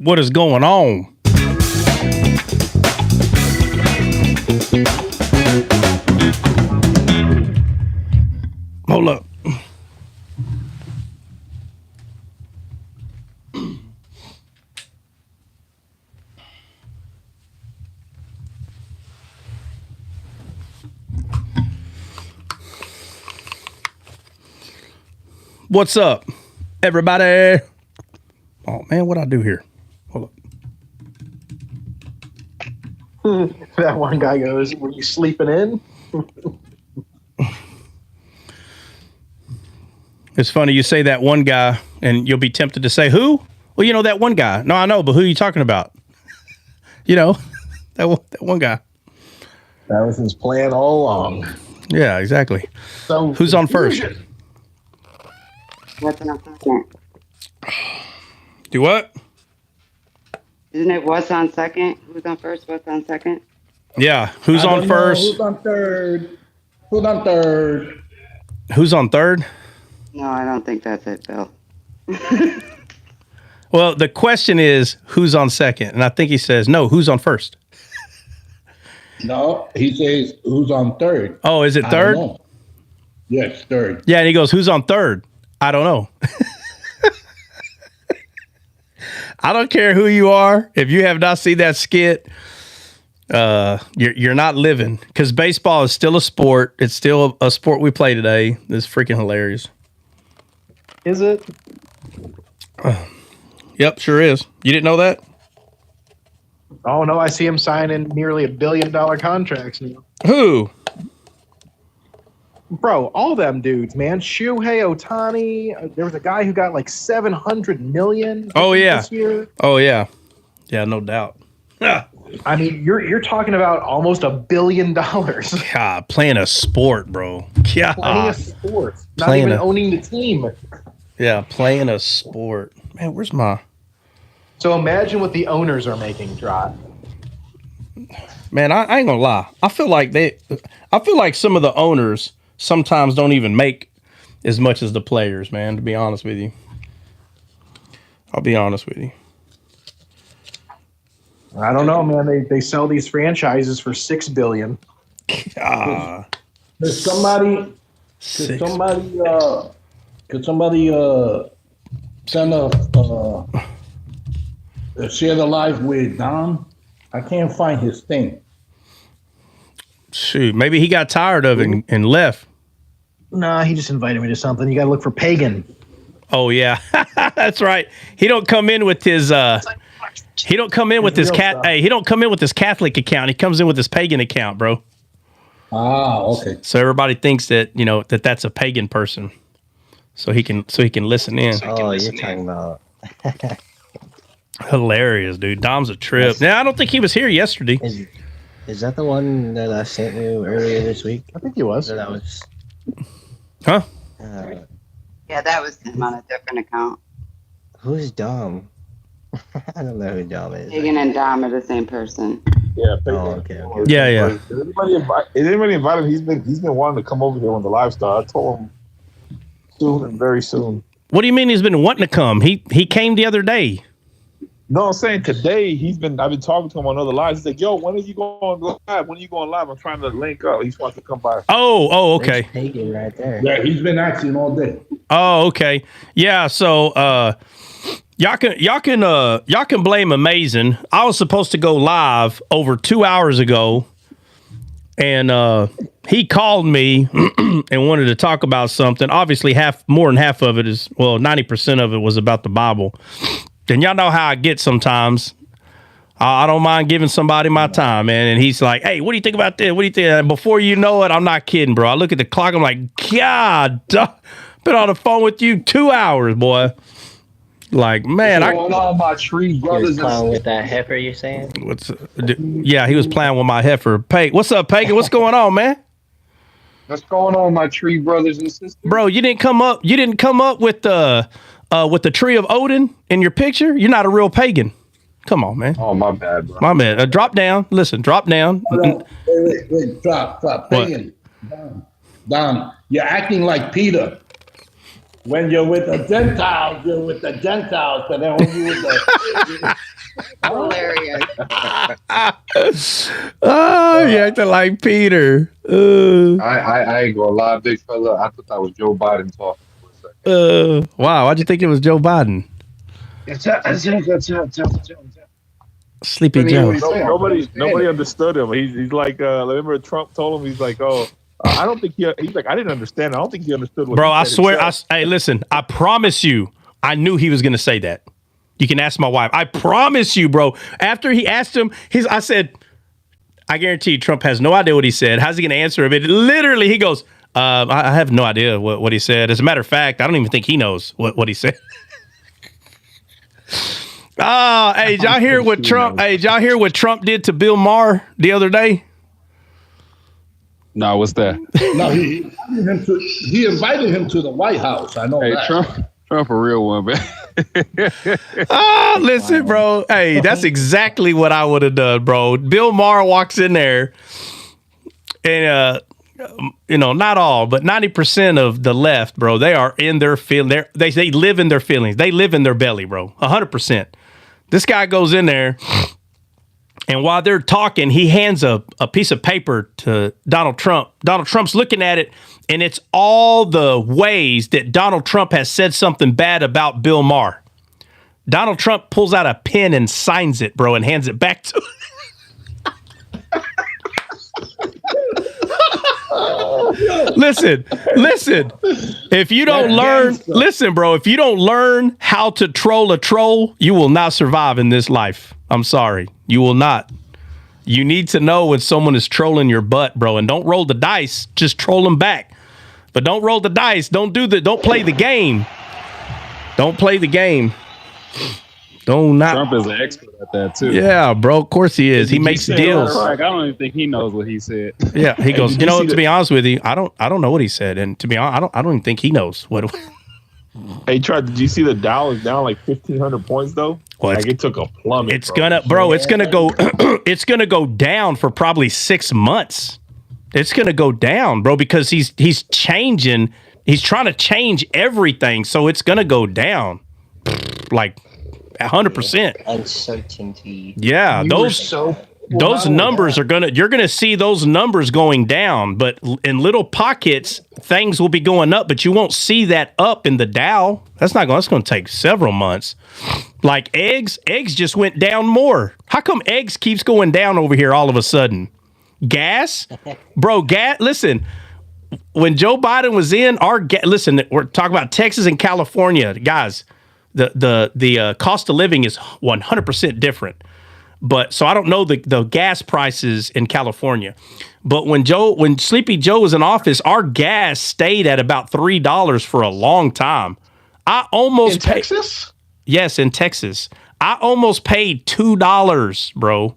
What is going on? Hold up. What's up, everybody? Oh, man, what'd I do here? Hold up. That one guy goes, were you sleeping in? It's funny you say that one guy, and you'll be tempted to say, who? Well, you know, that one guy. No, I know, but who are you talking about? You know, that one guy. That was his plan all along. Yeah, exactly. So who's on first? What's on second? Do what? Isn't it what's on second? Who's on first? What's on second? Yeah. Who's on first? Who's on third? Who's on third? Who's on third? No, I don't think that's it, Bill. Well, the question is who's on second? And I think he says, no, who's on first? No, he says who's on third. Oh, is it third? Yes, third. Yeah, and he goes, who's on third? I don't know. I don't care who you are. If you have not seen that skit, you're not living, because baseball is still a sport. It's still a sport we play today. It's freaking hilarious. Is it? Yep, sure is. You didn't know that? Oh, no, I see him signing nearly $1 billion contracts now. Who? Bro, all them dudes, man. Shohei Ohtani. There was a guy who got like $700 million this year. Oh, yeah. Yeah, no doubt. I mean, you're talking about almost $1 billion. God, playing a sport, bro. God. Playing a sport. Not even owning the team. Yeah, playing a sport. Man, where's my... So imagine what the owners are making, Trot. Man, I ain't gonna lie. I feel like some of the owners sometimes don't even make as much as the players, man, to be honest with you. I'll be honest with you. I don't know, man. They sell these franchises for $6 billion. Could somebody send share the live with Don? I can't find his thing. Shoot, maybe he got tired of it and left. Nah, he just invited me to something. You got to look for Pagan. Oh yeah, that's right. He don't come in with his he don't come in with his he don't come in with his Catholic account. He comes in with his pagan account, bro. Ah, okay. So everybody thinks that, you know, that's a pagan person. So he can listen in. Oh, you're talking about hilarious, dude. Dom's a trip. Now, I don't think he was here yesterday. Is that the one that I sent you earlier this week? I think he was. That was. Huh? Yeah, that was him on a different account. Who's Dom? I don't know who Dom is. Pagan and Dom are the same person. Yeah. Oh, okay. Yeah. Is anybody invite him? He's been wanting to come over here when the live started. I told him soon and very soon. What do you mean he's been wanting to come? He came the other day. No, I'm saying today I've been talking to him on other lives. He's like, yo, when are you going live? When are you going live? I'm trying to link up. He just wants to come by. Oh, okay. There's Pagan right there. Yeah, he's been asking all day. Oh, okay. Yeah, so y'all can blame Amazing. I was supposed to go live over 2 hours ago, and he called me and wanted to talk about something. Obviously, more than half of it 90% of it was about the Bible. And y'all know how I get sometimes. I don't mind giving somebody my time, man. And he's like, hey, what do you think about this? What do you think? And before you know it, I'm not kidding, bro. I look at the clock. I'm like, God, been on the phone with you 2 hours, boy. Like, man. Going on my tree, He brothers. was playing with that heifer, you're saying? Yeah, he was playing with my heifer. What's up, Pagan? What's going on, man? What's going on, my tree brothers and sisters? Bro, you didn't come up with the tree of Odin in your picture. You're not a real pagan. Come on, man. Oh, my bad, bro. My man. Drop down. Listen, drop down. Wait, drop. What? Pagan. Don, you're acting like Peter. When you're with the Gentiles, you're with the Gentiles. But then when you with the Hilarious. Oh, you acting like Peter. I ain't gonna lie, big fella. I thought that was Joe Biden talking for a second. Wow, why'd you think it was Joe Biden? Sleepy Joe. Nobody understood him. He's like, remember Trump told him, he's like, oh, I don't think he's like, I didn't understand. I don't think he understood what. Bro, he I said swear. himself. Hey, listen. I promise you. I knew he was going to say that. You can ask my wife. I promise you, bro. After he asked him, I said, I guarantee you, Trump has no idea what he said. How's he going to answer it? Literally, he goes, I have no idea what he said. As a matter of fact, I don't even think he knows what he said. Oh, hey, did y'all hear what Trump? Hey, did y'all hear what Trump did to Bill Maher the other day? No, what's that? no, he invited him to the White House. I know Hey, that. Trump a real one, man. Oh, listen, bro. Hey, that's exactly what I would have done, bro. Bill Maher walks in there, and not all, but 90% of the left, bro, they are in their feeling. They live in their feelings. They live in their belly, bro. 100%. This guy goes in there, and while they're talking, he hands a piece of paper to Donald Trump. Donald Trump's looking at it, and it's all the ways that Donald Trump has said something bad about Bill Maher. Donald Trump pulls out a pen and signs it, bro, and hands it back to him. Listen. If you don't if you don't learn how to troll a troll, you will not survive in this life. I'm sorry. You will not. You need to know when someone is trolling your butt, bro, and don't roll the dice. Just troll them back. But don't roll the dice. Don't play the game. Don't play the game. Trump is an expert at that too. Yeah, bro. Of course he is. He makes deals. Like, I don't even think he knows what he said. Yeah, he goes. To be honest with you, I don't know what he said, and to be honest, I don't even think he knows what. Hey, did you see the Dow is down like 1,500 points though? Well, like it took a plummet. It's gonna go. It's gonna go down for probably 6 months. It's gonna go down, bro, because he's changing. He's trying to change everything, so it's gonna go down, like 100%. Uncertainty. Yeah, those numbers you're gonna see those numbers going down, but in little pockets, things will be going up, but you won't see that up in the Dow. That's going to take several months. Like eggs just went down more. How come eggs keeps going down over here all of a sudden? Gas, bro. Listen, when Joe Biden was in listen, we're talking about Texas and California, guys. The cost of living is 100% different. But so I don't know the gas prices in California. But when Sleepy Joe was in office, our gas stayed at about $3 for a long time. I almost Texas? Yes, in Texas. I almost paid $2, bro.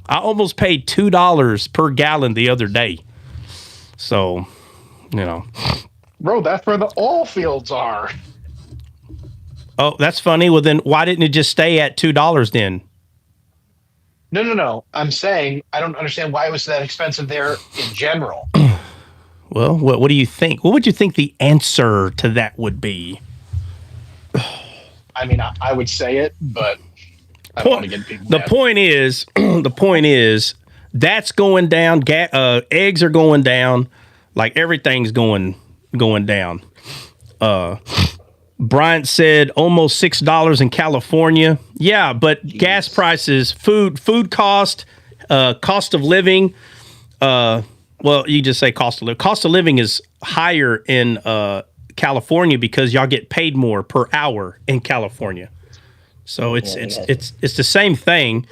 I almost paid $2 per gallon the other day. So, Bro, that's where the oil fields are. Oh, that's funny. Well, then why didn't it just stay at $2 then? No. I'm saying I don't understand why it was that expensive there in general. Well, what do you think? What would you think the answer to that would be? I mean, I would say it, but I don't want to get people The mad. point is, that's going down. Eggs are going down. Like everything's going down. Bryant said almost $6 in California. Yeah, but gas prices, food cost, cost of living. Well, you just say cost of living. Cost of living is higher in California because y'all get paid more per hour in California. So it's the same thing.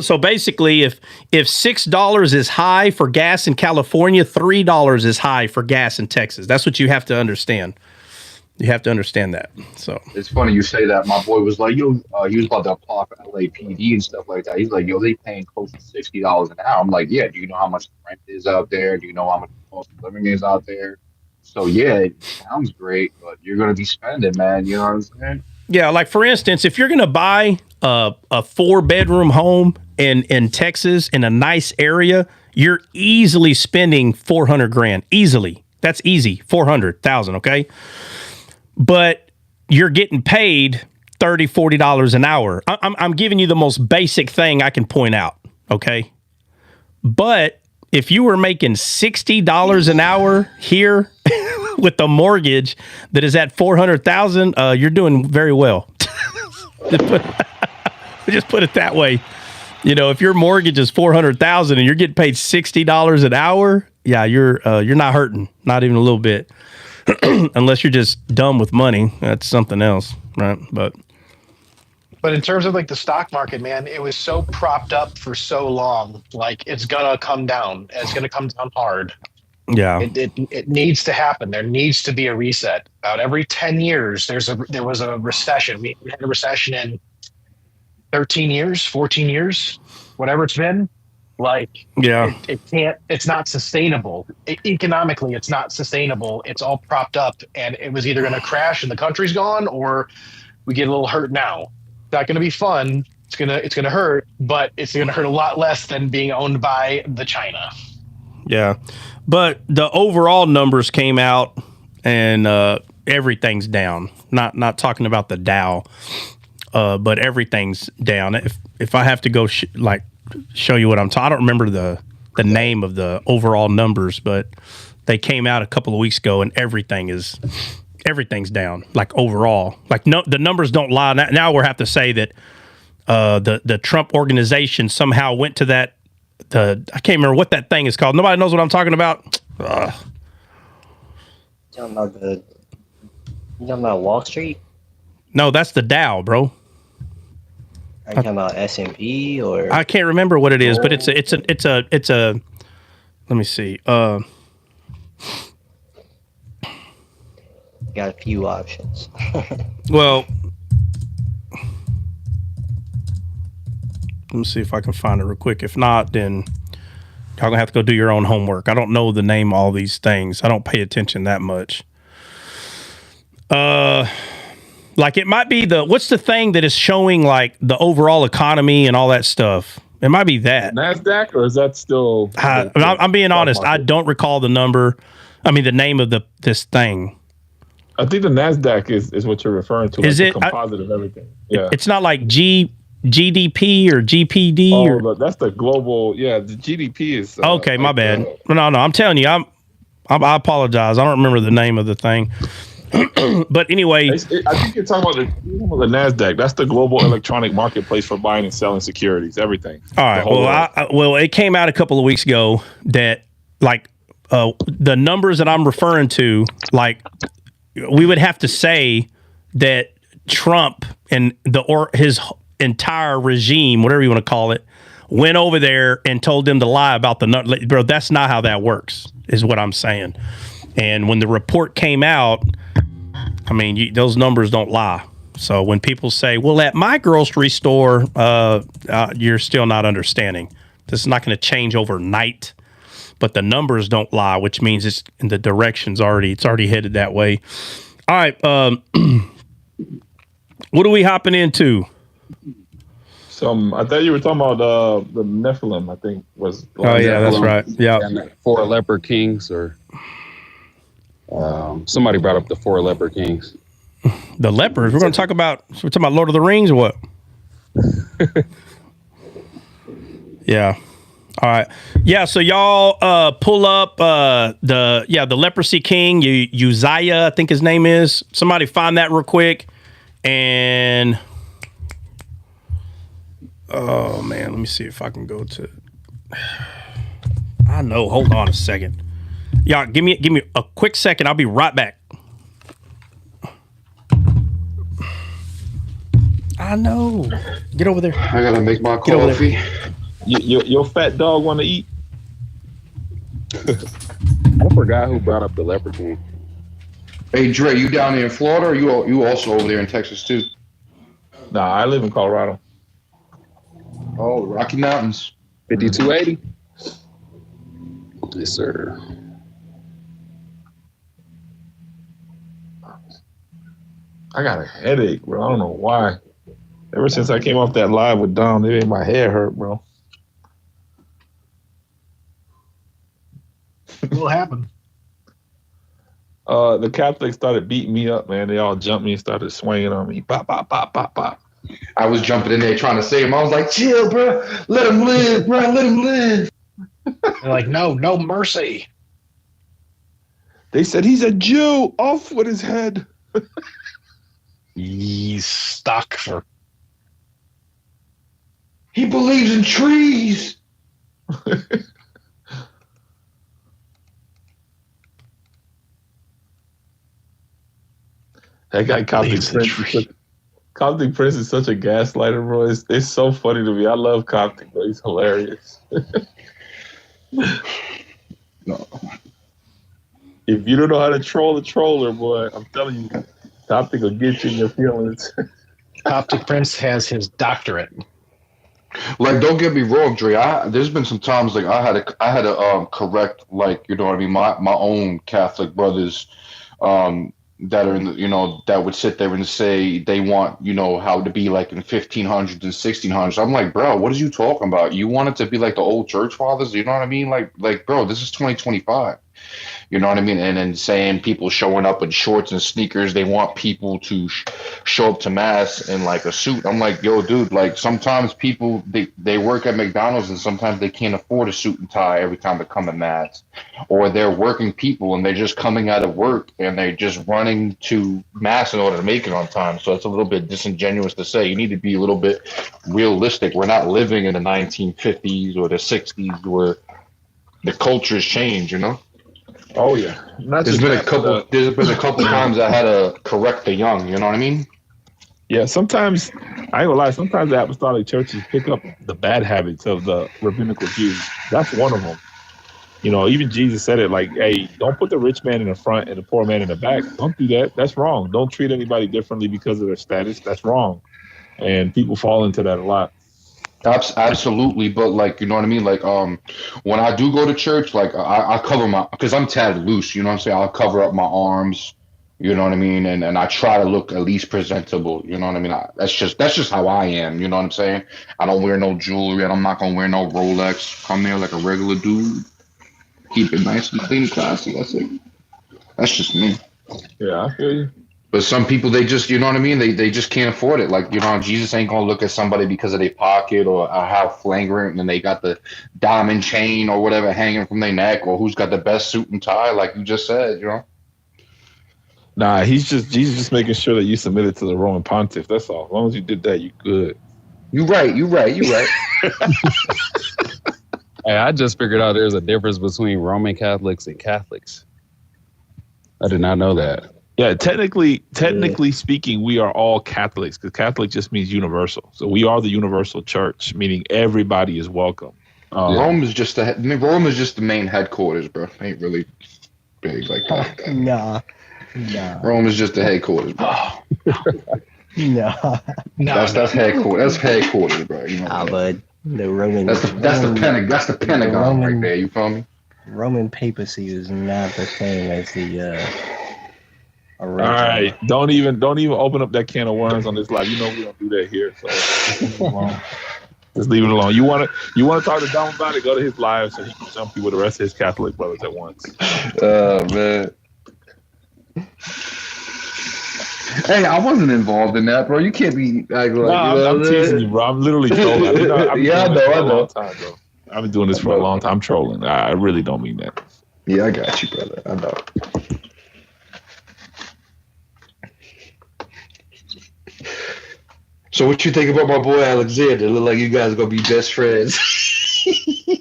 So basically, if $6 is high for gas in California, $3 is high for gas in Texas. That's what you have to understand. You have to understand that. So It's funny you say that. My boy was like, yo, he was about to apply for LAPD and stuff like that. He's like, yo, they paying close to $60 an hour. I'm like, yeah, do you know how much the rent is out there? Do you know how much the cost of living is out there? So yeah, it sounds great, but you're gonna be spending, man. You know what I'm saying? yeah, like for instance, if you're gonna buy a 4-bedroom home in Texas in a nice area, you're easily spending $400,000. Easily, that's easy, $400,000. Okay. but you're getting paid $30, $40 an hour. I'm giving you the most basic thing I can point out, okay? But if you were making $60 an hour here with the mortgage that is at $400,000, you're doing very well. Just put it that way. You know, if your mortgage is $400,000 and you're getting paid $60 an hour, yeah, you're not hurting, not even a little bit, unless you're just dumb with money. That's something else, right? But in terms of like the stock market, man, it was so propped up for so long. Like it's gonna come down. It's gonna come down hard. yeah, It needs to happen. There needs to be a reset. About every 10 years, there was a recession. We had a recession in 13 years, 14 years, whatever it's been. Like, yeah, it's not sustainable. Economically, it's not sustainable. It's all propped up, and it was either going to crash and the country's gone, or we get a little hurt now. It's not going to be fun. It's gonna hurt, but it's going to hurt a lot less than being owned by the China. yeah. But the overall numbers came out, and everything's down. Not talking about the Dow, but everything's down. If I have to go show you what I'm talking, I don't remember the name of the overall numbers, but they came out a couple of weeks ago, and everything's down, like overall. Like no, the numbers don't lie. Now we'll have to say that the Trump organization somehow went to that. I can't remember what that thing is called. Nobody knows what I'm talking about. You talking about Wall Street? No, that's the Dow, bro. Are you talking about S&P or? I can't remember what it is, but it's a. Let me see. Got a few options. Well, let me see if I can find it real quick. If not, then y'all gonna have to go do your own homework. I don't know the name of all these things. I don't pay attention that much. Like it might be what's the thing that is showing like the overall economy and all that stuff? It might be that. NASDAQ, or is that still? I'm being honest. I don't recall the number. I mean, the name of this thing. I think the NASDAQ is what you're referring to. Is it the composite of everything? Yeah. It's not like GDP or GPD. Oh, that's the global. Yeah, the GDP is. Okay, my bad. No, I'm telling you, I apologize. I don't remember the name of the thing. But anyway, I think you're talking about the NASDAQ. That's the global electronic marketplace for buying and selling securities, everything. All right. Well, it came out a couple of weeks ago that like the numbers that I'm referring to, like we would have to say that Trump and his entire regime, whatever you want to call it, went over there and told them to lie about the number. Bro, that's not how that works, is what I'm saying. And when the report came out, I mean, those numbers don't lie. So when people say, well, at my grocery store, you're still not understanding. This is not going to change overnight, but the numbers don't lie, which means it's in the direction's already headed that way. All right. What are we hopping into? I thought you were talking about the Nephilim, I think was. Oh, yeah, that's right. Yeah. And the 4 leper kings, or somebody brought up the 4 leper kings. The lepers. We're talking about Lord of the Rings or what? Yeah. All right. Yeah. So y'all pull up the leprosy king, Uzziah, I think his name is. Somebody find that real quick. And oh man, let me see if I can go to. I know. Hold on a second. Y'all, give me a quick second. I'll be right back. I know. Get over there. I gotta make my coffee. Your fat dog want to eat? I forgot who brought up the leper king. Hey Dre, you down there in Florida, or you also over there in Texas too? Nah, I live in Colorado. Oh, Rocky Mountains. 5280. Yes, sir. I got a headache, bro. I don't know why. Ever since I came off that live with Dom, it made my head hurt, bro. What will happen? the Catholics started beating me up, man. They all jumped me and started swinging on me. Pop, pop, pop, pop, pop. I was jumping in there trying to save him. I was like, chill, bro. Let him live, bro. Let him live. They're like, no mercy. They said he's a Jew. Off with his head. He's stuck for. He believes in trees. That guy Coptic Prince is such a gaslighter, bro. It's so funny to me. I love Coptic, bro. He's hilarious. No. If you don't know how to troll a troller, boy, I'm telling you, Coptic will get you in your feelings. Coptic Prince has his doctorate. Like, don't get me wrong, Dre. There's been some times like I had to correct, like, you know what I mean, my own Catholic brothers that are in the, that would sit there and say they want, how to be like in 1500s and 1600s. I'm like, bro, what are you talking about? You want it to be like the old church fathers? You know what I mean? Like, bro, this is 2025. You know what I mean? And then saying people showing up in shorts and sneakers, they want people to show up to mass in like a suit. I'm like, yo, dude, like sometimes people, they work at McDonald's and sometimes they can't afford a suit and tie every time they come to mass. Or they're working people and they're just coming out of work and they're just running to mass in order to make it on time. So it's a little bit disingenuous to say. You need to be a little bit realistic. We're not living in the 1950s or the 60s where the cultures change, Oh yeah. There's been a couple times I had to correct the young, you know what I mean? Yeah, sometimes, I ain't gonna lie, sometimes the apostolic churches pick up the bad habits of the rabbinical Jews. That's one of them. Even Jesus said it like, hey, don't put the rich man in the front and the poor man in the back. Don't do that. That's wrong. Don't treat anybody differently because of their status. That's wrong. And people fall into that a lot. Absolutely, but like, you know what I mean? Like, when I do go to church, like I cover because I'm tatted loose, you know what I'm saying? I'll cover up my arms, you know what I mean? And I try to look at least presentable, you know what I mean? That's just how I am, you know what I'm saying? I don't wear no jewelry, and I'm not gonna wear no Rolex. Come there like a regular dude, keep it nice and clean, classy. That's it. That's just me. Yeah, I feel you. But some people, they just, you know what I mean? They just can't afford it. Like, Jesus ain't going to look at somebody because of their pocket or how flagrant and they got the diamond chain or whatever hanging from their neck or who's got the best suit and tie, like you just said, Nah, Jesus just making sure that you submitted to the Roman pontiff. That's all. As long as you did that, you good. You right. Hey, I just figured out there's a difference between Roman Catholics and Catholics. I did not know that. Yeah, technically speaking, we are all Catholics because Catholic just means universal. So we are the universal church, meaning everybody is welcome. Rome is just the main headquarters, bro. Ain't really big like that. Nah. Rome is just the headquarters, bro. No. That's headquarters. That's headquarters, bro. But the Roman. That's the Pentagon right there. You feel me? Roman papacy is not the same as the. All right, don't even open up that can of worms on this live. We don't do that here. So just leave it alone. You want to talk to Dom about it? Go to his live so he can jump you with the rest of his Catholic brothers at once. Oh man. Hey, I wasn't involved in that, bro. You can't be acting like. I'm teasing you, bro. I'm literally trolling. I know. I've been doing this for a long time. I'm trolling. I really don't mean that. Yeah, I got you, brother. I know. So what you think about my boy Alexander? Look like you guys are gonna be best friends.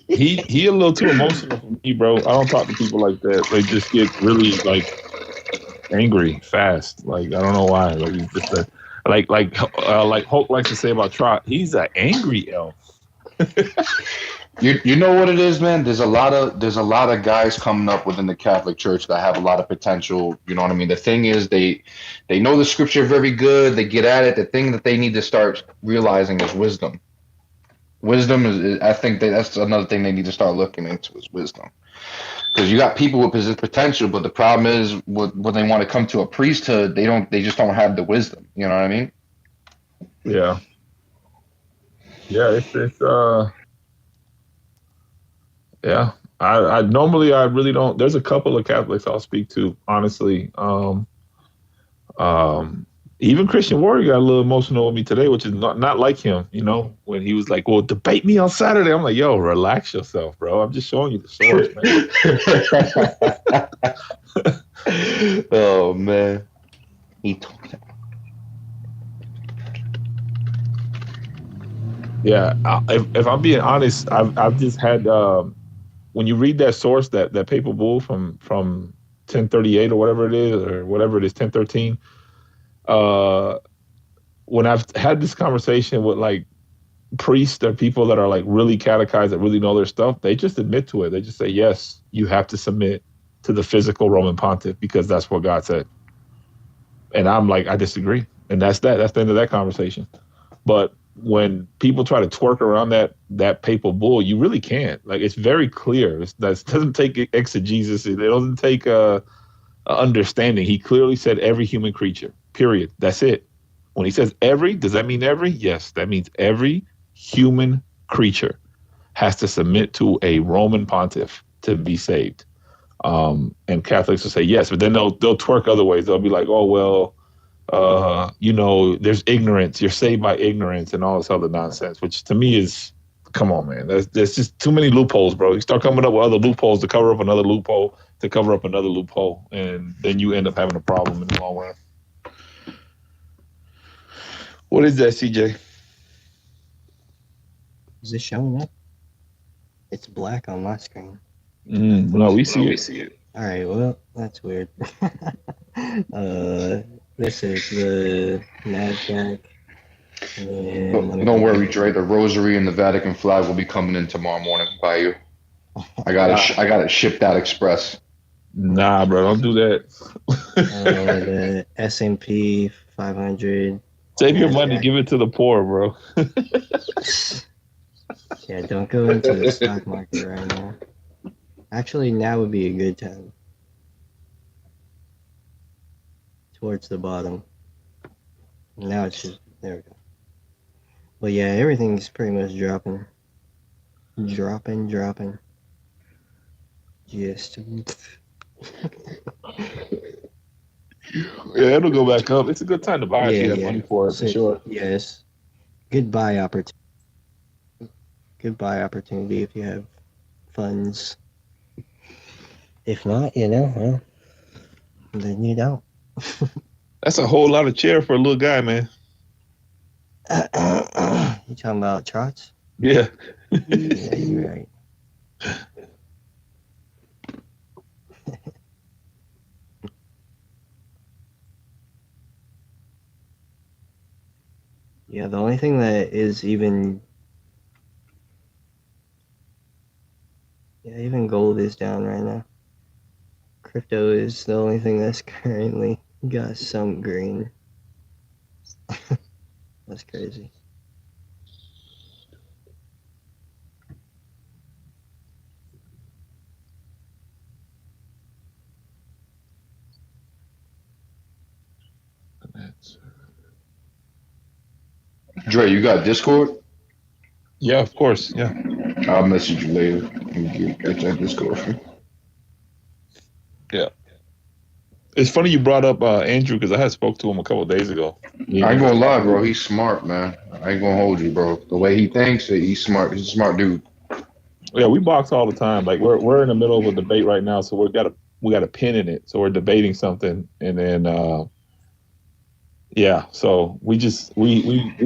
he a little too emotional for me, bro. I don't talk to people like that. They just get really like angry fast. Like I don't know why. Like he's just like Hulk likes to say about Trot. He's an angry elf. You know what it is, man? There's a lot of guys coming up within the Catholic Church that have a lot of potential. You know what I mean? The thing is, they know the scripture very good. They get at it. The thing that they need to start realizing is wisdom. Wisdom is I think that's another thing they need to start looking into is wisdom. Because you got people with potential, but the problem is when they want to come to a priesthood, they just don't have the wisdom. You know what I mean? Yeah. Yeah, it's yeah. I normally I really don't. There's a couple of Catholics I'll speak to, honestly. Even Christian Warrior got a little emotional with me today, which is not like him, when he was like, well, debate me on Saturday. I'm like, yo, relax yourself, bro. I'm just showing you the source, man. Oh man. He talked. Yeah, if I'm being honest, I've just had when you read that source, that papal bull from 1038 or whatever it is, 1013. When I've had this conversation with like priests or people that are like really catechized that really know their stuff, they just admit to it. They just say, yes, you have to submit to the physical Roman pontiff because that's what God said. And I'm like, I disagree. And that's the end of that conversation. But when people try to twerk around that papal bull, you really can't. Like, it's very clear. That doesn't take exegesis. It doesn't take understanding. He clearly said every human creature, period. That's it. When he says every, does that mean every? Yes, that means every human creature has to submit to a Roman pontiff to be saved. And Catholics will say yes, but then they'll twerk other ways. They'll be like, oh, well, there's ignorance. You're saved by ignorance and all this other nonsense, which to me is, come on, man. There's just too many loopholes, bro. You start coming up with other loopholes to cover up another loophole, and then you end up having a problem in the long run. What is that, CJ? Is it showing up? It's black on my screen. No, we see it. All right, well, that's weird. This is the NASDAQ. Don't worry, Dre. The rosary and the Vatican flag will be coming in tomorrow morning by you. I got it shipped out express. Nah, bro, don't do that. The S&P 500. Save your money, give it to the poor, bro. Yeah, don't go into the stock market right now. Actually, now would be a good time. Towards the bottom. Now it's just, there we go. But yeah, everything's pretty much dropping. Dropping. Just. Yeah, it'll go back up. It's a good time to buy if you have money for it, for sure. Yes. Good buy opportunity. Good buy opportunity if you have funds. If not, well, then you don't. That's a whole lot of chair for a little guy, man. You talking about charts? Yeah. Yeah, you're right. Yeah, the only thing that is even gold is down right now. Crypto is the only thing that's currently got some green. That's crazy. Dre, you got Discord? Yeah, of course. Yeah. I'll message you later. Get that Discord. Yeah. It's funny you brought up Andrew because I had spoke to him a couple of days ago. I ain't gonna lie, bro. He's smart, man. I ain't gonna hold you, bro. The way he thinks, he's smart. He's a smart dude. Yeah, we box all the time. Like we're in the middle of a debate right now, so we got a pin in it. So we're debating something, and then so we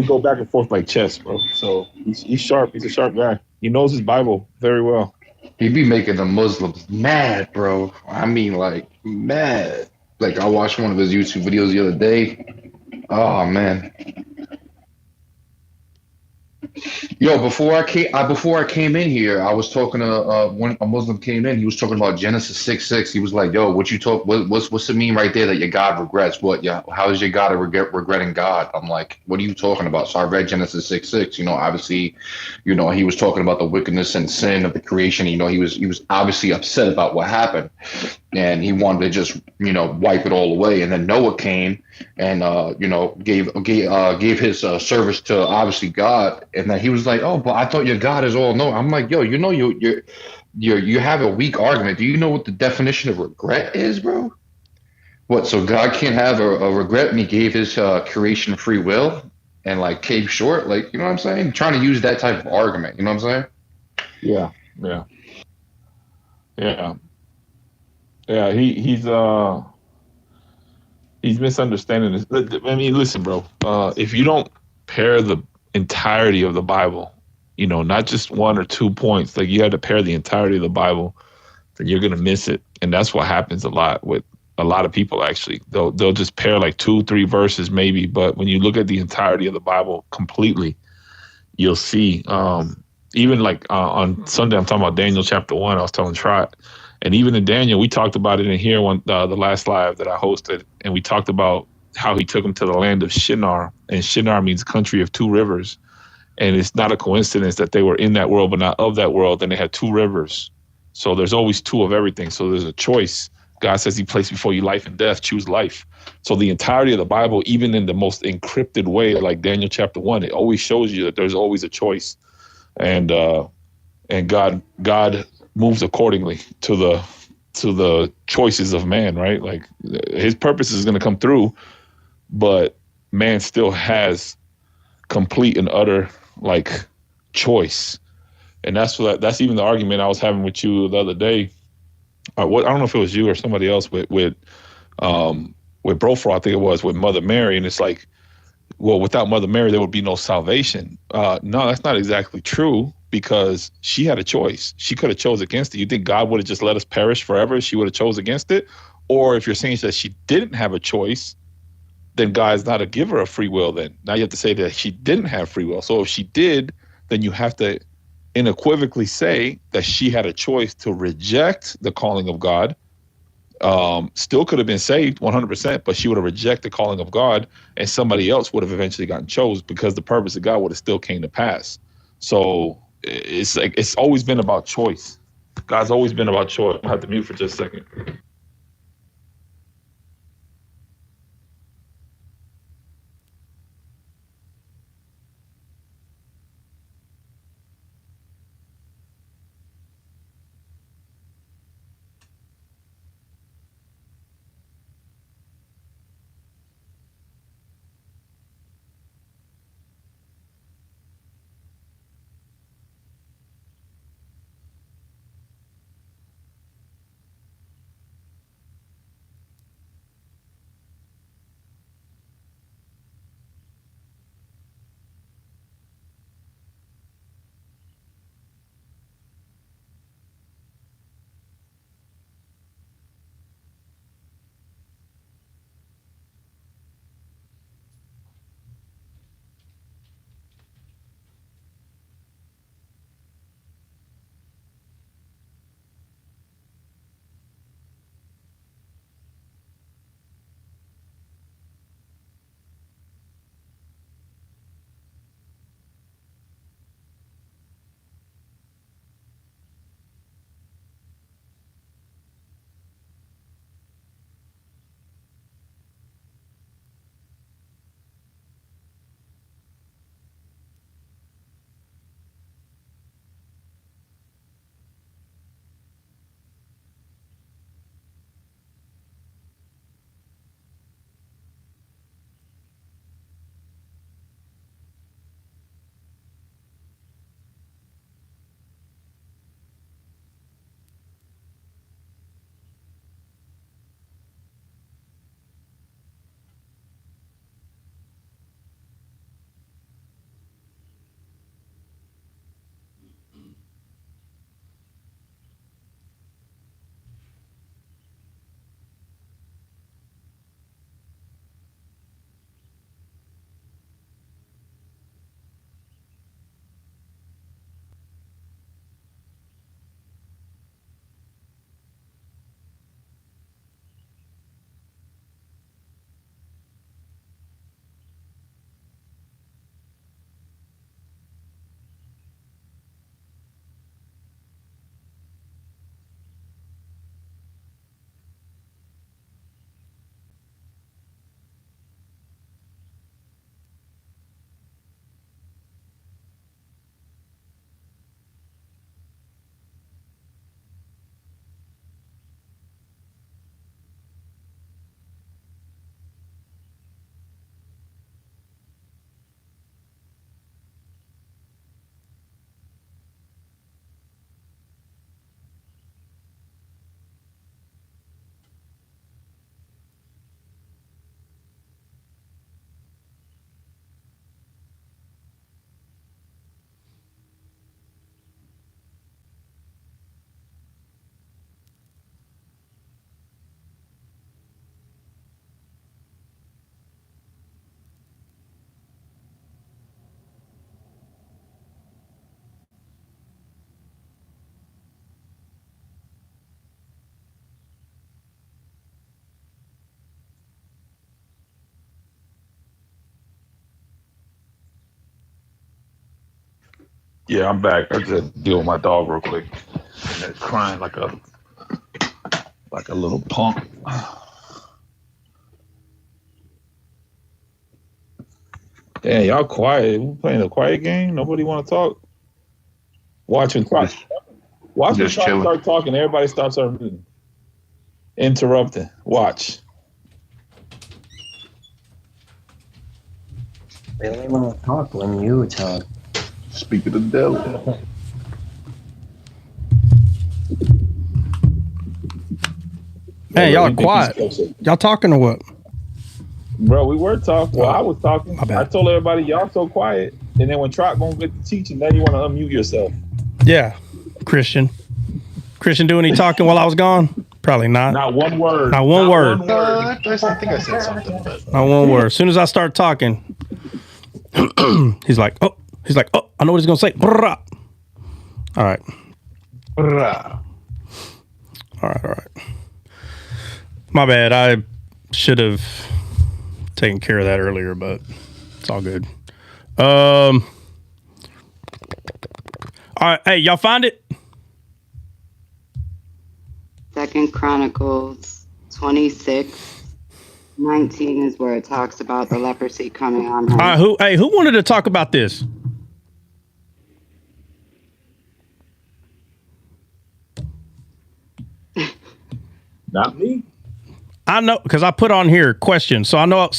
go back and forth like chess, bro. So he's sharp. He's a sharp guy. He knows his Bible very well. He be making the Muslims mad, bro. I mean, like, mad. Like, I watched one of his YouTube videos the other day. Oh, man. Yo, before I came in here, I was talking to when a Muslim came in. He was talking about Genesis 6:6. He was like, "Yo, what you talk? What's it mean right there that your God regrets? What? Yeah, how is your God regretting God?" I'm like, "What are you talking about?" So I read Genesis 6:6. Obviously, he was talking about the wickedness and sin of the creation. He was obviously upset about what happened, and he wanted to just wipe it all away. And then Noah came. and gave his service to obviously God, and then he was like, "Oh, but I thought your God is all knowing." I'm like, "Yo, you have a weak argument. Do you know what the definition of regret is, bro? What? So God can't have a regret, and He gave His creation free will, and like came short. Like, you know what I'm saying? Trying to use that type of argument. You know what I'm saying? Yeah, yeah, yeah, yeah. He's misunderstanding this. I mean, listen, bro. If you don't pair the entirety of the Bible, not just one or 2 points, like you have to pair the entirety of the Bible, then you're gonna miss it. And that's what happens a lot with a lot of people. Actually, they'll just pair like 2, 3 verses maybe, but when you look at the entirety of the Bible completely, you'll see. Even like on Sunday, I'm talking about Daniel chapter 1. I was telling Trot, and even in Daniel, we talked about it in here the last live that I hosted, and we talked about how he took him to the land of Shinar, and Shinar means country of 2 rivers, and it's not a coincidence that they were in that world but not of that world, and they had 2 rivers. So there's always 2 of everything. So there's a choice. God says He placed before you life and death. Choose life. So the entirety of the Bible, even in the most encrypted way, like Daniel chapter 1, it always shows you that there's always a choice, and God moves accordingly to the choices of man, right? Like His purpose is going to come through, but man still has complete and utter like choice, and that's even the argument I was having with you the other day. I don't know if it was you or somebody else with Brofro, I think it was, with Mother Mary, and it's like, well, without Mother Mary, there would be no salvation. No, that's not exactly true, because she had a choice. She could have chose against it. You think God would have just let us perish forever if she would have chose against it? Or if you're saying that she didn't have a choice, then God is not a giver of free will then. Now you have to say that she didn't have free will. So if she did, then you have to unequivocally say that she had a choice to reject the calling of God. Still could have been saved 100%, but she would have rejected the calling of God, and somebody else would have eventually gotten chose, because the purpose of God would have still came to pass. So it's like it's always been about choice. God's always been about choice. I have to mute for just a second. Yeah, I'm back. I just deal with my dog real quick. And it's crying like a little punk. Damn, y'all quiet. We playing a quiet game. Nobody want to talk. Watch when Trot start talking. Everybody stops our meeting. Interrupting. Watch. They only want to talk when you talk. Speak of the devil. Man, y'all are quiet. Y'all talking or what? Bro, we were talking. Well, I was talking. My bad. I told everybody y'all so quiet. And then when Trot gonna get to teaching, then you want to unmute yourself. Yeah, Christian. Christian do any talking while I was gone? Probably not. Not one word. Not one word. I think I said something, but Not one word. As soon as I start talking, he's like, oh, I know what he's gonna say. Brrrah. All right. All right. My bad. I should have taken care of that earlier, but it's all good. All right. Hey, y'all find it? 2 Chronicles 26:19 is where it talks about the leprosy coming on him. All right. Who wanted to talk about this? Not me. I know because I put on here questions, so I know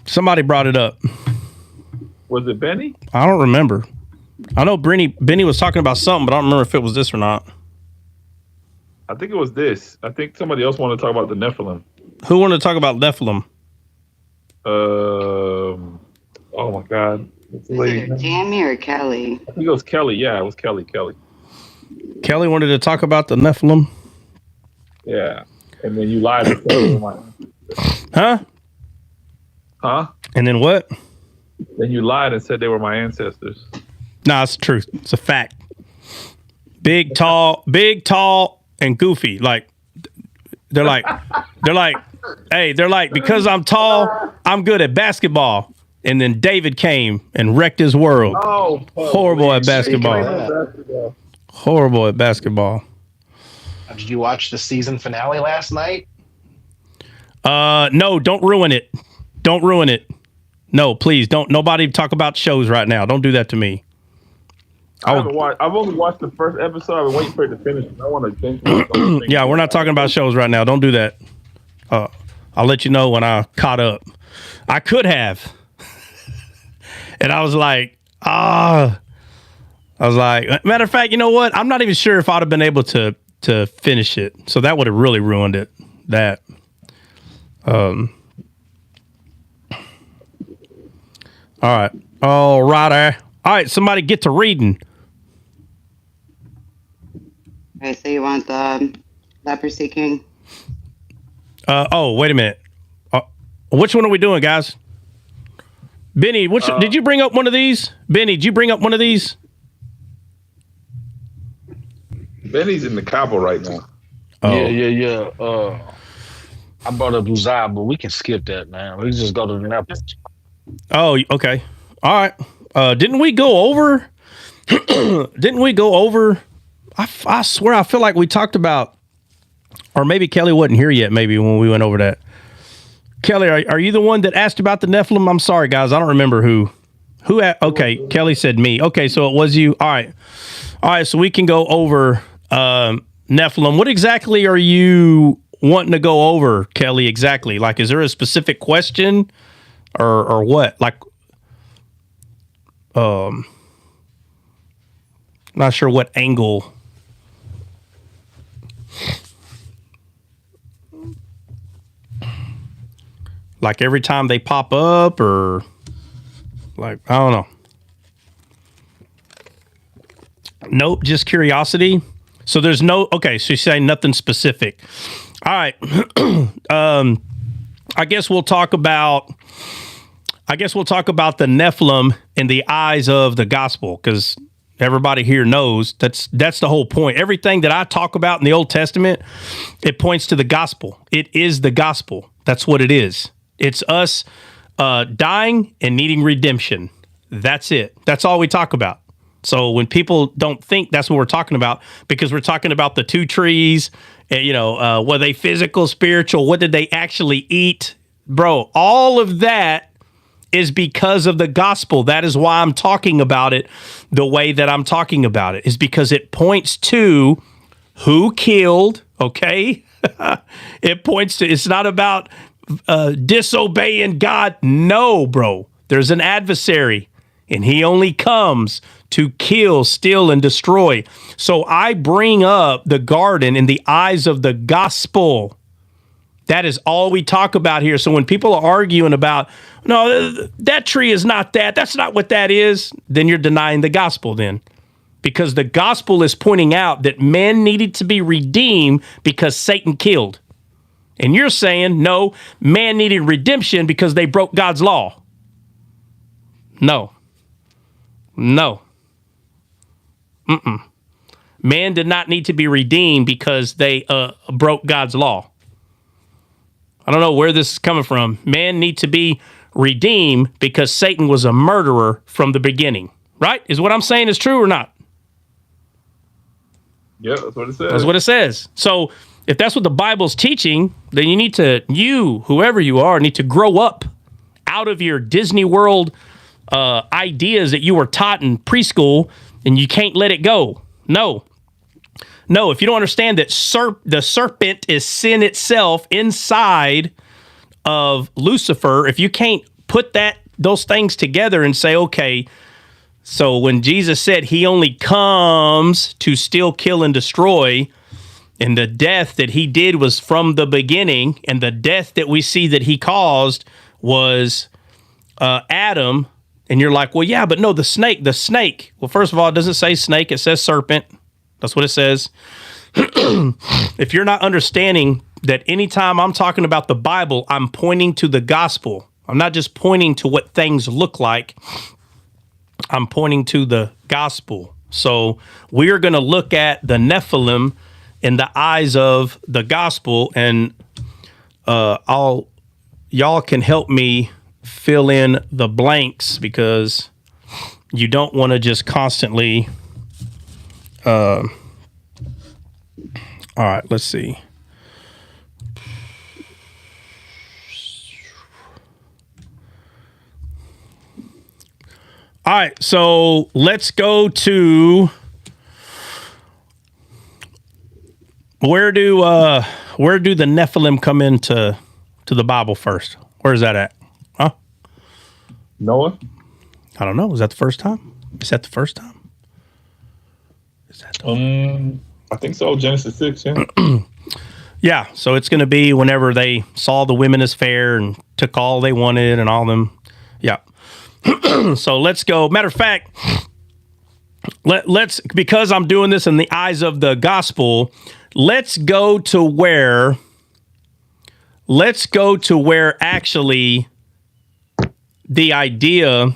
somebody brought it up. Was it Benny? I don't remember. I know Benny was talking about something, but I don't remember if it was this or not. I think it was this. I think somebody else wanted to talk about the Nephilim. Who wanted to talk about Nephilim? Oh my God. What's the Is lady's it name? Jamie or Kelly? I think it was Kelly. Yeah, it was Kelly. Kelly wanted to talk about the Nephilim. Yeah. And then you lied and said they were my Huh? Huh? And then what? Then you lied and said they were my ancestors. Nah, it's the truth. It's a fact. Big, tall, and goofy. Like they're like, hey, because I'm tall, I'm good at basketball. And then David came and wrecked his world. Oh, Horrible at basketball. Horrible at basketball. did you watch the season finale last night? No, don't ruin it. Don't ruin it. No, please don't. Nobody talk about shows right now. Don't do that to me. I've only watched the first episode. I've been waiting for it to finish. I want to finish. Yeah, we're not talking about shows right now. Don't do that. I'll let you know when I caught up. I could have. And I was like, matter of fact, you know what? I'm not even sure if I'd have been able to finish it. So that would have really ruined it. That. All right. All righty. All right. Somebody get to reading. Okay, so you want the leprosy king? Wait a minute. Which one are we doing, guys? Benny, did you bring up one of these? Benny, did you bring up one of these? Benny's in the Cabo right now. Oh. Yeah. I brought up Uzziah, but we can skip that, man. We can just go to the Nephilim. Oh, okay. All right. Didn't we go over? I swear, I feel like we talked about, or maybe Kelly wasn't here yet. Maybe when we went over that. Kelly, are you the one that asked about the Nephilim? I'm sorry, guys. I don't remember who. Okay, Kelly said me. Okay, so it was you. All right. So we can go over Nephilim. What exactly are you wanting to go over, Kelly? Exactly. Like, is there a specific question, or what? Like, not sure what angle. Like every time they pop up, or like, I don't know. Nope, just curiosity. So there's so you're saying nothing specific. All right. I guess we'll talk about the Nephilim in the eyes of the gospel, because everybody here knows that's the whole point. Everything that I talk about in the Old Testament, it points to the gospel. It is the gospel. That's what it is. It's us dying and needing redemption. That's it. That's all we talk about. So when people don't think that's what we're talking about, because we're talking about the two trees, and, were they physical, spiritual? What did they actually eat? Bro, all of that is because of the gospel. That is why I'm talking about it the way that I'm talking about it, is because it points to who killed, okay? It points to, it's not about disobeying God. No, bro. There's an adversary, and he only comes to kill, steal, and destroy. So I bring up the garden in the eyes of the gospel. That is all we talk about here. So when people are arguing about, no, that tree is not that, that's not what that is, then you're denying the gospel then. Because the gospel is pointing out that men needed to be redeemed because Satan killed. And you're saying, no, man needed redemption because they broke God's law. No. Man did not need to be redeemed because they broke God's law. I don't know where this is coming from. Man need to be redeemed because Satan was a murderer from the beginning. Right? Is what I'm saying is true or not? Yeah, that's what it says. That's what it says. So if that's what the Bible's teaching, then whoever you are, need to grow up out of your Disney World ideas that you were taught in preschool, and you can't let it go. No, if you don't understand that the serpent is sin itself inside of Lucifer, if you can't put those things together and say, okay, so when Jesus said he only comes to steal, kill, and destroy, and the death that he did was from the beginning, and the death that we see that he caused was Adam, and you're like, well, yeah, but no, the snake. Well, first of all, it doesn't say snake, it says serpent. That's what it says. If you're not understanding that anytime I'm talking about the Bible, I'm pointing to the gospel. I'm not just pointing to what things look like. I'm pointing to the gospel. So we are going to look at the Nephilim in the eyes of the gospel, and y'all can help me fill in the blanks, because you don't want to just constantly. All right, let's see. All right, so let's go to where do the Nephilim come into the Bible first? Where's that at? Huh? Noah? I don't know. Is that the first time? Is that the first time? Is that I think so. Genesis 6, yeah. Yeah, so it's going to be whenever they saw the women as fair and took all they wanted and all them. Yeah. So let's go. Matter of fact, let's, because I'm doing this in the eyes of the gospel, let's go to where actually the idea,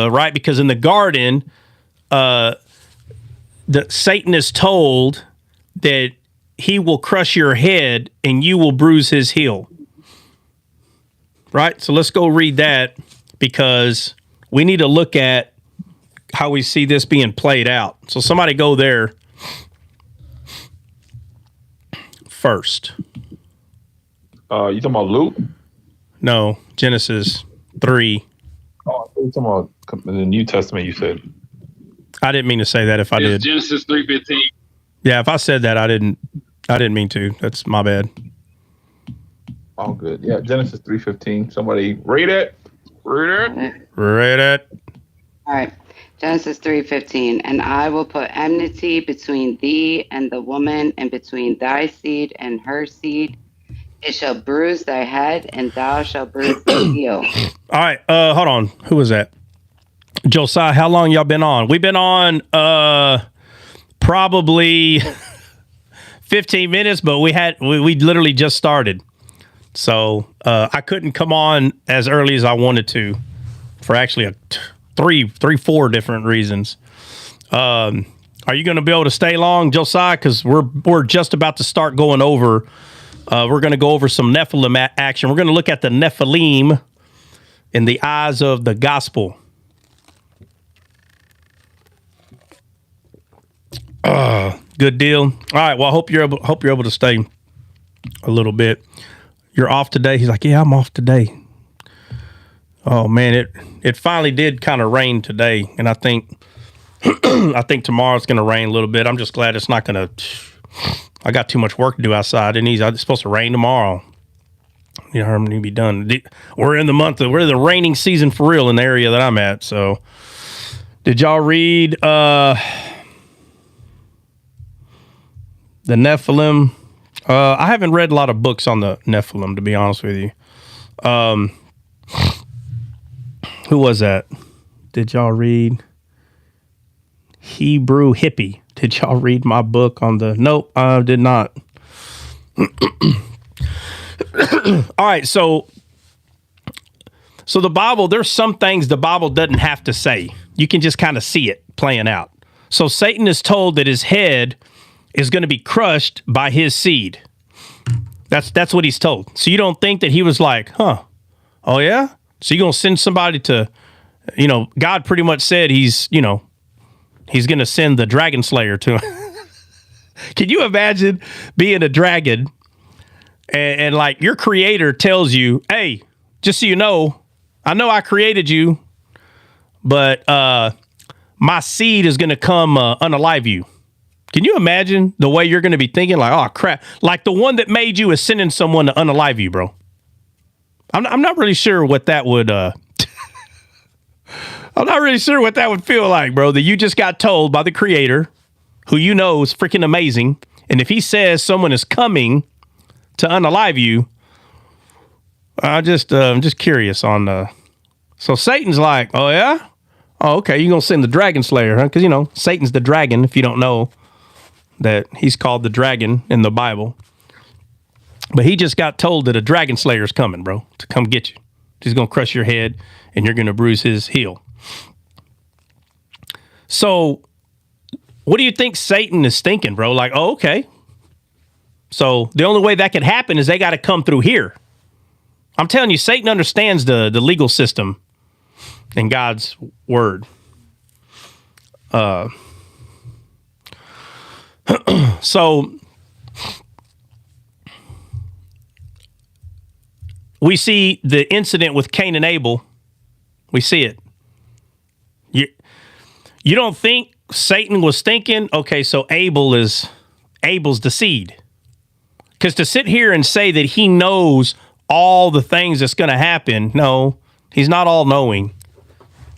right? Because in the garden, Satan is told that he will crush your head and you will bruise his heel. Right? So let's go read that, because we need to look at how we see this being played out. So somebody go there first. You talking about Luke? No, Genesis 3. Oh, you talking about the New Testament, you said. I didn't mean to say that if I did. Genesis 3:15. Yeah, if I said that, I didn't mean to. That's my bad. All good. Yeah, Genesis 3:15. Somebody read it. Read it. All right. Genesis 3:15. And I will put enmity between thee and the woman, and between thy seed and her seed. It shall bruise thy head, and thou shalt bruise thy heel. All right. Hold on. Who was that? Josiah, how long y'all been on? We've been on probably 15 minutes, but we literally just started. So I couldn't come on as early as I wanted to, for actually four different reasons. Are you going to be able to stay long, Josiah? Because we're just about to start going over We're going to go over some Nephilim action. We're going to look at the Nephilim in the eyes of the gospel. Good deal. All right. Well, I hope you're able to stay a little bit. You're off today. He's like, yeah, I'm off today. Oh man, it finally did kind of rain today, and I think tomorrow it's going to rain a little bit. I'm just glad it's not going to. I got too much work to do outside. It's supposed to rain tomorrow. I'm going to be done. We're in the raining season for real in the area that I'm at. So, did y'all read the Nephilim? I haven't read a lot of books on the Nephilim, to be honest with you. Who was that? Did y'all read Hebrew Hippie? Did y'all read my book on the... Nope, I did not. All right, so the Bible, there's some things the Bible doesn't have to say. You can just kind of see it playing out. So Satan is told that his head is going to be crushed by his seed. That's what he's told. So you don't think that he was like, oh yeah? So you're going to send somebody to, God pretty much said he's going to send the dragon slayer to him. Can you imagine being a dragon and like your creator tells you, hey, just so you know I created you, but my seed is going to come unalive you. Can you imagine the way you're going to be thinking? Like, oh, crap. Like the one that made you is sending someone to unalive you, bro. I'm not really sure what that would... I'm not really sure what that would feel like, bro, that you just got told by the creator, who you know is freaking amazing, and if he says someone is coming to unalive you, I'm just curious on... So Satan's like, oh, yeah? Oh, okay, you're going to send the dragon slayer, huh? Because, Satan's the dragon, if you don't know that he's called the dragon in the Bible. But he just got told that a dragon slayer is coming, bro, to come get you. He's going to crush your head, and you're going to bruise his heel. So what do you think Satan is thinking, bro? Like, oh, okay. So the only way that could happen is they got to come through here. I'm telling you, Satan understands the legal system in God's word. So we see the incident with Cain and Abel. We see it. You don't think Satan was thinking, okay, so Abel's the seed. Because to sit here and say that he knows all the things that's going to happen, no, he's not all-knowing.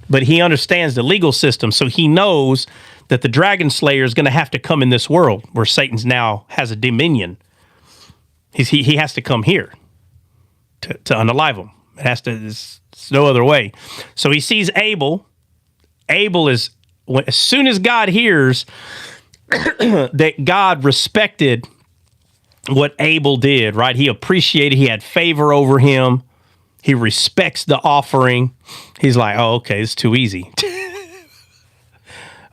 But he understands the legal system, so he knows that the dragon slayer is going to have to come in this world where Satan's now has a dominion. He has to come here to unalive him. It has to. There's no other way. So he sees Abel. Abel is, as soon as God hears that God respected what Abel did, right? He appreciated, he had favor over him. He respects the offering. He's like, oh, okay, it's too easy.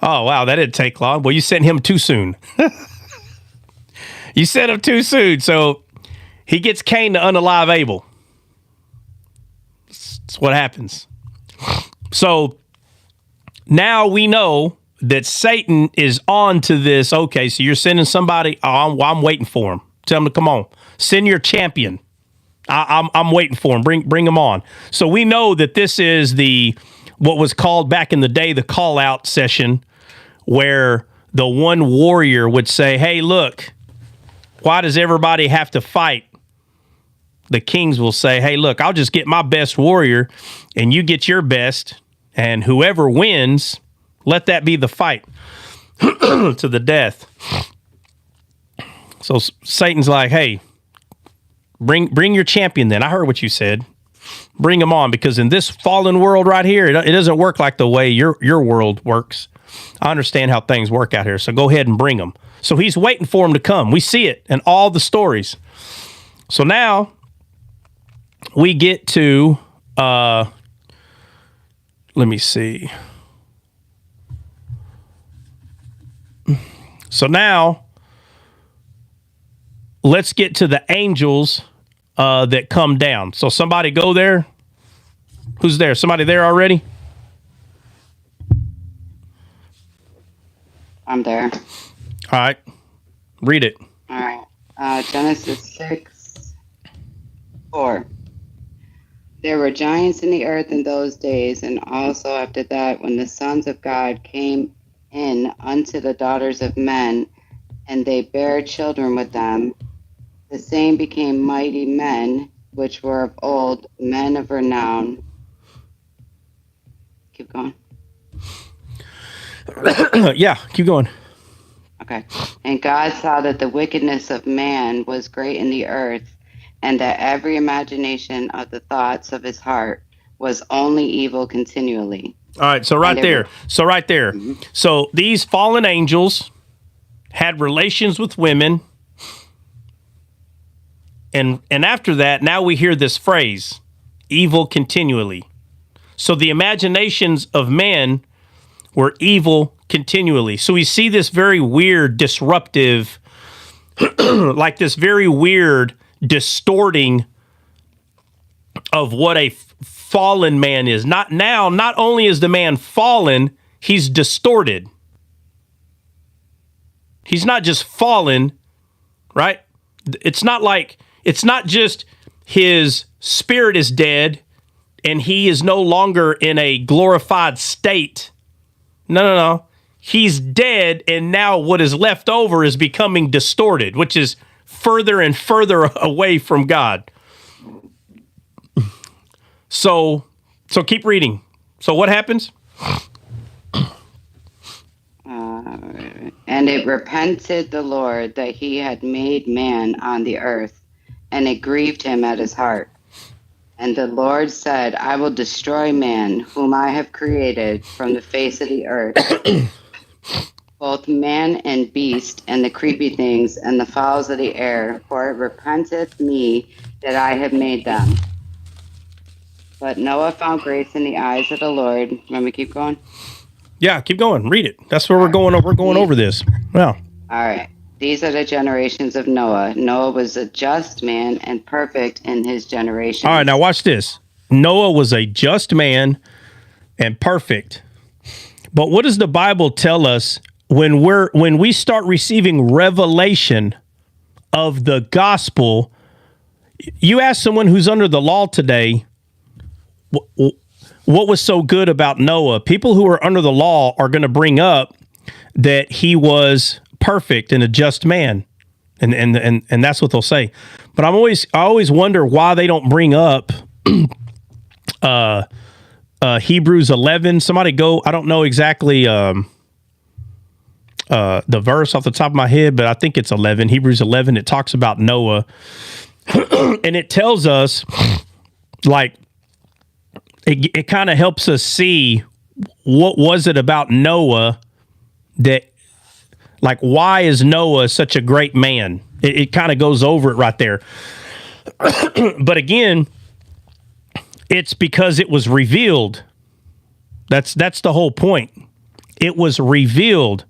Oh, wow, that didn't take long. Well, you sent him too soon. You sent him too soon. So he gets Cain to unalive Abel. That's what happens. So now we know that Satan is on to this. Okay, so you're sending somebody. Oh, I'm waiting for him. Tell him to come on. Send your champion. I'm waiting for him. Bring him on. So we know that this is what was called back in the day the call out session, where the one warrior would say, hey, look, why does everybody have to fight? The kings will say, hey, look, I'll just get my best warrior and you get your best, and whoever wins, let that be the fight to the death. So Satan's like, hey, bring your champion then. I heard what you said. Bring him on, because in this fallen world right here, it doesn't work like the way your world works. I understand how things work out here, so go ahead and bring him. So he's waiting for him to come. We see it in all the stories. So now we get to, let me see. So now let's get to the angels that come down. So somebody go there. Who's there? Somebody there already? I'm there. All right. Read it. All right. Genesis 6:4. There were giants in the earth in those days, and also after that, when the sons of God came in unto the daughters of men, and they bare children with them, the same became mighty men, which were of old, men of renown. Keep going. Yeah, keep going. Okay. And God saw that the wickedness of man was great in the earth, and that every imagination of the thoughts of his heart was only evil continually. All right, so right there. So these fallen angels had relations with women. And after that, now we hear this phrase, evil continually. So the imaginations of men were evil continually. So we see this very weird, disruptive, like this very weird distorting of what a fallen man is. Not only is the man fallen, he's distorted. He's not just fallen, right? It's not just his spirit is dead and he is no longer in a glorified state. No. He's dead, and now what is left over is becoming distorted, which is further and further away from God. So keep reading. So what happens? And it repented the Lord that he had made man on the earth, and it grieved him at his heart. And the Lord said, I will destroy man, whom I have created from the face of the earth, both man and beast, and the creepy things, and the fowls of the air, for it repenteth me that I have made them. But Noah found grace in the eyes of the Lord. Want me to keep going? Yeah, keep going. Read it. That's where we're going. We're going over this. Yeah. All right. These are the generations of Noah. Noah was a just man and perfect in his generation. All right, now watch this. Noah was a just man and perfect. But what does the Bible tell us when we start receiving revelation of the gospel? You ask someone who's under the law today, what was so good about Noah? People who are under the law are going to bring up that he was perfect and a just man, and that's what they'll say. But I always wonder why they don't bring up Hebrews 11. Somebody go. I don't know exactly the verse off the top of my head, but I think it's 11. Hebrews 11. It talks about Noah, and it tells us like. It kind of helps us see what was it about Noah that, like, why is Noah such a great man? It kind of goes over it right there. But again, it's because it was revealed. That's the whole point. It was revealed.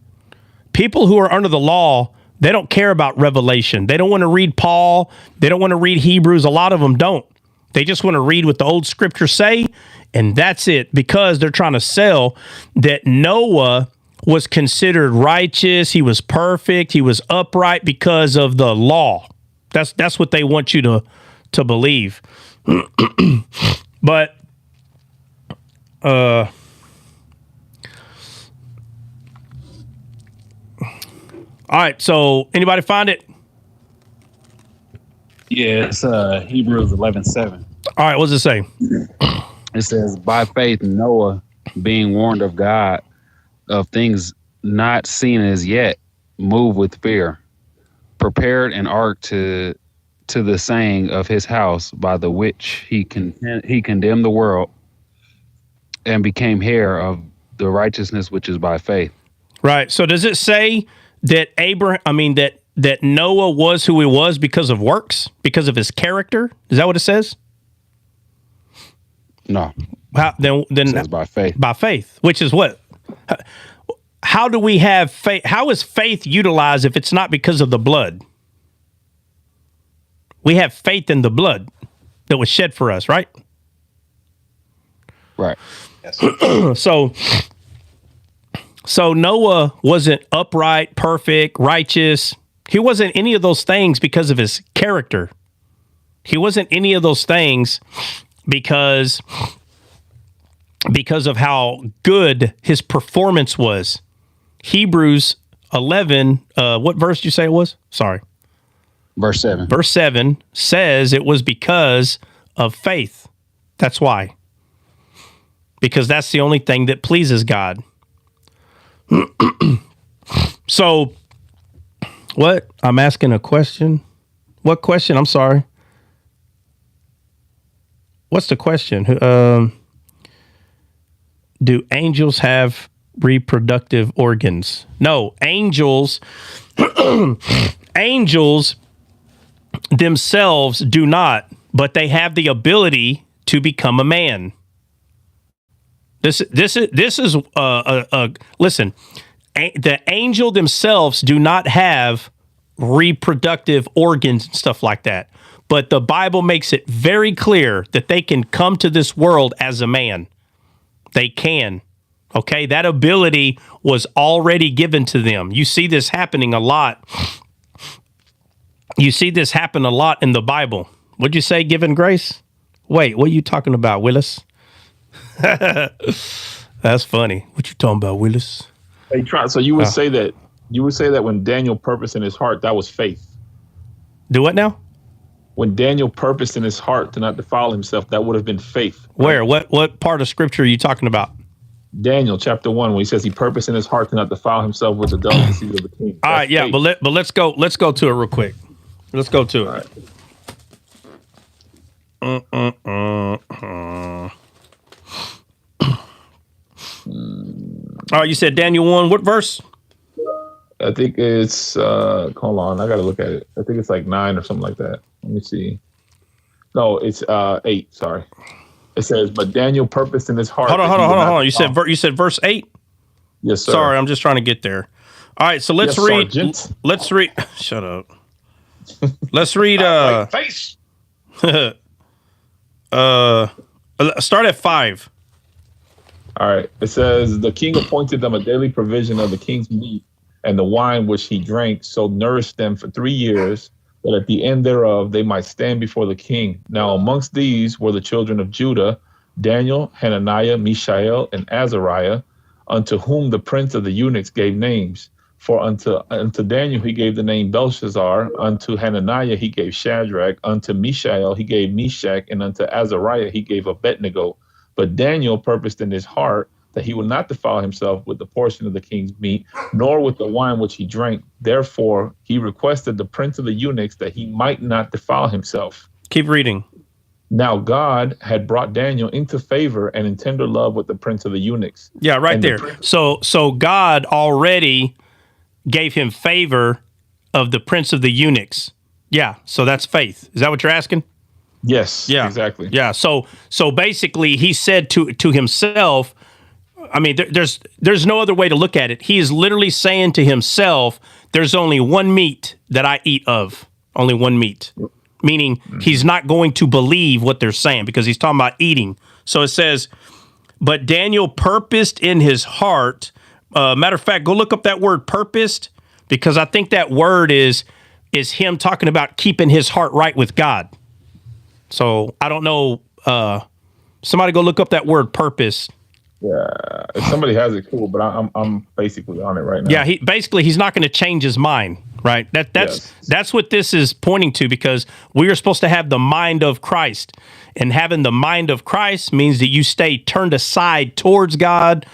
People who are under the law, they don't care about revelation. They don't want to read Paul. They don't want to read Hebrews. A lot of them don't. They just want to read what the old scriptures say, and that's it, because they're trying to sell that Noah was considered righteous, he was perfect, he was upright because of the law. That's what they want you to believe. But all right, so anybody find it? Yeah, it's Hebrews 11:7. All right, what does it say? It says, by faith, Noah, being warned of God of things not seen as yet, moved with fear, prepared an ark to the saying of his house, by the which he condemned the world and became heir of the righteousness which is by faith. Right. So does it say that that Noah was who he was because of works, because of his character? Is that what it says? No. Then it says by faith. By faith, which is what? How do we have faith? How is faith utilized if it's not because of the blood? We have faith in the blood that was shed for us, right? Right. So Noah wasn't upright, perfect, righteous. He wasn't any of those things because of his character. He wasn't any of those things because of how good his performance was. Hebrews 11, what verse did you say it was? Sorry. Verse 7. Verse 7 says it was because of faith. That's why. Because that's the only thing that pleases God. So, what? I'm asking a question. What question? I'm sorry. What's the question? Do angels have reproductive organs? No, angels themselves do not, but they have the ability to become a man. This is listen. The angel themselves do not have reproductive organs and stuff like that, but the Bible makes it very clear that they can come to this world as a man. They can. Okay, that ability was already given to them. You see this happening a lot. You see this happen a lot in the Bible. What'd you say, given grace? Wait, what are you talking about, Willis? That's funny. What you talking about, Willis? Hey, try. So you would say that when Daniel purposed in his heart, that was faith. Do what now? When Daniel purposed in his heart to not defile himself, that would have been faith. Where? What part of scripture are you talking about? Daniel chapter 1, when he says he purposed in his heart to not defile himself with the delicacies of the king. All right, yeah, faith. but let's go to it real quick. Let's go to it. All right. All right, you said Daniel 1. What verse? I think it's hold on, I gotta look at it. I think it's like 9 or something like that. Let me see. No, it's 8. Sorry. It says, but Daniel purposed in his heart. Hold on. You said verse 8. Yes, sir. Sorry, I'm just trying to get there. All right, so let's read. Sergeant. Let's read. Shut up. Let's read. Face. Start at 5. All right. It says, the king appointed them a daily provision of the king's meat and the wine which he drank, so nourished them for 3 years, that at the end thereof they might stand before the king. Now amongst these were the children of Judah, Daniel, Hananiah, Mishael, and Azariah, unto whom the prince of the eunuchs gave names. For unto Daniel he gave the name Belshazzar, unto Hananiah he gave Shadrach, unto Mishael he gave Meshach, and unto Azariah he gave Abednego. But Daniel purposed in his heart that he would not defile himself with the portion of the king's meat, nor with the wine which he drank. Therefore he requested the prince of the eunuchs that he might not defile himself. Keep reading. Now God had brought Daniel into favor and in tender love with the prince of the eunuchs. Yeah, right And there. So God already gave him favor of the prince of the eunuchs. Yeah, so that's faith. Is that what you're asking? Yes, Yeah, exactly. Yeah, so basically he said to himself, I mean, there's no other way to look at it. He is literally saying to himself, there's only one meat that I eat of, only one meat. Meaning he's not going to believe what they're saying because he's talking about eating. So it says, but Daniel purposed in his heart. Matter of fact, go look up that word purposed, because I think that word is him talking about keeping his heart right with God. So I don't know. Somebody go look up that word purpose. Yeah, if somebody has it, cool. But I'm basically on it right now. Yeah, he's not going to change his mind, right? That's what this is pointing to, because we are supposed to have the mind of Christ, and having the mind of Christ means that you stay turned aside towards God,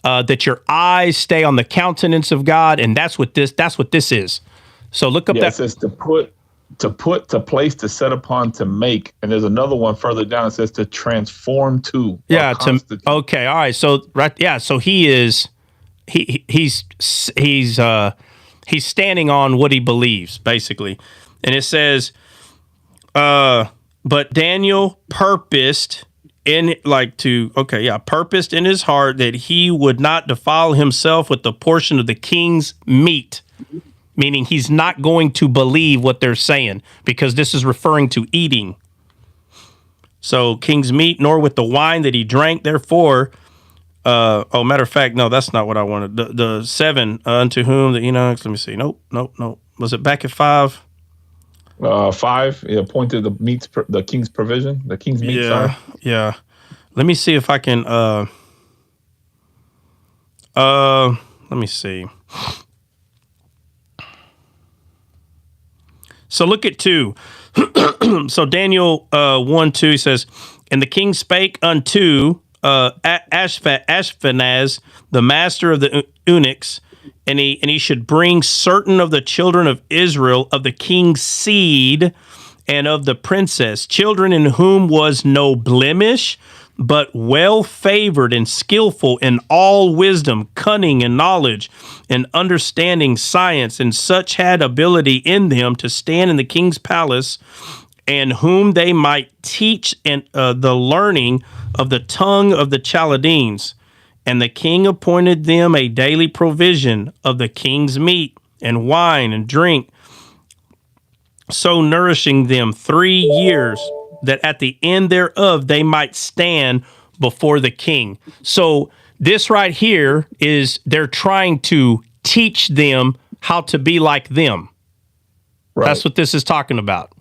that your eyes stay on the countenance of God, and that's what this is. So look up that. It says to put, to place, to set upon, to make, and there's another one further down. It says to transform to. Yeah. Okay. All right. So right. Yeah. So he's standing on what he believes, basically, and it says, but Daniel purposed purposed in his heart that he would not defile himself with the portion of the king's meat. meaning he's not going to believe what they're saying because this is referring to eating. So king's meat, nor with the wine that he drank. Therefore, matter of fact, no, that's not what I wanted. The 7 unto whom the Enoch. Let me see. Nope. Was it back at 5? 5. He appointed the king's provision. The king's meat. Yeah. Let me see if I can. Let me see. So look at 2. So Daniel 1:2 says, and the king spake unto Ashpenaz, the master of the eunuchs, and he should bring certain of the children of Israel of the king's seed and of the princess, children in whom was no blemish, but well favored and skillful in all wisdom, cunning and knowledge, and understanding science, and such had ability in them to stand in the king's palace, and whom they might teach the learning of the tongue of the Chaldeans. And the king appointed them a daily provision of the king's meat and wine and drink, so nourishing them 3 years, that at the end thereof they might stand before the king. So this right here is they're trying to teach them how to be like them. Right. That's what this is talking about.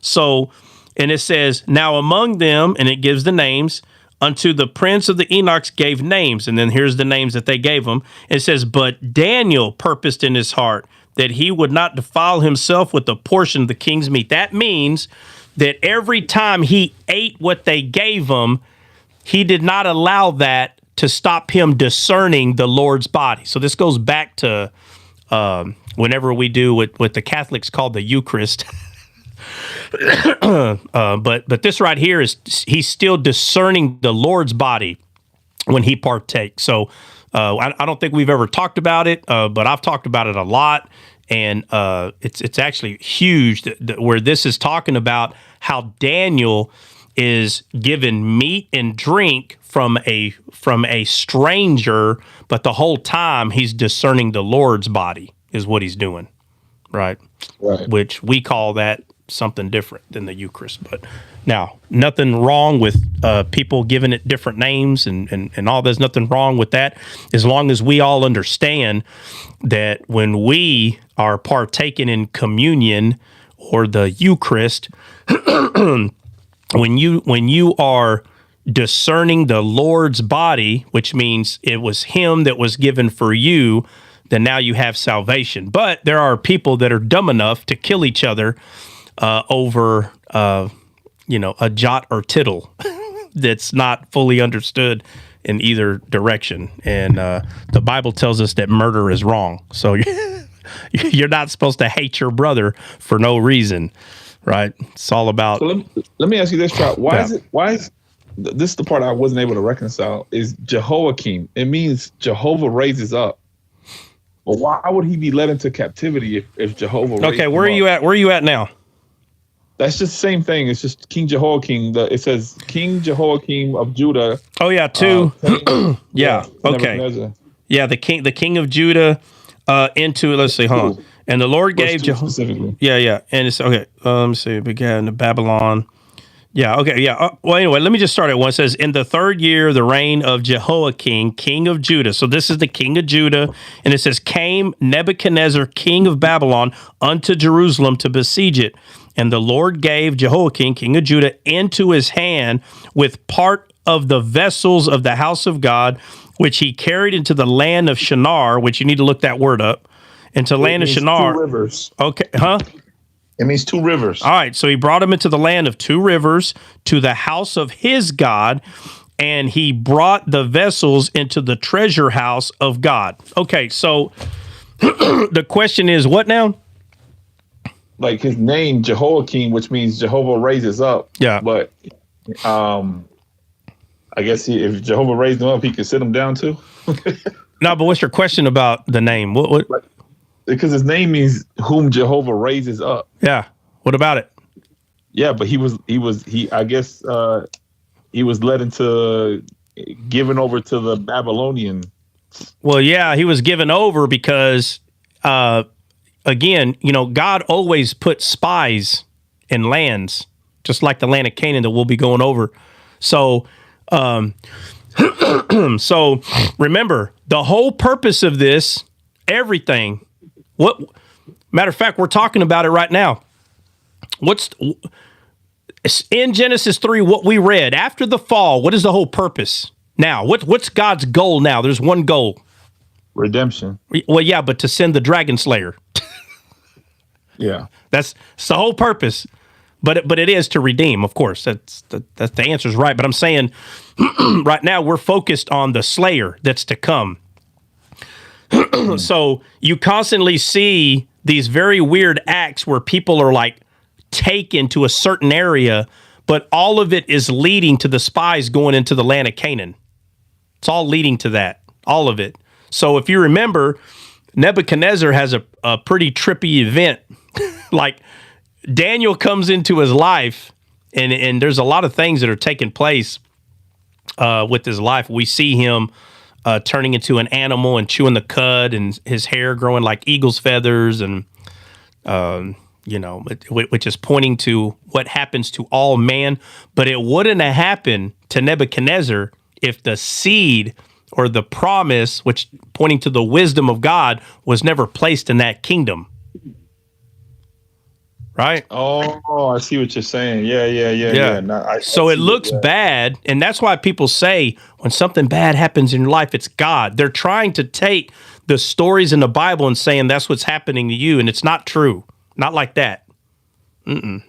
So, and it says, now among them, and it gives the names, unto the prince of the Enochs gave names. And then here's the names that they gave him. It says, but Daniel purposed in his heart that he would not defile himself with a portion of the king's meat. That means that every time he ate what they gave him, he did not allow that to stop him discerning the Lord's body. So this goes back to whenever we do what the Catholics call the Eucharist. But this right here is he's still discerning the Lord's body when he partakes. So I don't think we've ever talked about it, but I've talked about it a lot, and it's actually huge where this is talking about how Daniel is given meat and drink from a stranger, but the whole time he's discerning the Lord's body is what he's doing, right? Which we call that something different than the Eucharist. But now, nothing wrong with people giving it different names and all. There's nothing wrong with that, as long as we all understand that when we are partaking in communion or the Eucharist, when you are discerning the Lord's body, which means it was him that was given for you, then now you have salvation. But there are people that are dumb enough to kill each other over a jot or tittle that's not fully understood in either direction. And the Bible tells us that murder is wrong. So you're not supposed to hate your brother for no reason, right? It's all about. So let me ask you this, Trout. Why is this is the part I wasn't able to reconcile? Is Jehoiakim? It means Jehovah raises up. Well, why would he be led into captivity if Jehovah? Okay, where are you at? Where are you at now? That's just the same thing. It's just King Jehoiakim. It says King Jehoiakim of Judah. Oh yeah, 2. Yeah. Okay. Yeah, the king of Judah into. Let's see. Hold on. And the Lord gave specifically. Yeah. And it's okay. Let me see. Began in Babylon. Yeah. Okay. Yeah. Well, anyway, let me just start at 1. It says, in the 3rd year, the reign of Jehoiakim, king of Judah. So this is the king of Judah. And it says, came Nebuchadnezzar, king of Babylon, unto Jerusalem to besiege it. And the Lord gave Jehoiakim, king of Judah, into his hand with part of the vessels of the house of God, which he carried into the land of Shinar, which you need to look that word up, into the land of Shinar. 2 rivers. Okay. Huh? It means 2 rivers. All right. So he brought him into the land of 2 rivers, to the house of his God, and he brought the vessels into the treasure house of God. Okay. So the question is, what now? Like his name, Jehoiakim, which means Jehovah raises up. Yeah. But I guess if Jehovah raised him up, he could sit him down too. No, but what's your question about the name? What? Because his name means whom Jehovah raises up. Yeah. What about it? Yeah, but he I guess he was led into given over to the Babylonian. Well, yeah, he was given over because again, God always puts spies in lands, just like the land of Canaan that we'll be going over. So, so remember, the whole purpose of this, everything, matter of fact, we're talking about it right now. What's in Genesis 3, what we read after the fall, what is the whole purpose? Now, what's God's goal now? There's one goal. Redemption. Well, yeah, but to send the dragon slayer. Yeah. That's the whole purpose. But it is to redeem, of course. That's the answer is right. But I'm saying right now we're focused on the slayer that's to come. So you constantly see these very weird acts where people are like taken to a certain area, but all of it is leading to the spies going into the land of Canaan. It's all leading to that, all of it. So if you remember, Nebuchadnezzar has a pretty trippy event. Like Daniel comes into his life, and there's a lot of things that are taking place with his life. We see him turning into an animal and chewing the cud, and his hair growing like eagle's feathers, and which is pointing to what happens to all man. But it wouldn't have happened to Nebuchadnezzar if the seed or the promise, which pointing to the wisdom of God, was never placed in that kingdom. Right? Oh, I see what you're saying. Yeah. No, so it looks bad, and that's why people say when something bad happens in your life, it's God. They're trying to take the stories in the Bible and saying that's what's happening to you, and it's not true. Not like that.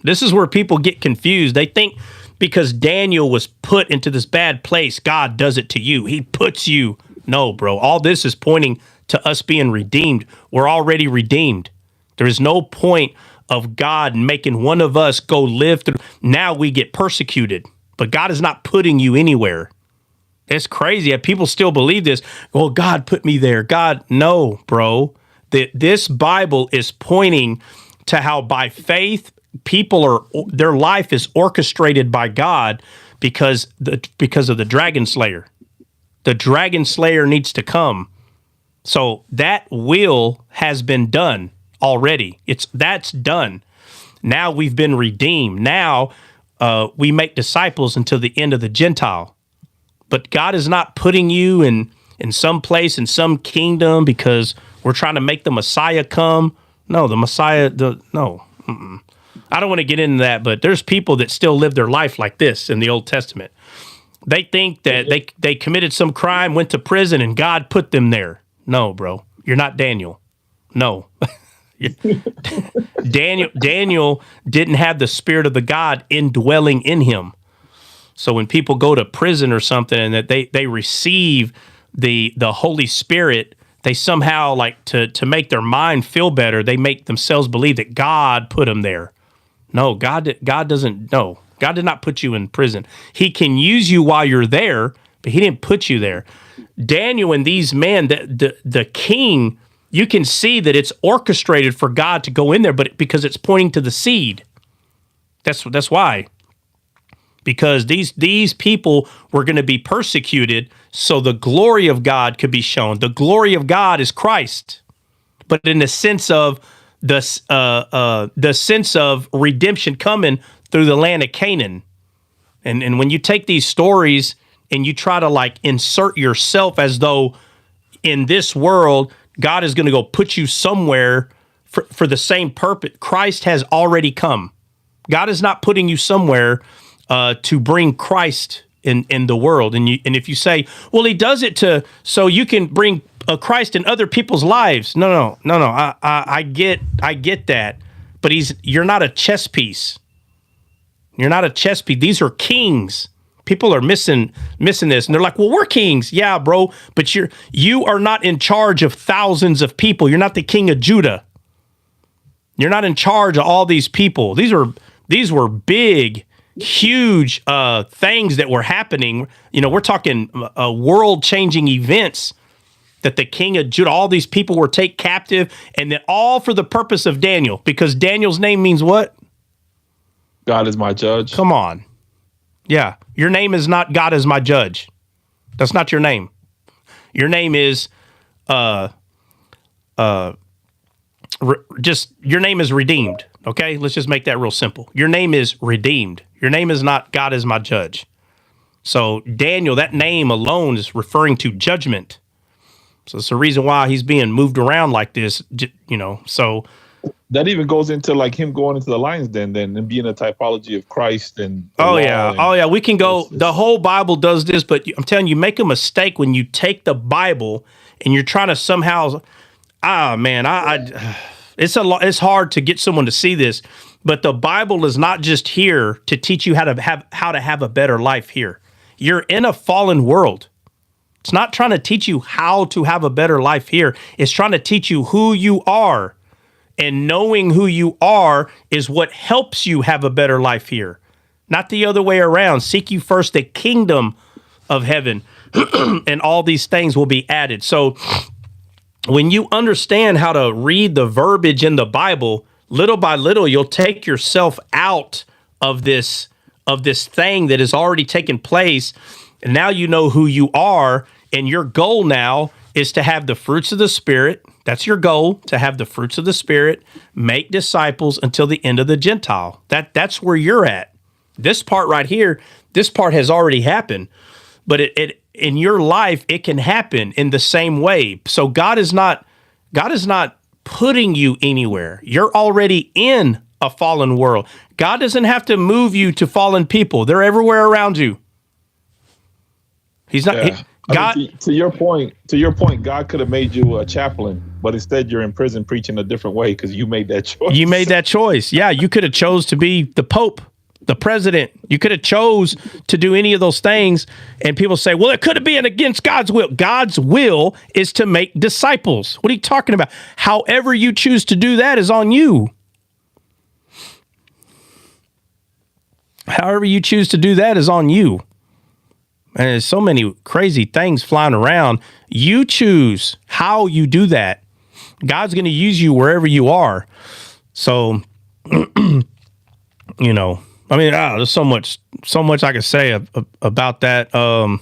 This is where people get confused. They think because Daniel was put into this bad place, God does it to you. He puts you. No, bro. All this is pointing to us being redeemed. We're already redeemed. There is no point of God making one of us go live through. Now we get persecuted, but God is not putting you anywhere. It's crazy. People still believe this. Well, God put me there. God, no, bro. This Bible is pointing to how by faith, their life is orchestrated by God because of the dragon slayer. The dragon slayer needs to come. So that will has been done already. That's done. Now we've been redeemed. Now we make disciples until the end of the Gentile. But God is not putting you in some place, in some kingdom, because we're trying to make the Messiah come. No, the Messiah, no. I don't want to get into that, but there's people that still live their life like this in the Old Testament. They think that they committed some crime, went to prison, and God put them there. No, bro. You're not Daniel. No. Daniel didn't have the spirit of the God indwelling in him. So when people go to prison or something and that they receive the Holy Spirit, they somehow like to make their mind feel better, they make themselves believe that God put them there. No, God doesn't. No, God did not put you in prison. He can use you while you're there, but he didn't put you there. Daniel and these men, the king, you can see that it's orchestrated for God to go in there, but because it's pointing to the seed. That's why. Because these people were going to be persecuted, so the glory of God could be shown. The glory of God is Christ, but in the sense of the sense of redemption coming through the land of Canaan. And when you take these stories and you try to like insert yourself as though in this world God is going to go put you somewhere for the same purpose, Christ has already come. God is not putting you somewhere to bring Christ in the world. And if you say, well, he does it so you can bring Christ in other people's lives. No. I get that, but you're not a chess piece. You're not a chess piece. These are kings. People are missing this, and they're like, well, we're kings. Yeah, bro, but you are not in charge of thousands of people. You're not the king of Judah. You're not in charge of all these people. These were big, huge things that were happening. We're talking world-changing events that the king of Judah, all these people were taken captive, and then all for the purpose of Daniel, because Daniel's name means what? God is my judge. Come on. Yeah. Your name is not God is my judge. That's not your name. Your name is just your name is redeemed. Okay, let's just make that real simple. Your name is redeemed. Your name is not God is my judge. So Daniel, that name alone is referring to judgment. So it's the reason why he's being moved around like this, so. That even goes into like him going into the lion's den then and being a typology of Christ and we can go. The whole Bible does this, but I'm telling you, make a mistake when you take the Bible and you're trying to somehow. It's hard to get someone to see this, but the Bible is not just here to teach you how to have a better life here. You're in a fallen world. It's not trying to teach you how to have a better life here. It's trying to teach you who you are. And knowing who you are is what helps you have a better life here. Not the other way around. Seek you first the kingdom of heaven, and all these things will be added. So when you understand how to read the verbiage in the Bible, little by little, you'll take yourself out of this thing that has already taken place. And now you know who you are. And your goal now is to have the fruits of the Spirit. That's your goal, to have the fruits of the Spirit, make disciples until the end of the Gentile. That's where you're at. This part right here, this part has already happened, but it in your life, it can happen in the same way. So God is not putting you anywhere. You're already in a fallen world. God doesn't have to move you to fallen people. They're everywhere around you. He's not. Yeah. God, to your point, God could have made you a chaplain, but instead you're in prison preaching a different way because you made that choice. You made that choice. Yeah, you could have chose to be the Pope, the president. You could have chose to do any of those things, and people say, well, it could have been against God's will. God's will is to make disciples. What are you talking about? However you choose to do that is on you. However you choose to do that is on you. And there's so many crazy things flying around. You choose how you do that. God's going to use you wherever you are. So, there's so much I could say about that. No,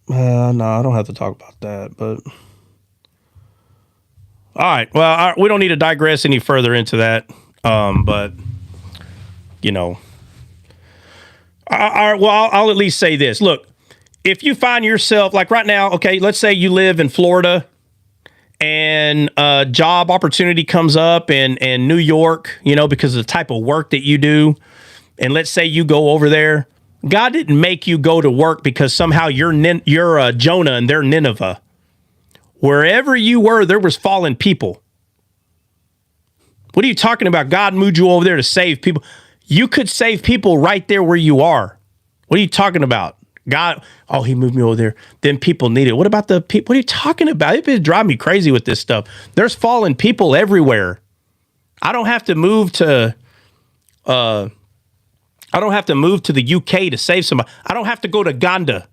I don't have to talk about that, but all right. Well, we don't need to digress any further into that. But I'll at least say this. Look, if you find yourself like right now, okay, let's say you live in Florida and a job opportunity comes up in New York, because of the type of work that you do. And let's say you go over there. God didn't make you go to work because somehow you're Jonah and they're Nineveh. Wherever you were, there was fallen people. What are you talking about? God moved you over there to save people. You could save people right there where you are. What are you talking about? God, he moved me over there. Then people need it. What about the people? What are you talking about? It's been driving me crazy with this stuff. There's fallen people everywhere. I don't have to move to the UK to save somebody. I don't have to go to Uganda.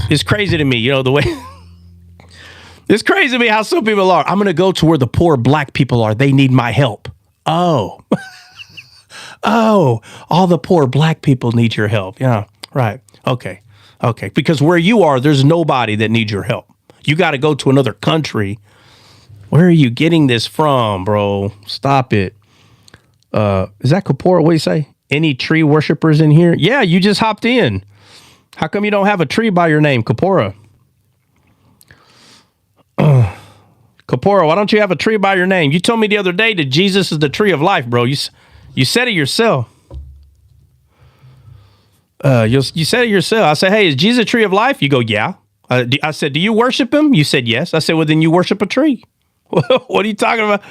It's crazy to me, the way. It's crazy to me how some people are. I'm going to go to where the poor black people are. They need my help. Oh, all the poor black people need your help. Yeah, right. Okay. Because where you are, there's nobody that needs your help. You got to go to another country. Where are you getting this from, bro? Stop it. Is that Kapoor? What do you say? Any tree worshipers in here? Yeah, you just hopped in. How come you don't have a tree by your name, Kapoor? Kapoor, why don't you have a tree by your name? You told me the other day that Jesus is the tree of life, bro. You said it yourself. You said it yourself. I said, hey, is Jesus a tree of life? You go, yeah. I said, do you worship him? You said, yes. I said, well, then you worship a tree. What are you talking about?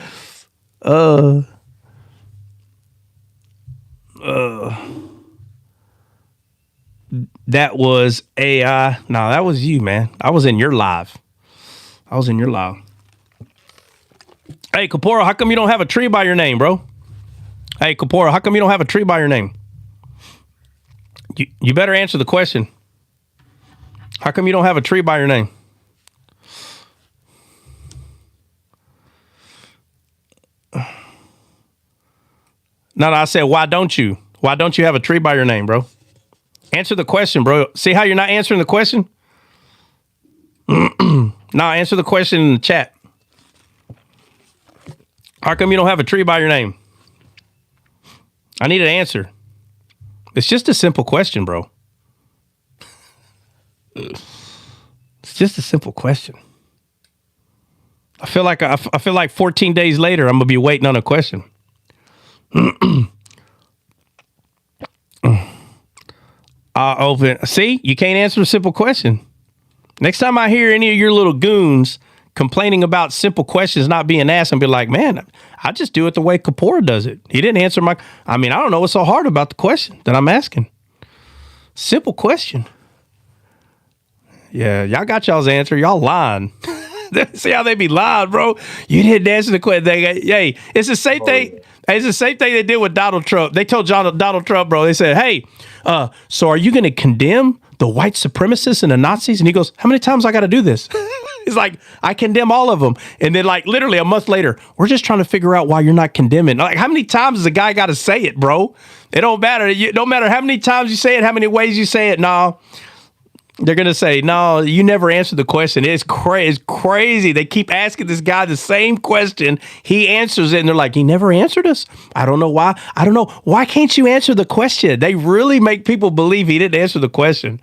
That was AI. No, that was you, man. I was in your live. Hey, Kapoor, how come you don't have a tree by your name, bro? Hey, Kapoor, how come you don't have a tree by your name? You better answer the question. How come you don't have a tree by your name? No, I said, why don't you? Why don't you have a tree by your name, bro? Answer the question, bro. See how you're not answering the question? Now answer the question in the chat. How come you don't have a tree by your name? I need an answer. It's just a simple question, bro. It's just a simple question. I feel like 14 days later, I'm gonna be waiting on a question. See, you can't answer a simple question. Next time I hear any of your little goons complaining about simple questions not being asked, and be like, man, I just do it the way Kapoor does it. He didn't answer I don't know what's so hard about the question that I'm asking. Simple question. Yeah, y'all got y'all's answer. Y'all lying. See how they be lying, bro? You didn't answer the question. Hey, it's the same thing. It's the same thing they did with Donald Trump. They told Donald Trump, bro, they said, hey, so are you going to condemn the white supremacists and the Nazis? And he goes, how many times I got to do this? He's like, I condemn all of them. And then like literally a month later, we're just trying to figure out why you're not condemning. Like, how many times does a guy got to say it, bro? It don't matter. It don't matter how many times you say it, how many ways you say it. No, they're going to say, no, you never answered the question. It's crazy. They keep asking this guy the same question. He answers it, and they're like, he never answered us. I don't know why. I don't know. Why can't you answer the question? They really make people believe he didn't answer the question.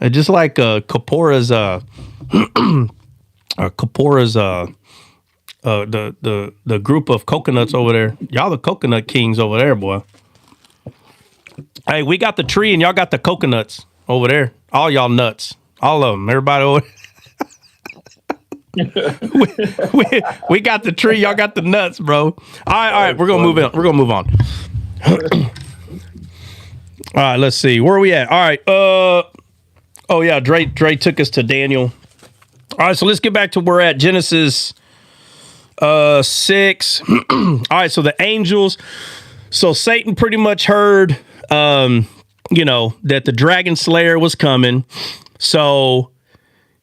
Just like Kapoor's, the group of coconuts over there. Y'all the coconut kings over there, boy. Hey, we got the tree, and y'all got the coconuts over there. All y'all nuts. All of them. Everybody over we got the tree. Y'all got the nuts, bro. All right. We're going to move on. We're going to move on. All right, let's see. Where are we at? All right. Oh, yeah. Dre took us to Daniel. All right, so let's get back to where we're at. Genesis 6. All right, so the angels. So Satan pretty much heard that the dragon slayer was coming. So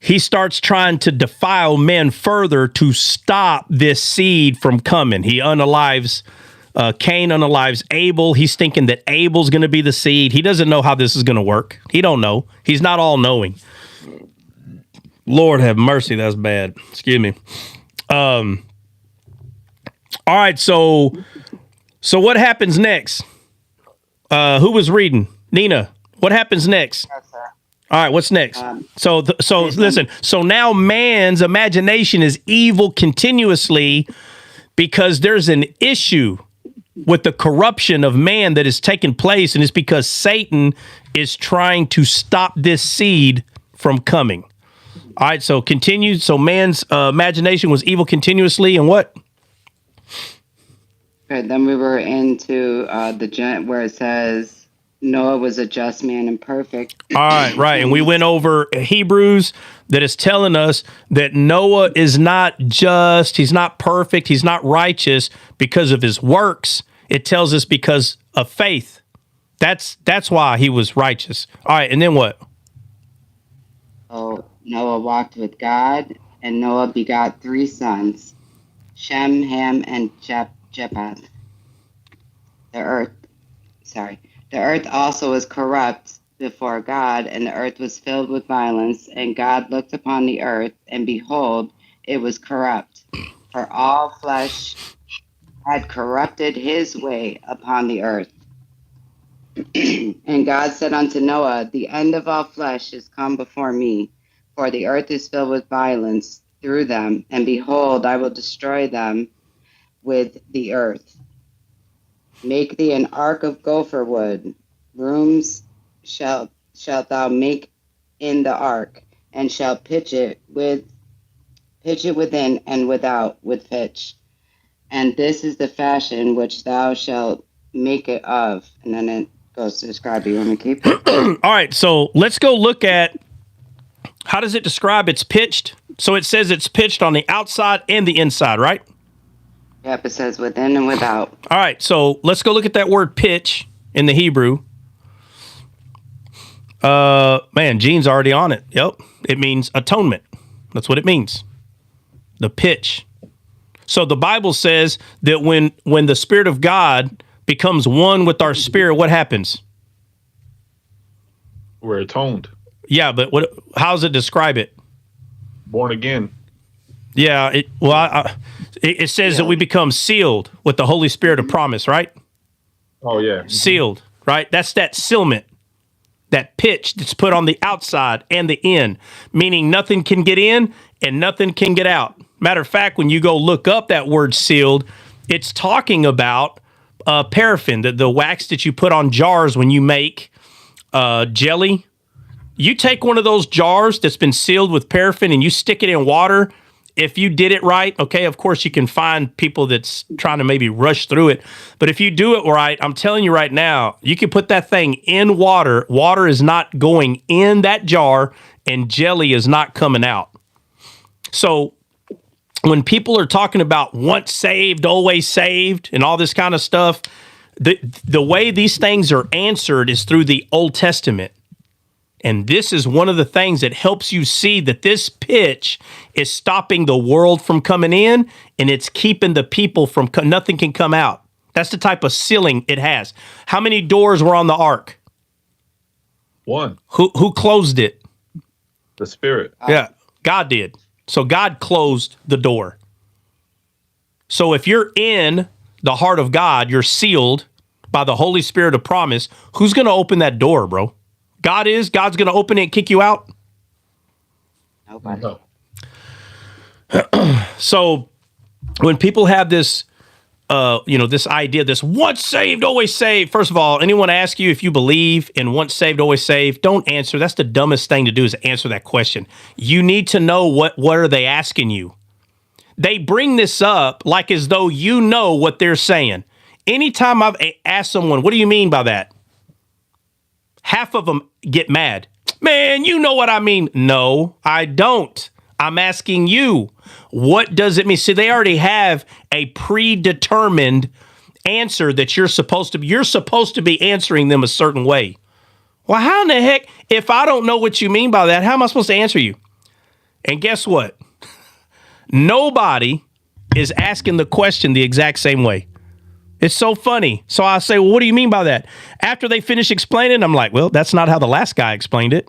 he starts trying to defile men further to stop this seed from coming. He unalives Cain, unalives Abel. He's thinking that Abel's going to be the seed. He doesn't know how this is going to work. He don't know. He's not all knowing. Lord have mercy. That's bad. Excuse me. All right. So what happens next? Who was reading? Nina, what happens next? Yes, sir. All right, what's next? So listen. So now man's imagination is evil continuously because there's an issue with the corruption of man that is taking place, and it's because Satan is trying to stop this seed from coming. All right, so continue. So man's imagination was evil continuously, and what? Good. Then we were into where it says Noah was a just man and perfect. All right, right. And we went over Hebrews that is telling us that Noah is not just, he's not perfect, he's not righteous because of his works. It tells us because of faith. That's why he was righteous. All right, and then what? So Noah walked with God, and Noah begot 3 sons, Shem, Ham, and Japheth. The earth also was corrupt before God, and the earth was filled with violence. And God looked upon the earth, and behold, it was corrupt, for all flesh had corrupted his way upon the earth. And God said unto Noah, the end of all flesh is come before me, for the earth is filled with violence through them, and behold, I will destroy them with the earth. Make thee an ark of gopher wood. Rooms shalt thou make in the ark, and shalt pitch it within and without with pitch. And this is the fashion which thou shalt make it of. And then it goes to describe it. You want me to keep it? All right, so let's go look at how does it describe it's pitched? So it says it's pitched on the outside and the inside, right? Yep, it says within and without. All right, so let's go look at that word pitch in the Hebrew. Man, Gene's already on it. Yep, it means atonement. That's what it means. The pitch. So the Bible says that when the Spirit of God becomes one with our spirit, what happens? We're atoned. Yeah, but how does it describe it? born again. Yeah. It says that we become sealed with the Holy Spirit of promise, right? Oh yeah, Sealed, right? That's that sealment, that pitch that's put on the outside and the in, meaning nothing can get in and nothing can get out. Matter of fact, when you go look up that word sealed, it's talking about paraffin, the wax that you put on jars when you make jelly. You take one of those jars that's been sealed with paraffin and you stick it in water. If you did it right, okay, of course you can find people that's trying to maybe rush through it. But if you do it right, I'm telling you right now, you can put that thing in water. Water is not going in that jar and jelly is not coming out. So when people are talking about once saved, always saved, and all this kind of stuff, the way these things are answered is through the Old Testament. And this is one of the things that helps you see that this pitch is stopping the world from coming in and it's keeping the people from, nothing can come out. That's the type of sealing it has. How many doors were on the ark? One. Who closed it? The Spirit. Yeah, God did. So God closed the door. So if you're in the heart of God, you're sealed by the Holy Spirit of promise. Who's going to open that door, bro? God is. God's going to open it and kick you out? Nobody. No. So when people have this, this idea, this once saved, always saved. First of all, anyone ask you if you believe in once saved, always saved, don't answer. That's the dumbest thing to do is answer that question. You need to know what are they asking you. They bring this up like as though you know what they're saying. Anytime I've asked someone, what do you mean by that? Half of them get mad. Man, you know what I mean. No, I don't. I'm asking you, what does it mean? See, they already have a predetermined answer that you're supposed to be answering them a certain way. Well, how in the heck, if I don't know what you mean by that, how am I supposed to answer you? And guess what? Nobody is asking the question the exact same way. It's so funny. So I say, well, what do you mean by that? After they finish explaining, I'm like, well, that's not how the last guy explained it.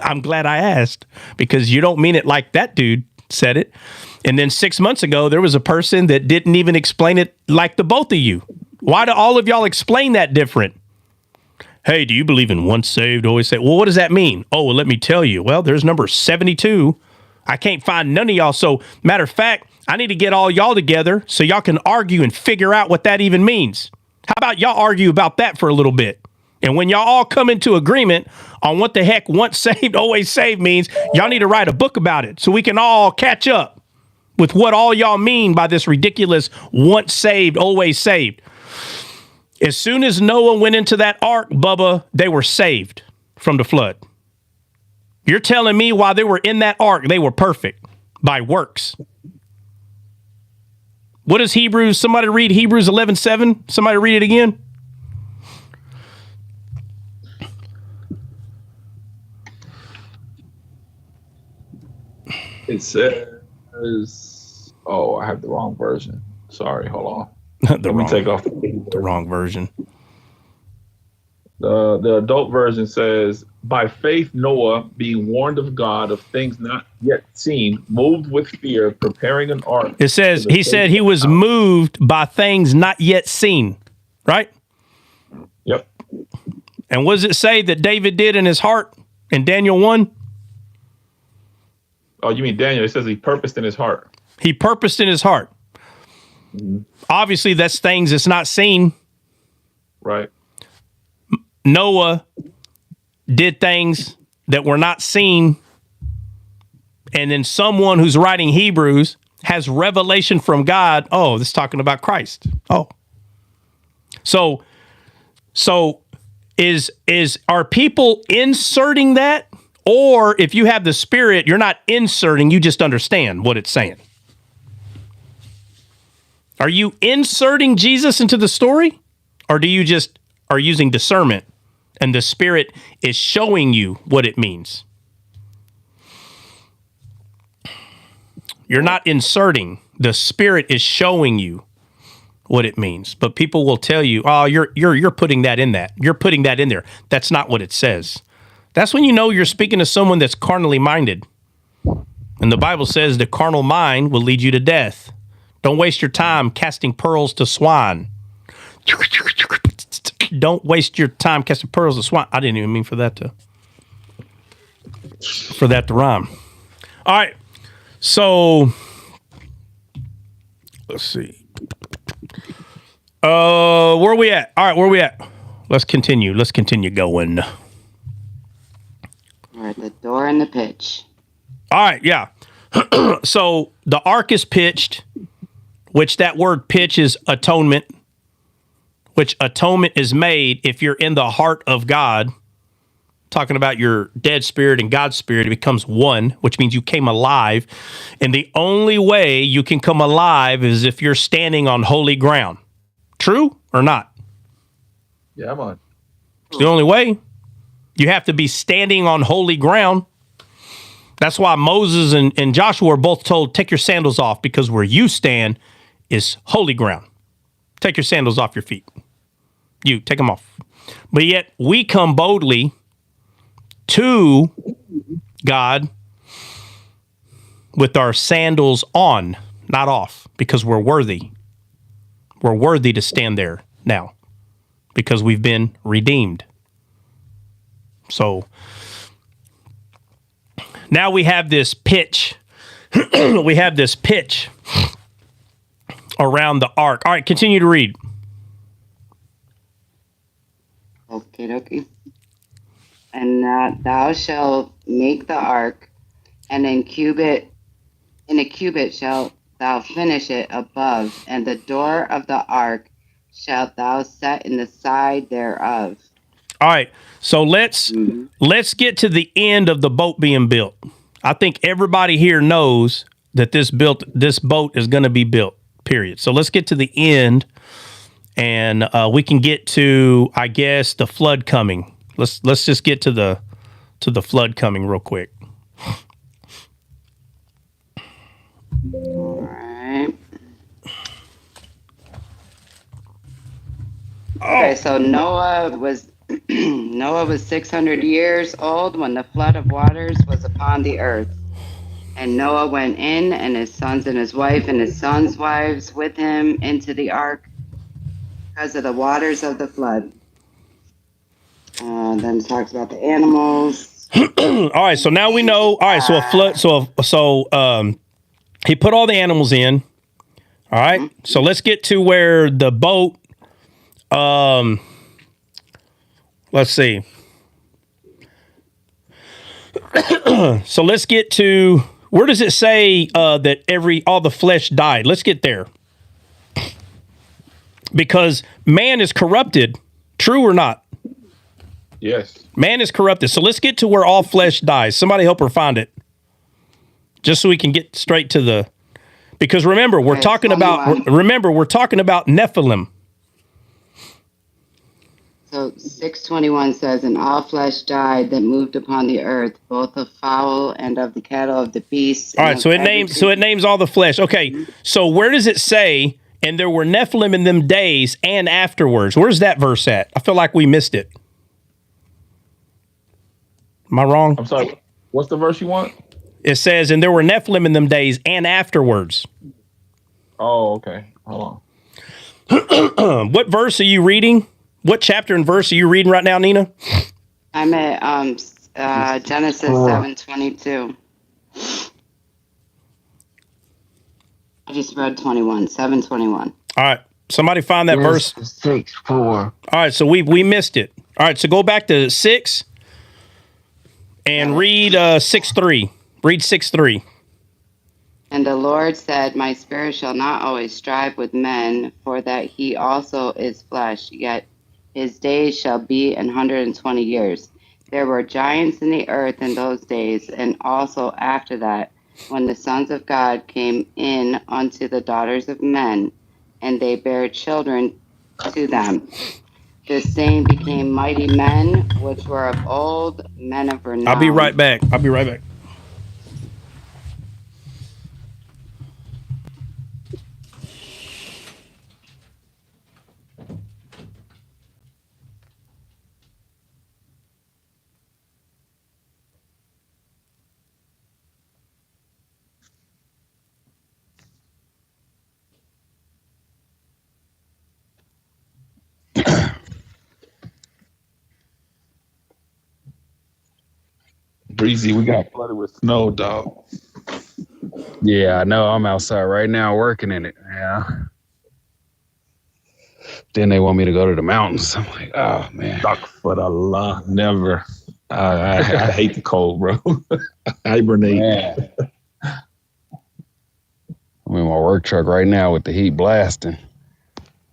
I'm glad I asked because you don't mean it like that dude said it. And then 6 months ago, there was a person that didn't even explain it like the both of you. Why do all of y'all explain that different? Hey, do you believe in once saved, always saved? Well, what does that mean? Oh, well, let me tell you. Well, there's number 72. I can't find none of y'all. So matter of fact, I need to get all y'all together so y'all can argue and figure out what that even means. How about y'all argue about that for a little bit? And when y'all all come into agreement on what the heck once saved, always saved means, y'all need to write a book about it so we can all catch up with what all y'all mean by this ridiculous once saved, always saved. As soon as Noah went into that ark, Bubba, they were saved from the flood. You're telling me while they were in that ark, they were perfect by works. What is Hebrews? Somebody read Hebrews 11:7. Somebody read it again. It says, oh, I have the wrong version. Sorry, hold on. Let me take off the wrong version. The adult version says, by faith Noah, being warned of God of things not yet seen, moved with fear, preparing an ark. It says, he said he was moved by things not yet seen, right? Yep. And what does it say that David did in his heart in Daniel 1? Oh, you mean Daniel? It says he purposed in his heart. He purposed in his heart. Mm-hmm. Obviously, that's things that's not seen. Right. Noah did things that were not seen. And then someone who's writing Hebrews has revelation from God. Oh, this is talking about Christ. Oh. So are people inserting that? Or if you have the Spirit, you're not inserting, you just understand what it's saying. Are you inserting Jesus into the story? Or do you just are using discernment and the Spirit is showing you what it means? You're not inserting. The Spirit is showing you what it means. But people will tell you, oh, you're putting that in that. You're putting that in there. That's not what it says. That's when you know you're speaking to someone that's carnally minded. And the Bible says the carnal mind will lead you to death. Don't waste your time casting pearls to swine. Don't waste your time casting pearls to swine. I didn't even mean for that to rhyme. All right. So let's see. Where are we at? All right, where are we at? Let's continue. Let's continue going. We're at the door and the pitch. All right, yeah. So the ark is pitched, which that word pitch is atonement, which atonement is made if you're in the heart of God. Talking about your dead spirit and God's spirit, it becomes one, which means you came alive. And the only way you can come alive is if you're standing on holy ground. True or not? Yeah, I'm on. It's the only way. You have to be standing on holy ground. That's why Moses and Joshua are both told, take your sandals off, because where you stand is holy ground. Take your sandals off your feet. You, take them off. But yet we come boldly to God with our sandals on, not off, because we're worthy. We're worthy to stand there now because we've been redeemed. So now we have this pitch. We have this pitch around the ark. All right, continue to read. Okay. And thou shalt make the ark, and in a cubit shalt thou finish it above, and the door of the ark shalt thou set in the side thereof. All right, so let's get to the end of the boat being built. I think everybody here knows that this boat is going to be built. Period. So let's get to the end, and we can get to, I guess, the flood coming. Let's just get to the flood coming real quick. All right. Okay, so Noah was 600 years old when the flood of waters was upon the earth. And Noah went in, and his sons and his wife and his sons' wives with him into the ark because of the waters of the flood. Then it talks about the animals. All right, so now we know. All right, so a flood. So he put all the animals in. All right, so let's get to where the boat. Let's see. So let's get to, where does it say that all the flesh died? Let's get there. Because man is corrupted. True or not? Yes. Man is corrupted. So let's get to where all flesh dies. Somebody help her find it. Just so we can get straight to the, because remember, we're talking about Nephilim. So 6:21 says, and all flesh died that moved upon the earth, both of fowl and of the cattle, of the beasts. All right, so it names all the flesh. Okay, so where does it say, and there were Nephilim in them days and afterwards? Where's that verse at? I feel like we missed it. Am I wrong? I'm sorry. What's the verse you want? It says, and there were Nephilim in them days and afterwards. Oh, okay. Hold on. What verse are you reading? What chapter and verse are you reading right now, Nina? I'm at Genesis 7:22. I just read 7:21. All right. Somebody find that verse. 6:4. All right, so we missed it. All right, so go back to 6 and read 6:3. Read 6:3. And the Lord said, my spirit shall not always strive with men, for that he also is flesh, yet his days shall be 120 years. There were giants in the earth in those days, and also after that, when the sons of God came in unto the daughters of men, and they bare children to them. The same became mighty men, which were of old, men of renown. I'll be right back. Breezy, we got flooded with snow, dog. Yeah, I know. I'm outside right now working in it. Yeah. Then they want me to go to the mountains. I'm like, oh man. Stuck for the Allah, never. I hate the cold, bro. Hibernate. Man. I'm in my work truck right now with the heat blasting.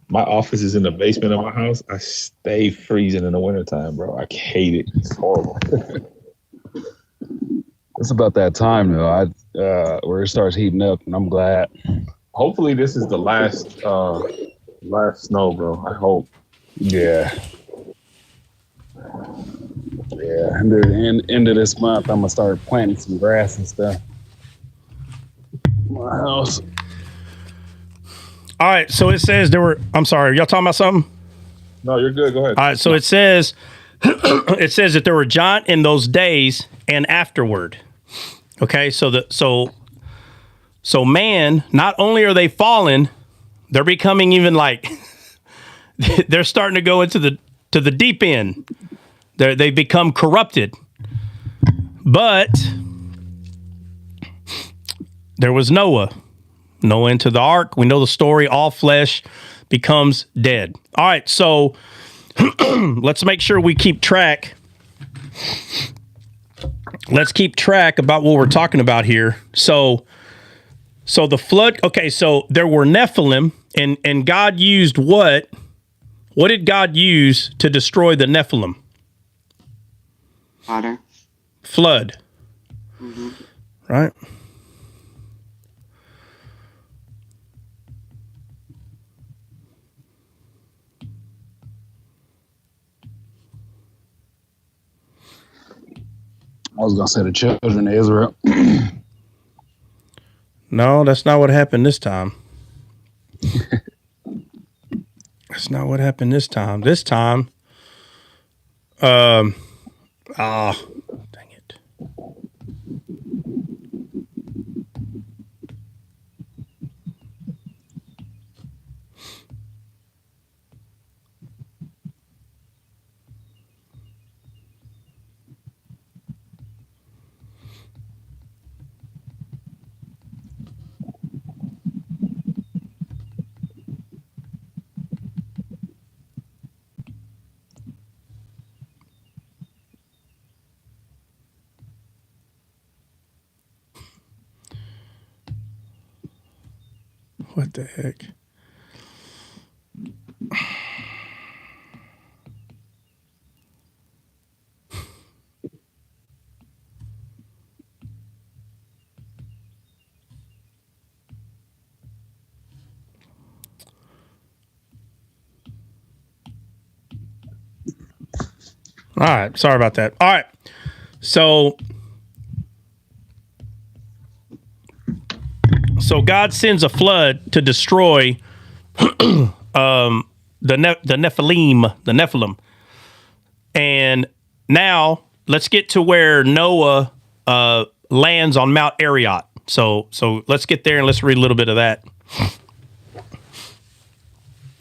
My office is in the basement of my house. I stay freezing in the wintertime, bro. I hate it. It's horrible. It's about that time though. Where it starts heating up, and I'm glad. Hopefully, this is the last snow, bro. I hope. Yeah. Yeah. And the end of this month, I'm gonna start planting some grass and stuff. My house. All right, so it says I'm sorry, y'all talking about something? No, you're good. Go ahead. All right, so it says it says that there were giant in those days and afterward. Okay, so man, not only are they fallen, they're becoming even like they're starting to go into the deep end. They become corrupted. But there was Noah into the ark. We know the story. All flesh becomes dead. All right, so let's make sure we keep track. Let's keep track about what we're talking about here. So the flood. Okay, so there were Nephilim, and God used what? What did God use to destroy the Nephilim? Water. Flood. Mm-hmm. Right. I was gonna say the children of Israel. No, that's not what happened this time. That's not what happened this time. This time, dang it. What the heck? All right, sorry about that. All right, so God sends a flood to destroy the Nephilim, and now let's get to where Noah lands on Mount Ariyot. So let's get there and let's read a little bit of that. All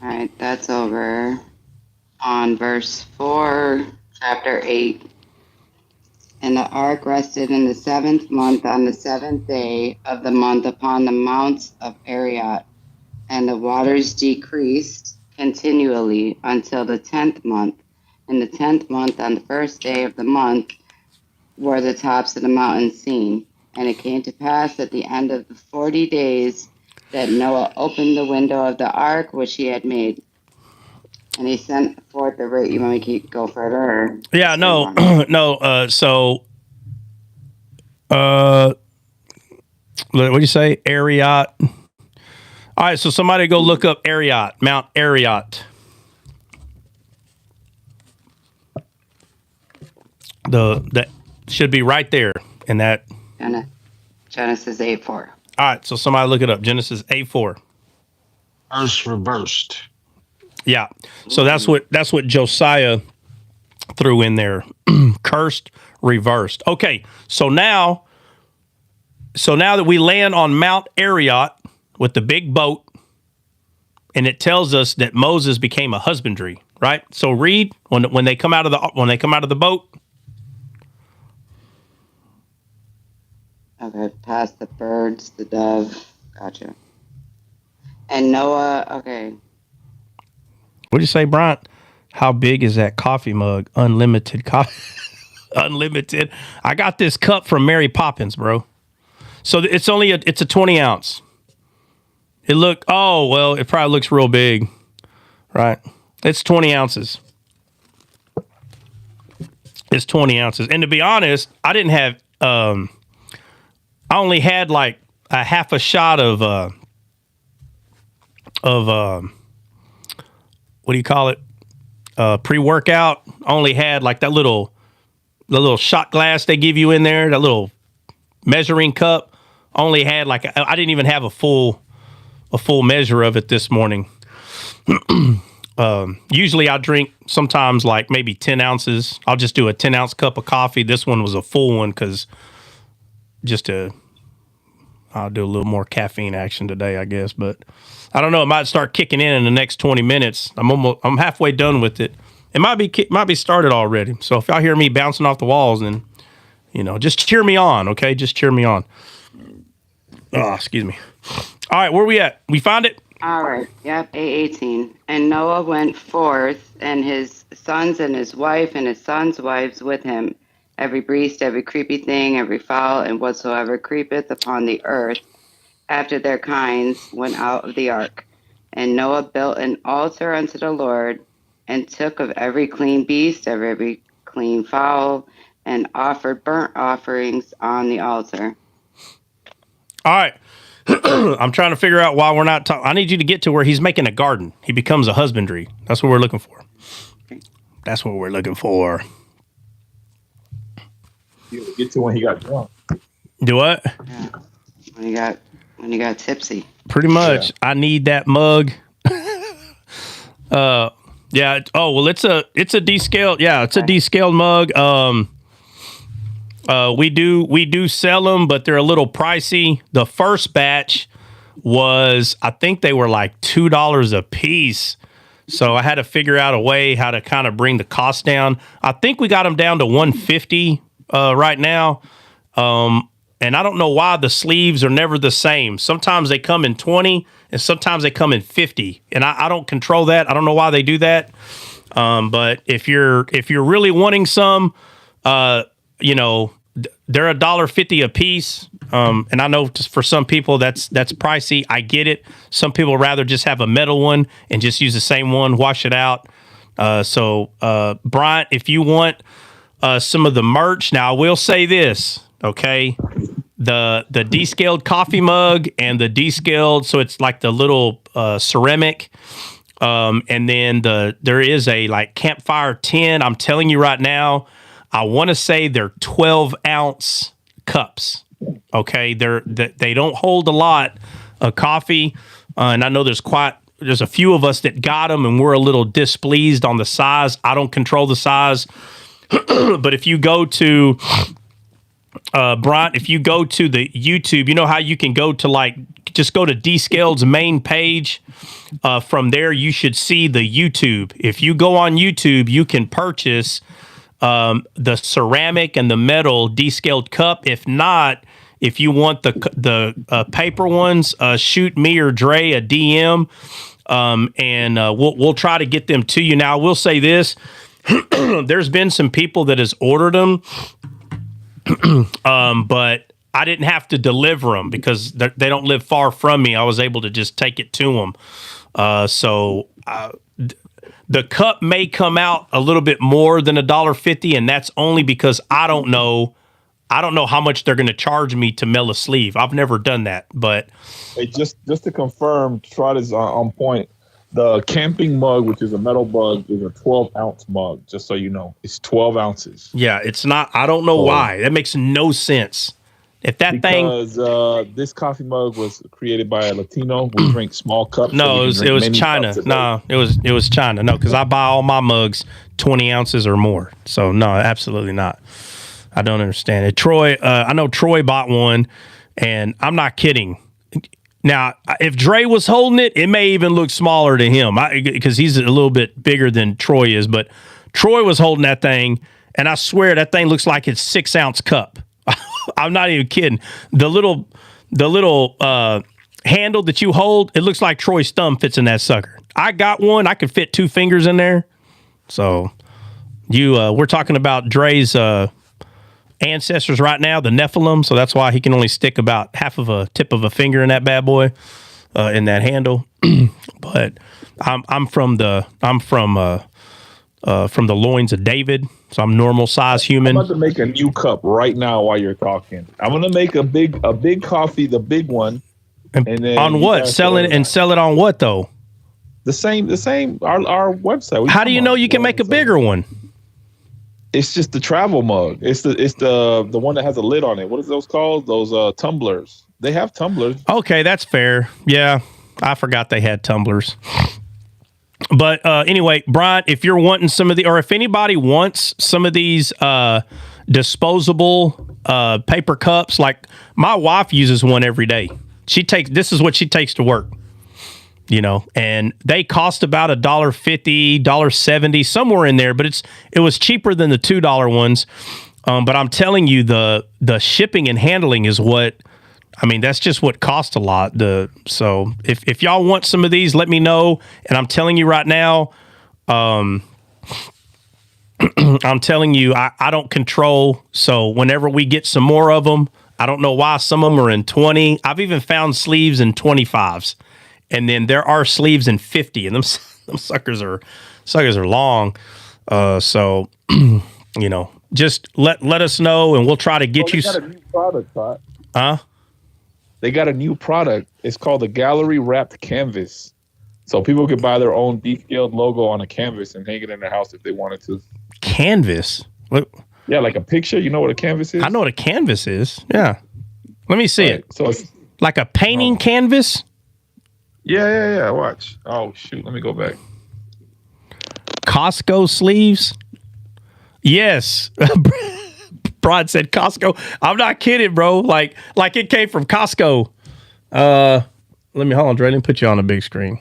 right, that's over on verse 4, chapter 8. And the ark rested in the 7th month on the 7th day of the month upon the mounts of Ariyot. And the waters decreased continually until the 10th month. In the 10th month, on the 1st day of the month, were the tops of the mountains seen. And it came to pass at the end of the 40 days that Noah opened the window of the ark which he had made. And he sent forth the rain. You want me to go further? Or Yeah, no, no. What do you say? Ariyot. All right, so somebody go look up Ariyot, Mount Ariyot. The should be right there in that. Genesis 8:4. All right, so somebody look it up. Genesis 8:4. Earth reversed. Yeah, so that's what Josiah threw in there. Cursed, reversed. Okay, so now that we land on Mount Ariyot with the big boat, and it tells us that Moses became a husbandry, right? So read when they come out of the boat. Okay, past the birds, the dove. Gotcha. And Noah, okay. What'd you say, Bryant? How big is that coffee mug? Unlimited coffee. Unlimited. I got this cup from Mary Poppins, bro. So it's only it's a 20 ounce. It probably looks real big, right? It's 20 ounces. It's 20 ounces. And to be honest, I didn't have, I only had like a half a shot of what do you call it? Pre-workout. I only had like the little shot glass they give you in there, that little measuring cup. I only had like, I didn't even have a full measure of it this morning. Usually I drink sometimes like maybe 10 ounces. I'll just do a 10 ounce cup of coffee. This one was a full one because I'll do a little more caffeine action today, I guess. But I don't know. It might start kicking in the next 20 minutes. I'm halfway done with it. It might be started already. So if y'all hear me bouncing off the walls, then, just cheer me on, okay? Just cheer me on. Oh, excuse me. All right, where we at? We found it? All right. Yep, A18. And Noah went forth, and his sons and his wife and his sons' wives with him. Every beast, every creepy thing, every fowl, and whatsoever creepeth upon the earth, after their kinds, went out of the ark. And Noah built an altar unto the Lord, and took of every clean beast, of every clean fowl, and offered burnt offerings on the altar. All right. I'm trying to figure out why we're not talking. I need you to get to where he's making a garden. He becomes a husbandry. That's what we're looking for. That's what we're looking for. You get to when he got drunk. Do what? Yeah. When he got tipsy. Pretty much. Yeah. I need that mug. Yeah. Oh, well, it's a descaled. Yeah, it's a descaled mug. We do sell them, but they're a little pricey. The first batch was, I think they were like $2 a piece. So I had to figure out a way how to kind of bring the cost down. I think we got them down to $150 right now. And I don't know why the sleeves are never the same. Sometimes they come in 20 and sometimes they come in 50. And I don't control that. I don't know why they do that. But if you're really wanting some, they're $1.50 a piece. And I know just for some people that's pricey. I get it. Some people rather just have a metal one and just use the same one, wash it out. So Bryant, if you want some of the merch, now I will say this, okay? The descaled coffee mug and the descaled, so it's like the little ceramic. And then there is a like campfire tin. I'm telling you right now, I want to say they're 12-ounce cups. Okay, they don't hold a lot of coffee, and I know there's a few of us that got them, and we're a little displeased on the size. I don't control the size, but if you go to Bryant, if you go to the YouTube, you know how you can go to just go to Descaled's main page. From there, you should see the YouTube. If you go on YouTube, you can purchase the ceramic and the metal descaled cup. If not, if you want the paper ones, shoot me or Dre a DM, and we'll try to get them to you. Now, I will say this: there's been some people that has ordered them, but I didn't have to deliver them because they don't live far from me. I was able to just take it to them. So the cup may come out a little bit more than $1.50, and that's only because I don't know how much they're going to charge me to mail a sleeve. I've never done that, but hey, just to confirm, Trot is on point. The camping mug, which is a metal mug, is a 12-ounce mug. Just so you know, it's 12 ounces. Yeah, it's not. I don't know why. That makes no sense. If that because this coffee mug was created by a Latino. We drink small cups. No, it was China. No, it was China. No, because I buy all my mugs 20 ounces or more. So no, absolutely not. I don't understand it. Troy, I know Troy bought one, and I'm not kidding. Now, if Dre was holding it, it may even look smaller to him because he's a little bit bigger than Troy is. But Troy was holding that thing, and I swear that thing looks like it's 6-ounce cup. I'm not even kidding. The little handle that you hold, it looks like Troy's thumb fits in that sucker. I got one. I could fit 2 fingers in there. So we're talking about Dre's ancestors right now, the Nephilim. So that's why he can only stick about half of a tip of a finger in that bad boy, in that handle. But I'm from the loins of David. So I'm normal size human. I'm about to make a new cup right now while you're talking. I'm gonna make a big coffee, the big one. And then on what? Sell it on what though? The same. Our website. How do you know you can make a bigger one? It's just the travel mug. It's the one that has a lid on it. What is those called? Those tumblers. They have tumblers. Okay, that's fair. Yeah, I forgot they had tumblers. But anyway, Brian, if you're wanting some of or if anybody wants some of these disposable paper cups, like my wife uses one every day. This is what she takes to work, and they cost about $1.50, $1.70, somewhere in there, but it was cheaper than the $2 ones. But I'm telling you, the shipping and handling is that's just what costs a lot. So if y'all want some of these, let me know. And I'm telling you right now, I'm telling you, I don't control. So whenever we get some more of them, I don't know why some of them are in 20. I've even found sleeves in 25s. And then there are sleeves in 50, and them suckers are long. So, just let us know, and we'll try to get you. They got a new product, Pat. Huh? They got a new product. It's called the Gallery Wrapped Canvas. So people could buy their own descaled logo on a canvas and hang it in their house if they wanted to. Canvas? What? Yeah, like a picture. You know what a canvas is? I know what a canvas is. Yeah. Let me see it. So it's like a painting canvas? Yeah. Watch. Oh, shoot. Let me go back. Costco sleeves? Yes. Brian said Costco. I'm not kidding, bro. Like it came from Costco. Hold on, Dre. Let me put you on a big screen.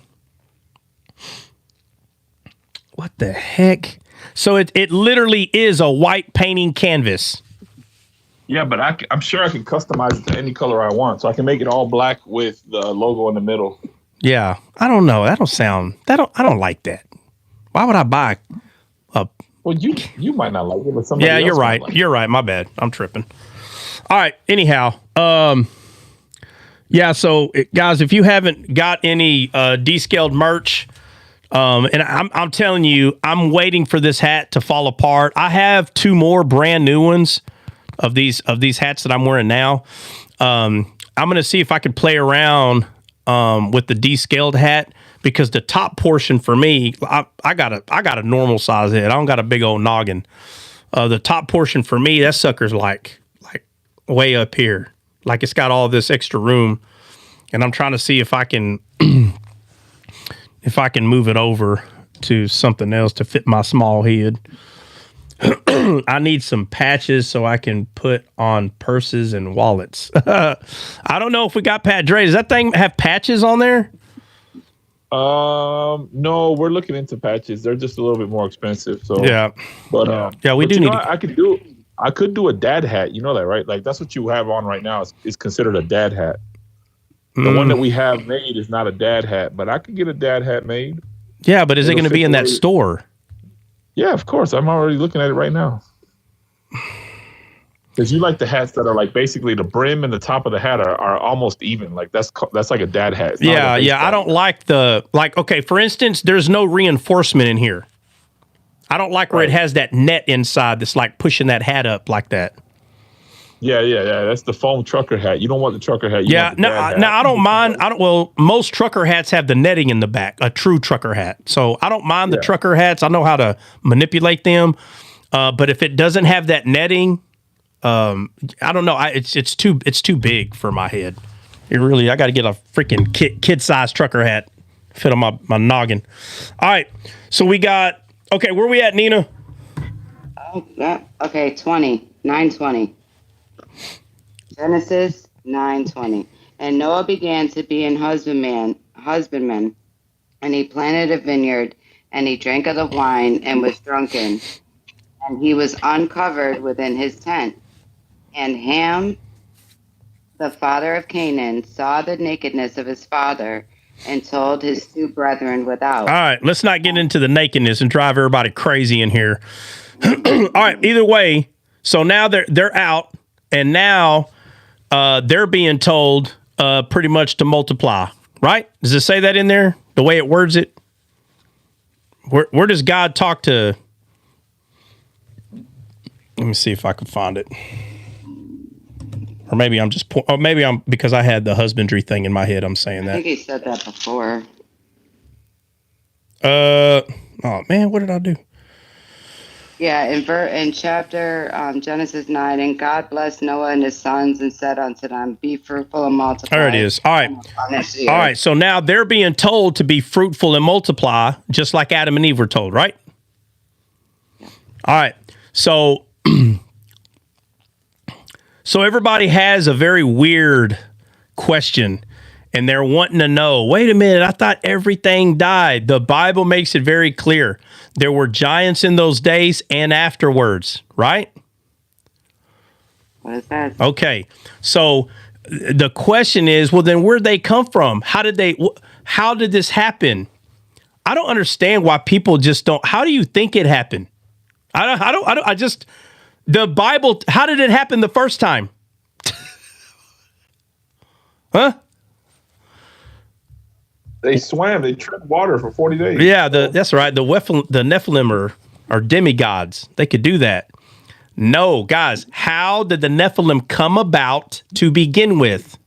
What the heck? So it literally is a white painting canvas. Yeah, but I'm sure I can customize it to any color I want. So I can make it all black with the logo in the middle. Yeah. I don't know. I don't like that. Why would I buy a... Well, you might not like it, but somebody else you're right. Like you're right. My bad. I'm tripping. All right. Anyhow, so guys, if you haven't got any descaled merch, and I'm telling you, I'm waiting for this hat to fall apart. I have 2 more brand new ones of these hats that I'm wearing now. I'm gonna see if I can play around with the descaled hat, because the top portion for me, I got a normal size head. I don't got a big old noggin. The top portion for me, that sucker's like way up here. Like it's got all this extra room, and I'm trying to see if I can move it over to something else to fit my small head. I need some patches so I can put on purses and wallets. I don't know if we got Dre, does that thing have patches on there? No, we're looking into patches. They're just a little bit more expensive. So yeah, but we do need. I could do a dad hat. You know that, right? Like that's what you have on right now is considered a dad hat. The one that we have made is not a dad hat, but I could get a dad hat made. Yeah, but is it going to be in that store? Yeah, of course. I'm already looking at it right now. Because you like the hats that are like basically the brim and the top of the hat are almost even. Like that's like a dad hat. Yeah. I don't like okay, for instance, there's no reinforcement in here. I don't like where it has that net inside that's like pushing that hat up like that. Yeah. That's the foam trucker hat. You don't want the trucker hat. I don't mind. Most trucker hats have the netting in the back, a true trucker hat. So I don't mind the trucker hats. I know how to manipulate them. But if it doesn't have that netting, I don't know. It's too big for my head. I got to get a freaking kid size trucker hat fit on my noggin. All right. So we got, okay, where we at, Nina? Oh, yeah. Okay. 9:20. Genesis 9:20. And Noah began to be an husbandman, and he planted a vineyard, and he drank of the wine and was drunken, and he was uncovered within his tent. And Ham the father of Canaan, saw the nakedness of his father and told his two brethren without. All right, let's not get into the nakedness and drive everybody crazy in here. All right, either way, so now they're out, and now they're being told pretty much to multiply, right? Does it say that in there, the way it words it? Where does God talk to... Let me see if I can find it. Or maybe I'm just... because I had the husbandry thing in my head, I'm saying that. I think he said that before. Oh, man, what did I do? Yeah, in chapter Genesis 9, and God blessed Noah and his sons and said unto them, be fruitful and multiply. There it is. All right. All right. So now they're being told to be fruitful and multiply, just like Adam and Eve were told, right? Yeah. All right. So, so everybody has a very weird question, and they're wanting to know, wait a minute, I thought everything died. The Bible makes it very clear. There were giants in those days and afterwards, right? What is that? Okay. So the question is, well, then where'd they come from? How did this happen? I don't understand why people just don't. How do you think it happened? The Bible, how did it happen the first time? Huh? They swam. They tread water for 40 days. Yeah, that's right. The Nephilim are demigods. They could do that. No, guys, how did the Nephilim come about to begin with?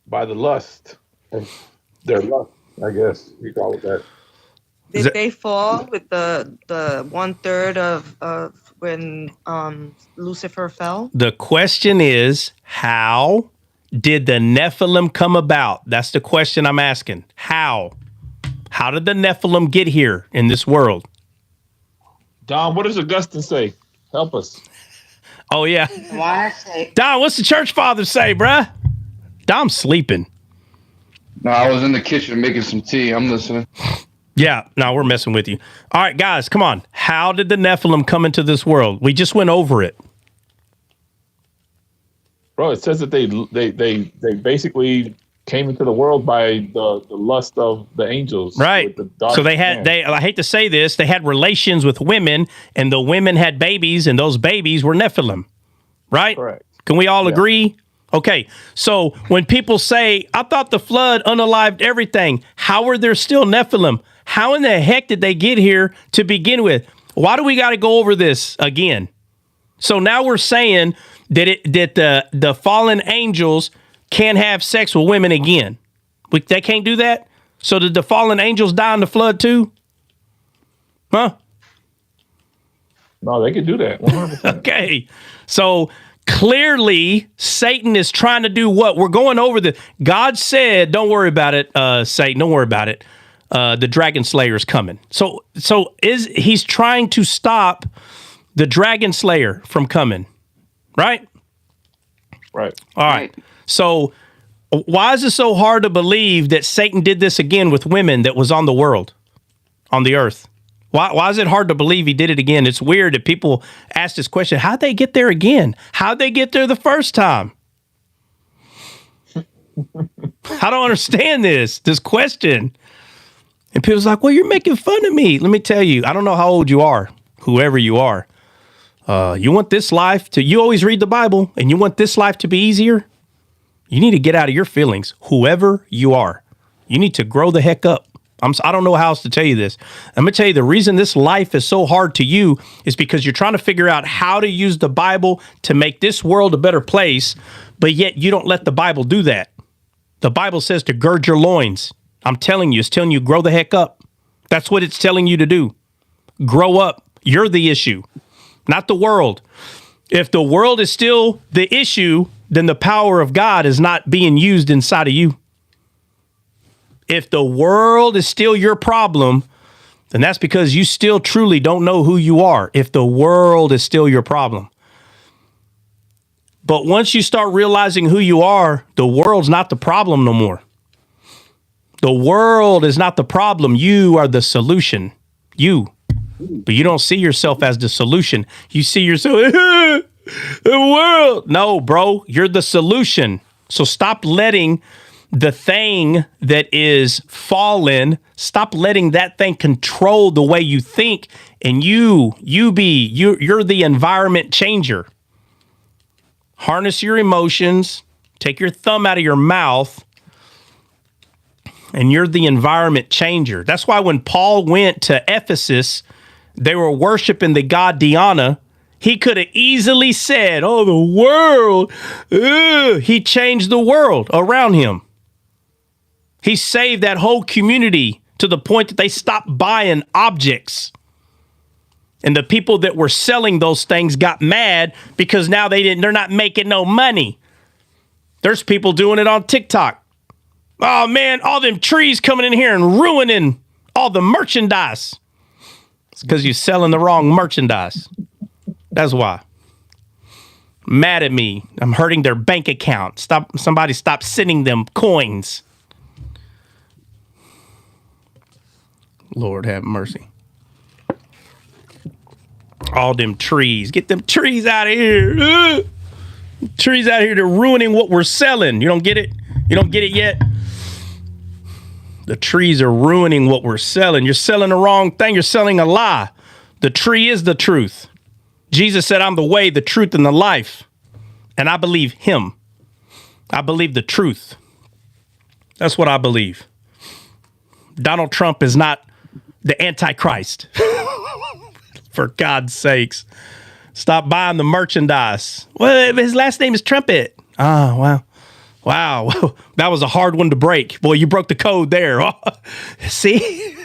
By the lust. Their lust, I guess you call it that. Did they fall with the 1/3 of when Lucifer fell? The question is, how did the Nephilim come about? That's the question I'm asking. How? How did the Nephilim get here in this world? Don, what does Augustine say? Help us. Oh, yeah. Why say? Don, what's the church fathers say, bruh? Dom's sleeping. No, I was in the kitchen making some tea. I'm listening. Yeah, no, we're messing with you. All right, guys, come on. How did the Nephilim come into this world? We just went over it. Bro, it says that they basically came into the world by the lust of the angels. Right. So I hate to say this, they had relations with women, and the women had babies, and those babies were Nephilim. Right? Correct. Can we all agree? Okay. So when people say, I thought the flood unalived everything, how were there still Nephilim? How in the heck did they get here to begin with? Why do we got to go over this again? So now we're saying that the fallen angels can't have sex with women again. They can't do that? So did the fallen angels die in the flood too? Huh? No, they can do that. 100%. Okay. So clearly Satan is trying to do what? We're going over God said, don't worry about it, Satan, don't worry about it. The dragon slayer is coming. So he's trying to stop the dragon slayer from coming. Right? Right. All right. So why is it so hard to believe that Satan did this again with women that was on the world, on the earth? Why is it hard to believe he did it again? It's weird that people ask this question. How'd they get there again? How'd they get there the first time? I don't understand this question. And people's like, well, you're making fun of me. Let me tell you, I don't know how old you are, whoever you are. You want this life you always read the Bible, and you want this life to be easier? You need to get out of your feelings, whoever you are. You need to grow the heck up. I don't know how else to tell you this. I'm going to tell you the reason this life is so hard to you is because you're trying to figure out how to use the Bible to make this world a better place, but yet you don't let the Bible do that. The Bible says to gird your loins. I'm telling you, it's telling you grow the heck up. That's what it's telling you to do. Grow up. You're the issue, not the world. If the world is still the issue, then the power of God is not being used inside of you. If the world is still your problem, then that's because you still truly don't know who you are. If the world is still your problem. But once you start realizing who you are, the world's not the problem no more. The world is not the problem. You are the solution. You. But you don't see yourself as the solution. You see yourself, The world. No, bro, you're the solution. So stop letting the thing that is fallen, stop letting that thing control the way you think, and you're the environment changer. Harness your emotions, take your thumb out of your mouth, and you're the environment changer. That's why when Paul went to Ephesus, they were worshiping the god Diana. He could have easily said, oh, the world. He changed the world around him. He saved that whole community to the point that they stopped buying objects. And the people that were selling those things got mad because now they're not making no money. There's people doing it on TikTok. Oh, man, all them trees coming in here and ruining all the merchandise. It's because you're selling the wrong merchandise. That's why. Mad at me. I'm hurting their bank account. Somebody stop sending them coins. Lord have mercy. All them trees. Get them trees out of here. Trees out here, they're ruining what we're selling. You don't get it? You don't get it yet? The trees are ruining what we're selling. You're selling the wrong thing. You're selling a lie. The tree is the truth. Jesus said, I'm the way, the truth, and the life. And I believe him. I believe the truth. That's what I believe. Donald Trump is not the Antichrist. For God's sakes. Stop buying the merchandise. Well, his last name is Trumpet. Oh, wow. Wow. That was a hard one to break. Boy, you broke the code there. See?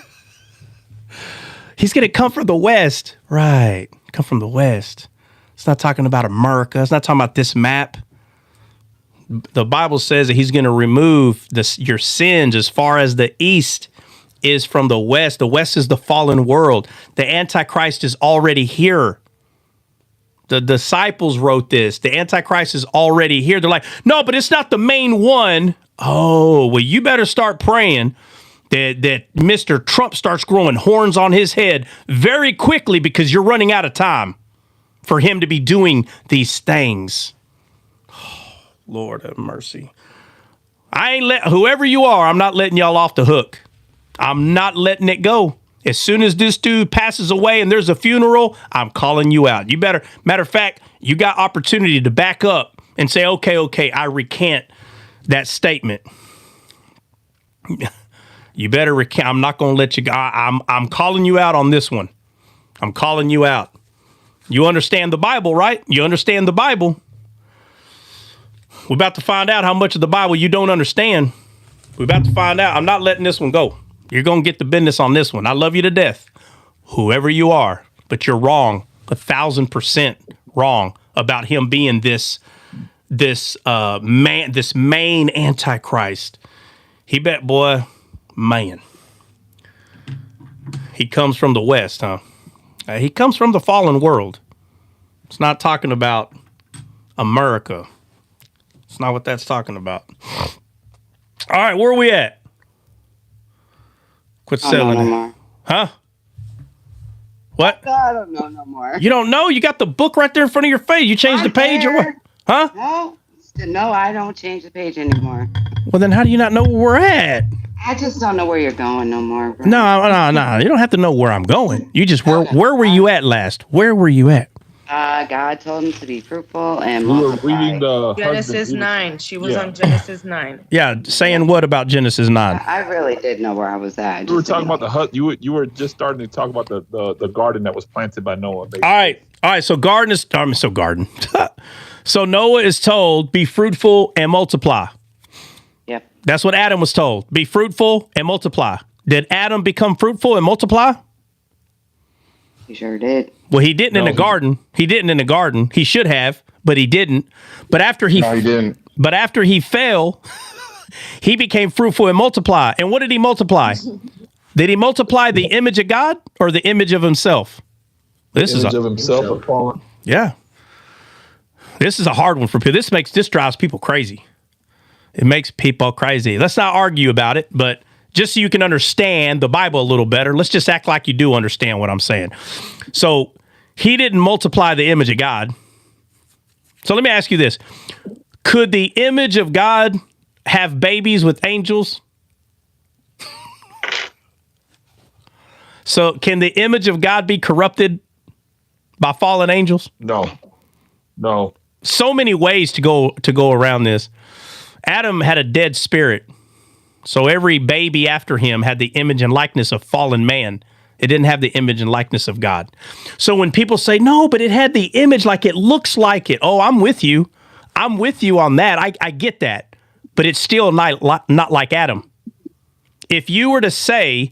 He's going to come from the West. Right. Come from the West. It's not talking about America. It's not talking about this map. The Bible says that he's going to remove your sins as far as the East is from the West. The West is the fallen world. The Antichrist is already here. The disciples wrote this. The Antichrist is already here. They're like, no, but it's not the main one. Oh, well, you better start praying that Mr. Trump starts growing horns on his head very quickly because you're running out of time for him to be doing these things. Oh, Lord have mercy. Whoever you are, I'm not letting y'all off the hook. I'm not letting it go. As soon as this dude passes away and there's a funeral, I'm calling you out. You better, matter of fact, you got opportunity to back up and say, okay, I recant that statement. You better recant. I'm not going to let you go. I'm calling you out on this one. I'm calling you out. You understand the Bible, right? You understand the Bible. We're about to find out how much of the Bible you don't understand. We're about to find out. I'm not letting this one go. You're going to get the business on this one. I love you to death, whoever you are, but you're wrong, 1,000% wrong about him being this main Antichrist. He bet, boy, man. He comes from the West, huh? He comes from the fallen world. It's not talking about America. It's not what that's talking about. All right, where are we at? Quit selling no it. more. Huh? What? I don't know no more. You don't know? You got the book right there in front of your face. You changed the page or what? Huh? No, I don't change the page anymore. Well, then how do you not know where we're at? I just don't know where you're going no more, bro. No. You don't have to know where I'm going. You just, where were you at last? Where were you at? God told him to be fruitful and We were multiply. reading the Genesis 9. She was on Genesis 9. Yeah, saying what about Genesis 9? I really did know where I was at. We were talking about the hut. You were just starting to talk about the garden that was planted by Noah. Basically. All right. So garden. So Noah is told, be fruitful and multiply. Yep. That's what Adam was told. Be fruitful and multiply. Did Adam become fruitful and multiply? He sure did. Well, he didn't in the garden. He didn't in the garden. He should have, but he didn't. But after he didn't. But after he fell, he became fruitful and multiply. And what did he multiply? Did he multiply the image of God or the image of himself? This is of himself fallen. Yeah. This is a hard one for people. This drives people crazy. It makes people crazy. Let's not argue about it, but just so you can understand the Bible a little better, let's just act like you do understand what I'm saying. So he didn't multiply the image of God. So let me ask you this. Could the image of God have babies with angels? So can the image of God be corrupted by fallen angels? No. So many ways to go around this. Adam had a dead spirit. So every baby after him had the image and likeness of fallen man. It didn't have the image and likeness of God. So when people say, no, but it had the image like it looks like it. Oh, I'm with you. I'm with you on that. I get that. But it's still not like Adam. If you were to say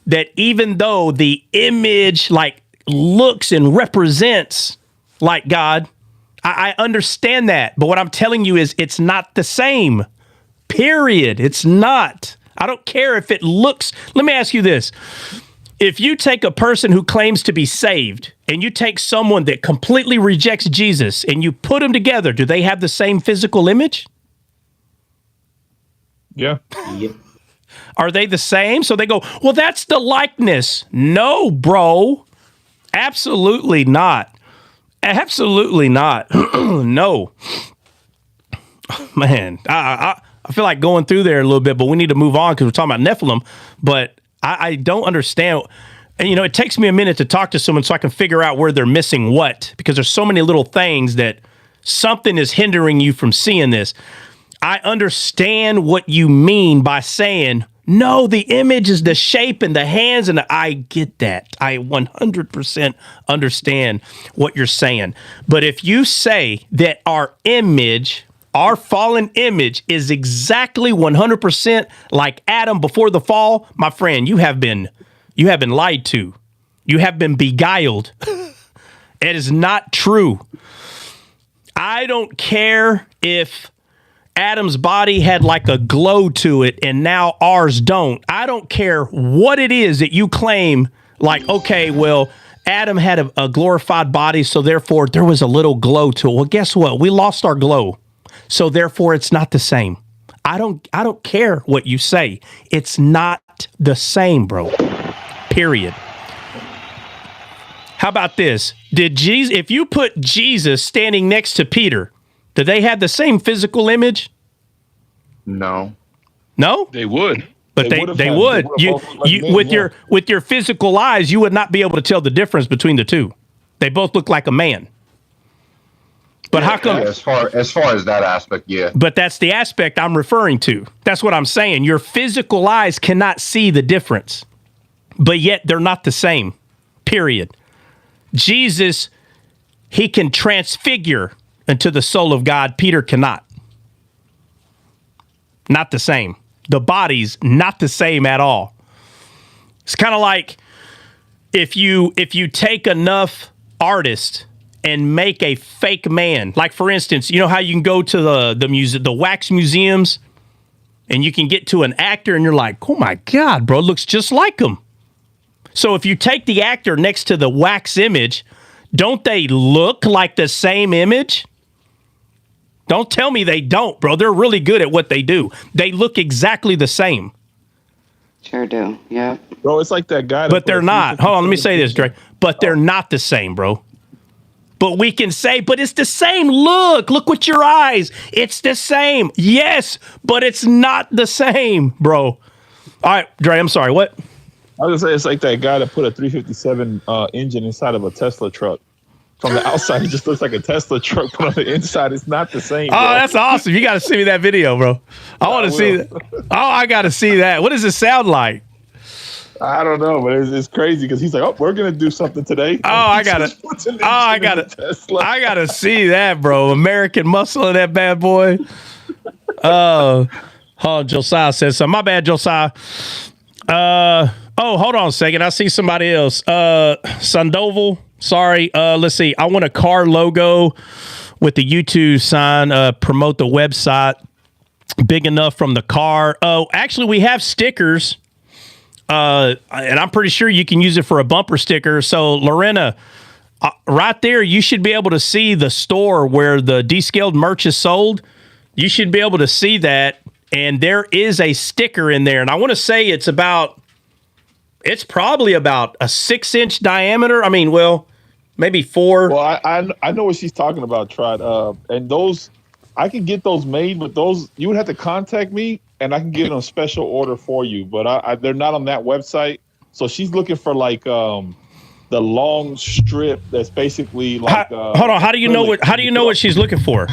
that even though the image like looks and represents like God, I understand that. But what I'm telling you is it's not the same. Period. It's not. I don't care if it looks. Let me ask you this. If you take a person who claims to be saved and you take someone that completely rejects Jesus and you put them together, do they have the same physical image? Yeah. Yep. Are they the same? So they go, well, that's the likeness. No, bro. Absolutely not. Absolutely not. No. Man, I feel like going through there a little bit, but we need to move on because we're talking about Nephilim. But I don't understand. And, it takes me a minute to talk to someone so I can figure out where they're missing what, because there's so many little things that something is hindering you from seeing this. I understand what you mean by saying, no, the image is the shape and the hands, and I get that. I 100% understand what you're saying. But if you say that our image, our fallen image, is exactly 100% like Adam before the fall, my friend, you have been lied to. You have been beguiled. It is not true. I don't care if Adam's body had like a glow to it and now ours don't. I don't care what it is that you claim, like, okay, well, Adam had a glorified body, so therefore there was a little glow to it. Well, guess what? We lost our glow. So therefore it's not the same. I don't care what you say. It's not the same, bro. Period. How about this? If you put Jesus standing next to Peter, do they have the same physical image? No. No? They would. But they would. You with your physical eyes, you would not be able to tell the difference between the two. They both look like a man. But how come? Yeah, as far as that aspect, yeah. But that's the aspect I'm referring to. That's what I'm saying. Your physical eyes cannot see the difference, but yet they're not the same. Period. Jesus, he can transfigure into the soul of God. Peter cannot. Not the same. The body's not the same at all. It's kind of like if you take enough artists and make a fake man. Like, for instance, you know how you can go to the wax museums and you can get to an actor and you're like, oh my God, bro, it looks just like him. So if you take the actor next to the wax image, don't they look like the same image? Don't tell me they don't, bro. They're really good at what they do. They look exactly the same. Sure do. Yeah. Bro, it's like that guy. But they're not. Hold on, let me say this, Dre. But they're not the same, bro. But we can say, but it's the same look. Look with your eyes. It's the same. Yes, but it's not the same, bro. All right, Dre, I'm sorry. What? I was gonna say it's like that guy that put a 357 engine inside of a Tesla truck. From the outside, it just looks like a Tesla truck, but on the inside, it's not the same. Bro. Oh, that's awesome. You got to send me that video, bro. I want to see that. Oh, I got to see that. What does it sound like? I don't know, but it's crazy because he's like, "Oh, we're gonna do something today." Oh, I got to. Oh, I got to. I got to see that, bro. American muscle in that bad boy. Oh, Josiah says something. My bad, Josiah. Oh, hold on a second. I see somebody else. Sandoval. Sorry. Let's see. I want a car logo with the YouTube sign. Promote the website. Big enough from the car. Oh, actually, we have stickers. And I'm pretty sure you can use it for a bumper sticker. So, Lorena, right there, you should be able to see the store where the descaled merch is sold. You should be able to see that. And there is a sticker in there. And I want to say it's probably about a 6-inch diameter. I mean, well, maybe 4. Well, I know what she's talking about, Trot. And those, I can get those made, but those you would have to contact me, and I can get them special order for you. But they're not on that website. So she's looking for like the long strip that's basically like. Hold on. How do you know what? How do you know what she's looking for?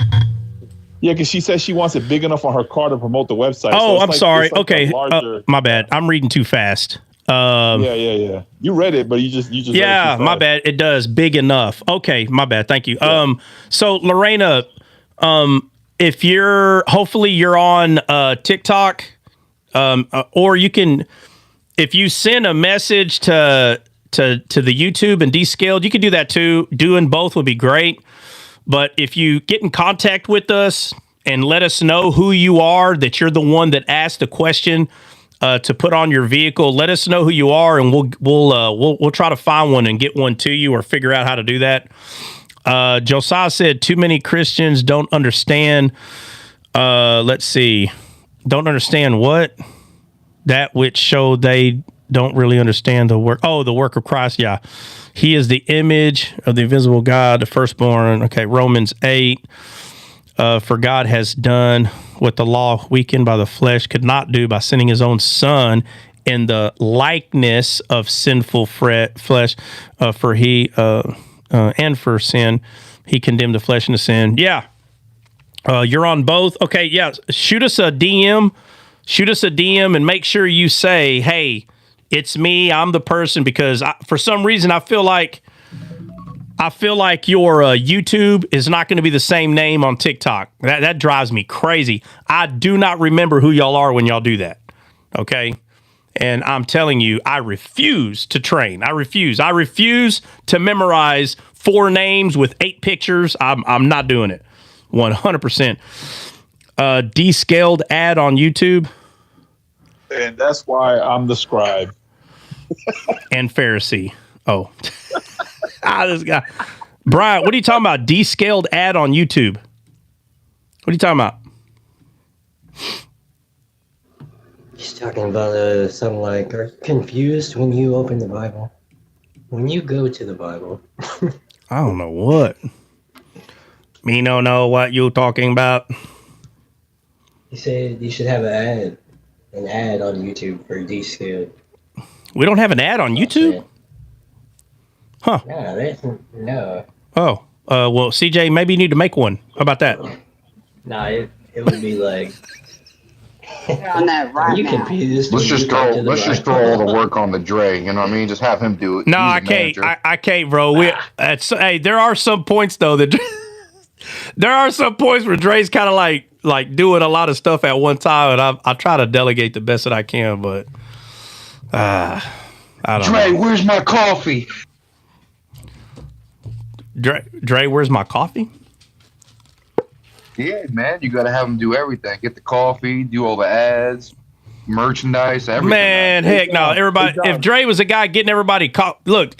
Yeah, because she says she wants it big enough on her car to promote the website. Oh, so I'm sorry. like Okay, larger, my bad. I'm reading too fast. Yeah. You read it, but you just yeah, my bad. It does big enough. Okay, my bad. Thank you. Yeah. So Lorena, if hopefully you're on TikTok, or you can, if you send a message to the YouTube and Descaled, you can do that too. Doing both would be great. But if you get in contact with us and let us know who you are, that you're the one that asked the question to put on your vehicle, let us know who you are, and we'll try to find one and get one to you, or figure out how to do that. Josiah said too many Christians don't understand. Let's see, don't understand what that which show they don't really understand the work. Oh, the work of Christ. Yeah. He is the image of the invisible God, the firstborn. Okay. Romans 8, for God has done what the law weakened by the flesh could not do by sending his own son in the likeness of sinful flesh, for he, and for sin, he condemned the flesh into sin. Yeah. You're on both. Okay. Yeah. Shoot us a DM and make sure you say, hey, it's me. I'm the person, because for some reason I feel like your YouTube is not going to be the same name on TikTok. That drives me crazy. I do not remember who y'all are when y'all do that. Okay. And I'm telling you, I refuse to train. I refuse to memorize 4 names with 8 pictures. I'm not doing it. 100%. Descaled ad on YouTube. And that's why I'm the scribe. And Pharisee. Oh. This guy. Brian, what are you talking about? Descaled ad on YouTube. What are you talking about? He's talking about something like, are you confused when you open the Bible? When you go to the Bible. I don't know what. Me don't know what you talking about. He said you should have an ad on YouTube for Descaled. We don't have an ad on YouTube? Huh. No. Oh. Well, CJ, maybe you need to make one. How about that? No, it would be like... on that right you now. confused? Let's just throw all the work on the Dre. You know what I mean? Just have him do it. No, He's I the can't. manager. I can't, bro. Hey, there are some points though that there are some points where Dre's kind of like doing a lot of stuff at one time, and I try to delegate the best that I can, but I don't Dre, know. where's my coffee? Dre, where's my coffee? Yeah, man, you gotta have him do everything. Get the coffee, do all the ads, merchandise, everything. Man, heck no. Everybody, if Dre was a guy getting everybody look,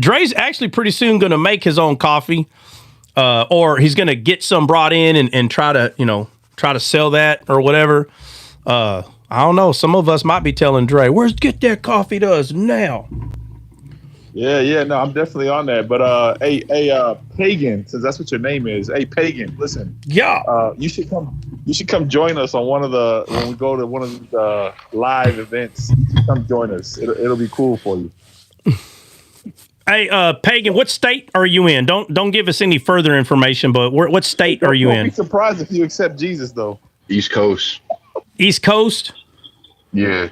Dre's actually pretty soon going to make his own coffee, or he's going to get some brought in and try to sell that or whatever. I don't know. Some of us might be telling Dre, get that coffee to us now. Yeah, no, I'm definitely on that. But hey, Pagan, since that's what your name is, hey, Pagan, listen. Yeah. You should come join us on when we go to one of the live events. Come join us. It'll be cool for you. Hey, Pagan, what state are you in? Don't give us any further information, but what state are you in? Don't be surprised if you accept Jesus, though. East Coast. East Coast? Yeah.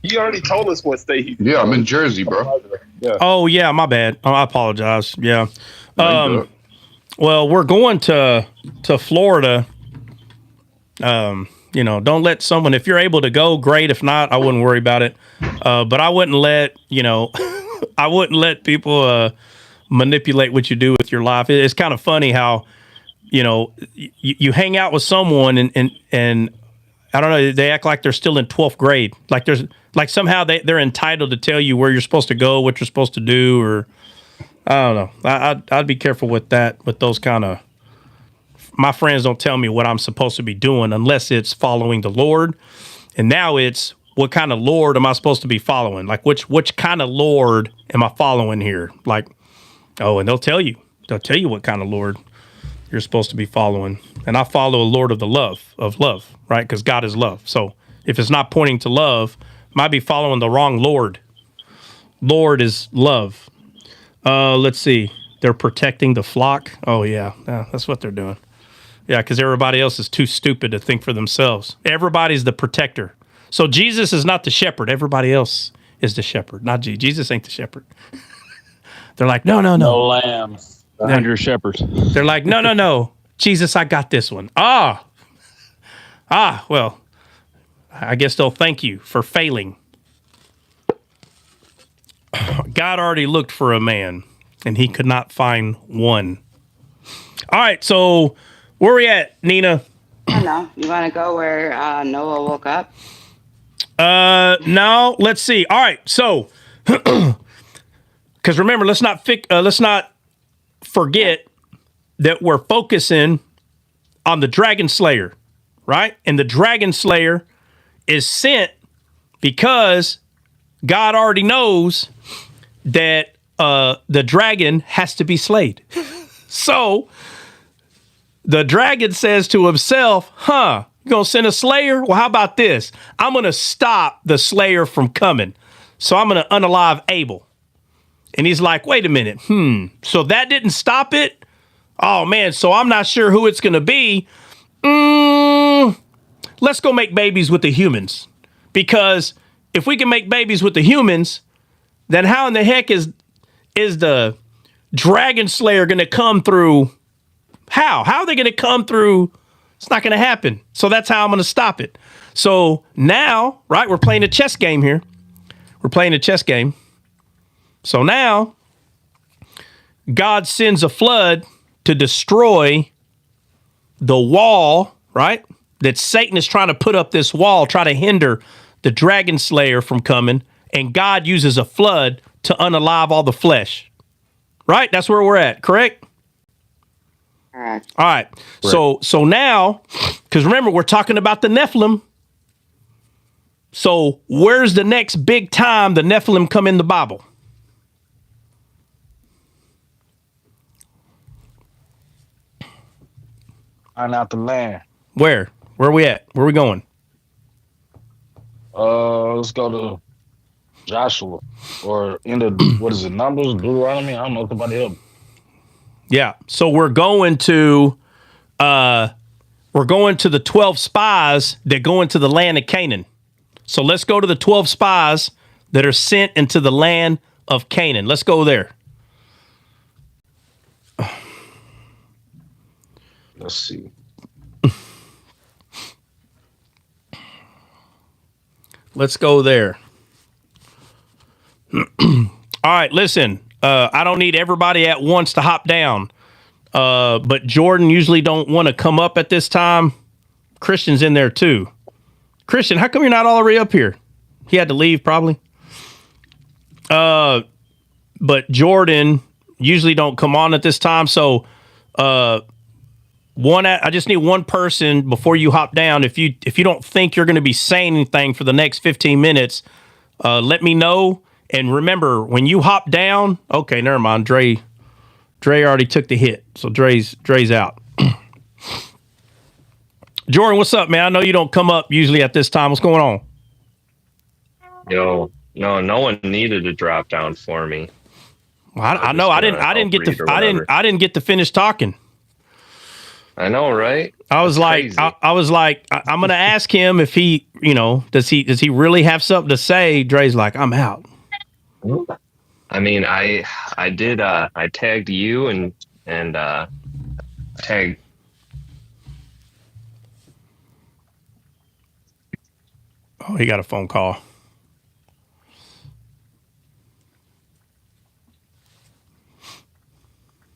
He already told us what state he's in. Yeah, I'm in Jersey, bro. Yeah. Oh, yeah, my bad. Oh, I apologize. Yeah. No, Well, we're going to Florida. Don't let someone, if you're able to go, great. If not, I wouldn't worry about it. But I wouldn't let, I wouldn't let people manipulate what you do with your life. It's kind of funny how, you hang out with someone and I don't know, they act like they're still in 12th grade. Like somehow they're entitled to tell you where you're supposed to go, what you're supposed to do, or I don't know. I'd be careful with that, with those kind of, my friends don't tell me what I'm supposed to be doing unless it's following the Lord. And now it's what kind of Lord am I supposed to be following? Like, which kind of Lord am I following here? Like, oh, and they'll tell you what kind of Lord you're supposed to be following. And I follow a Lord of love, right? Because God is love. So if it's not pointing to love, might be following the wrong Lord. Lord is love. Let's see. They're protecting the flock. Oh, yeah, that's what they're doing. Yeah, because everybody else is too stupid to think for themselves. Everybody's the protector. So Jesus is not the shepherd. Everybody else is the shepherd, not Jesus. Jesus ain't the shepherd. They're like, no. No lambs. 100 shepherds. They're like, no. Jesus, I got this one. Well, I guess they'll thank you for failing. God already looked for a man, and he could not find one. All right, so where are we at, Nina? I know. You want to go where Noah woke up? No, let's see. All right, so because remember, let's not forget that we're focusing on the dragon slayer, right? And the dragon slayer is sent because God already knows that the dragon has to be slayed. So the dragon says to himself, you gonna send a slayer? Well, how about this? I'm gonna stop the slayer from coming. So I'm gonna unalive Abel. And he's like, wait a minute. So that didn't stop it? Oh man, so I'm not sure who it's gonna be. Let's go make babies with the humans. Because if we can make babies with the humans, then how in the heck is the dragon slayer gonna come through? How are they gonna come through? It's not gonna happen. So that's how I'm gonna stop it. So now, right, we're playing a chess game here. We're playing a chess game. So now God sends a flood to destroy the wall, right? That Satan is trying to put up this wall, try to hinder the dragon slayer from coming. And God uses a flood to unalive all the flesh, right? That's where we're at, correct? Correct. All right. Correct. So now, because remember, we're talking about the Nephilim. So where's the next big time the Nephilim come in the Bible? I'm out the land. Where? Where are we at? Where are we going? Let's go to Joshua or what is it? Numbers, Deuteronomy. I don't know if somebody help. Yeah. So we're going to the 12 spies that go into the land of Canaan. So let's go to the 12 spies that are sent into the land of Canaan. Let's go there. Let's see. Let's go there. All right, listen. I don't need everybody at once to hop down. But Jordan usually don't want to come up at this time. Christian's in there too. Christian, how come you're not all the way up here? He had to leave probably. But Jordan usually don't come on at this time. So I just need one person before you hop down. If you don't think you're going to be saying anything for the next 15 minutes, let me know. And remember, when you hop down, okay, never mind. Dre already took the hit, so Dre's out. Jordan, what's up, man? I know you don't come up usually at this time. What's going on? No one needed to drop down for me. Well, I know I didn't get to finish talking. I know, right? I was like, I'm gonna ask him if he, does he really have something to say? Dre's like, I'm out. I mean, I did. I tagged you and tagged. Oh, he got a phone call.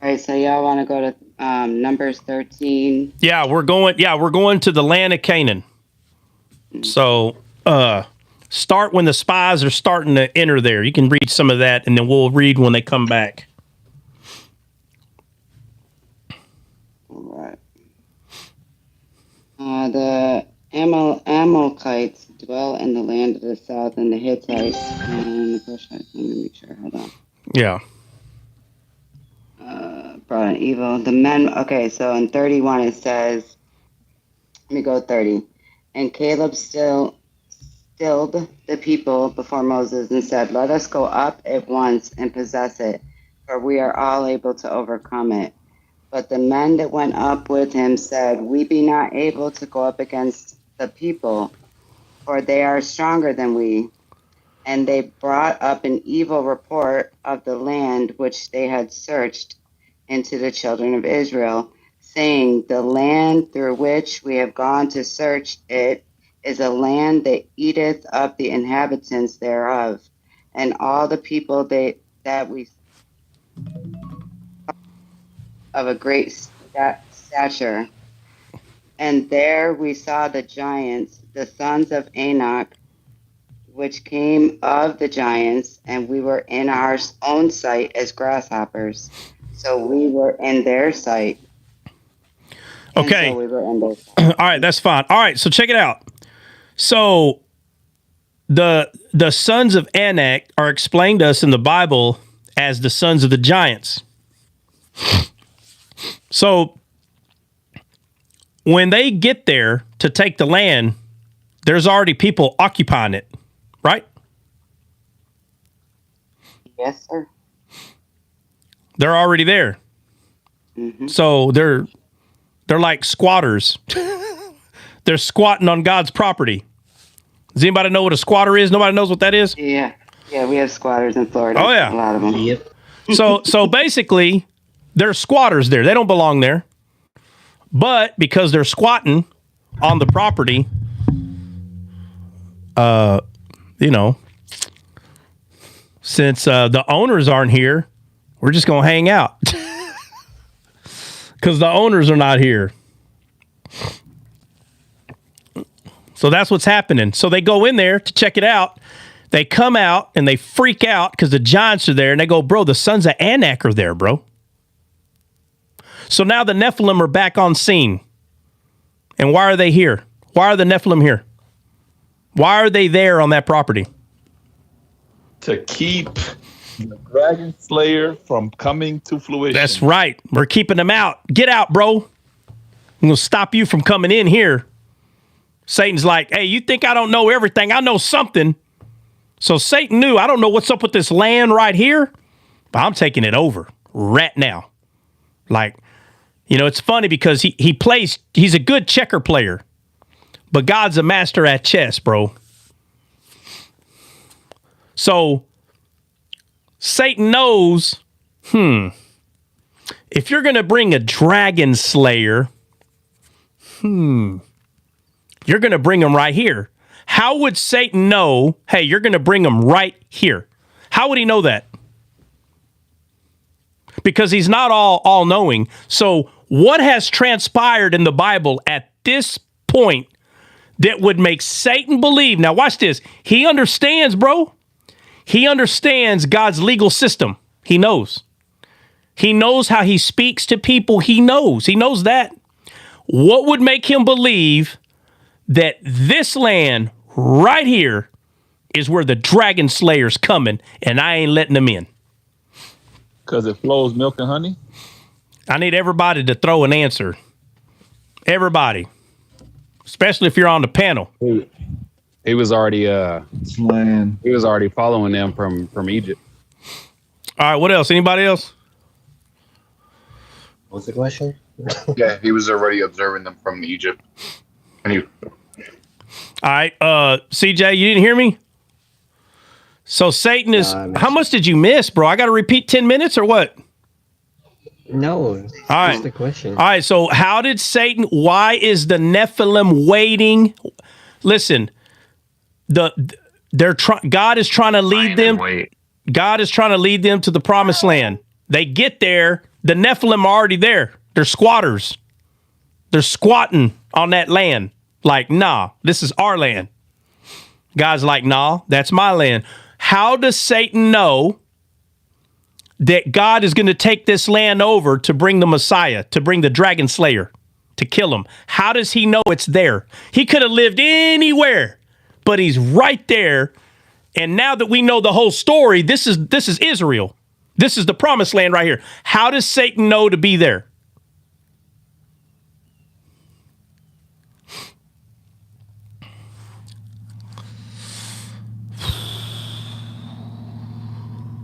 All right, so y'all want to go to Numbers 13? Yeah, we're going to the land of Canaan. So, start when the spies are starting to enter there. You can read some of that, and then we'll read when they come back. All right. Amalekites dwell in the land of the south, and the Hittites and the Cushites. Let me make sure. Hold on. Yeah. Brought an evil. The men. Okay, so in 31 it says. Let me go 30. And Caleb stilled the people before Moses and said, "Let us go up at once and possess it, for we are all able to overcome it." But the men that went up with him said, "We be not able to go up against the people, for they are stronger than we." And they brought up an evil report of the land which they had searched into the children of Israel, saying, "The land through which we have gone to search it is a land that eateth up the inhabitants thereof, and all the people that we of a great stature. And there we saw the giants, the sons of Anak, which came of the giants, and we were in our own sight as grasshoppers. So we were in their sight. Okay. So we were in their sight. All right, that's fine. All right, so check it out. So the sons of Anak are explained to us in the Bible as the sons of the giants. So when they get there to take the land, there's already people occupying it, right? Yes, sir. They're already there. Mm-hmm. So they're like squatters. They're squatting on God's property. Does anybody know what a squatter is? Nobody knows what that is? Yeah, we have squatters in Florida. Oh, yeah. A lot of them. Yep. So basically, they're squatters there. They don't belong there. But because they're squatting on the property, since the owners aren't here, we're just going to hang out. Because the owners are not here. So that's what's happening. So they go in there to check it out. They come out and they freak out because the giants are there. And they go, "Bro, the sons of Anak are there, bro." So now the Nephilim are back on scene. And why are they here? Why are the Nephilim here? Why are they there on that property? To keep the dragon slayer from coming to fruition. That's right. We're keeping them out. Get out, bro. I'm going to stop you from coming in here. Satan's like, "Hey, you think I don't know everything? I know something." So Satan knew, I don't know what's up with this land right here, but I'm taking it over right now. Like, it's funny because he's a good checker player, but God's a master at chess, bro. So Satan knows, if you're going to bring a dragon slayer, you're going to bring him right here. How would Satan know, hey, you're going to bring him right here? How would he know that? Because he's not all knowing. So what has transpired in the Bible at this point that would make Satan believe? Now watch this. He understands, bro. He understands God's legal system. He knows. He knows how he speaks to people. He knows that. What would make him believe that this land right here is where the dragon slayer's coming and I ain't letting them in? Because it flows milk and honey? I need everybody to throw an answer. Everybody. Especially if you're on the panel. He was already he was already following them from Egypt. All right, what else? Anybody else? What's the question? Yeah, he was already observing them from Egypt. And All right, CJ, you didn't hear me? So Satan is, how much did you miss, bro? I got to repeat 10 minutes or what? No. All right. That's the question. All right, so how did Satan, why is the Nephilim waiting? Listen, God is trying to lead them. God is trying to lead them to the promised land. They get there, the Nephilim are already there. They're squatters. They're squatting on that land. Like, nah, this is our land. God's like, nah, that's my land. How does Satan know that God is going to take this land over to bring the Messiah, to bring the dragon slayer, to kill him. How does he know it's there? He could have lived anywhere, but he's right there. And now that we know the whole story, this is Israel. This is the promised land right here. How does Satan know to be there?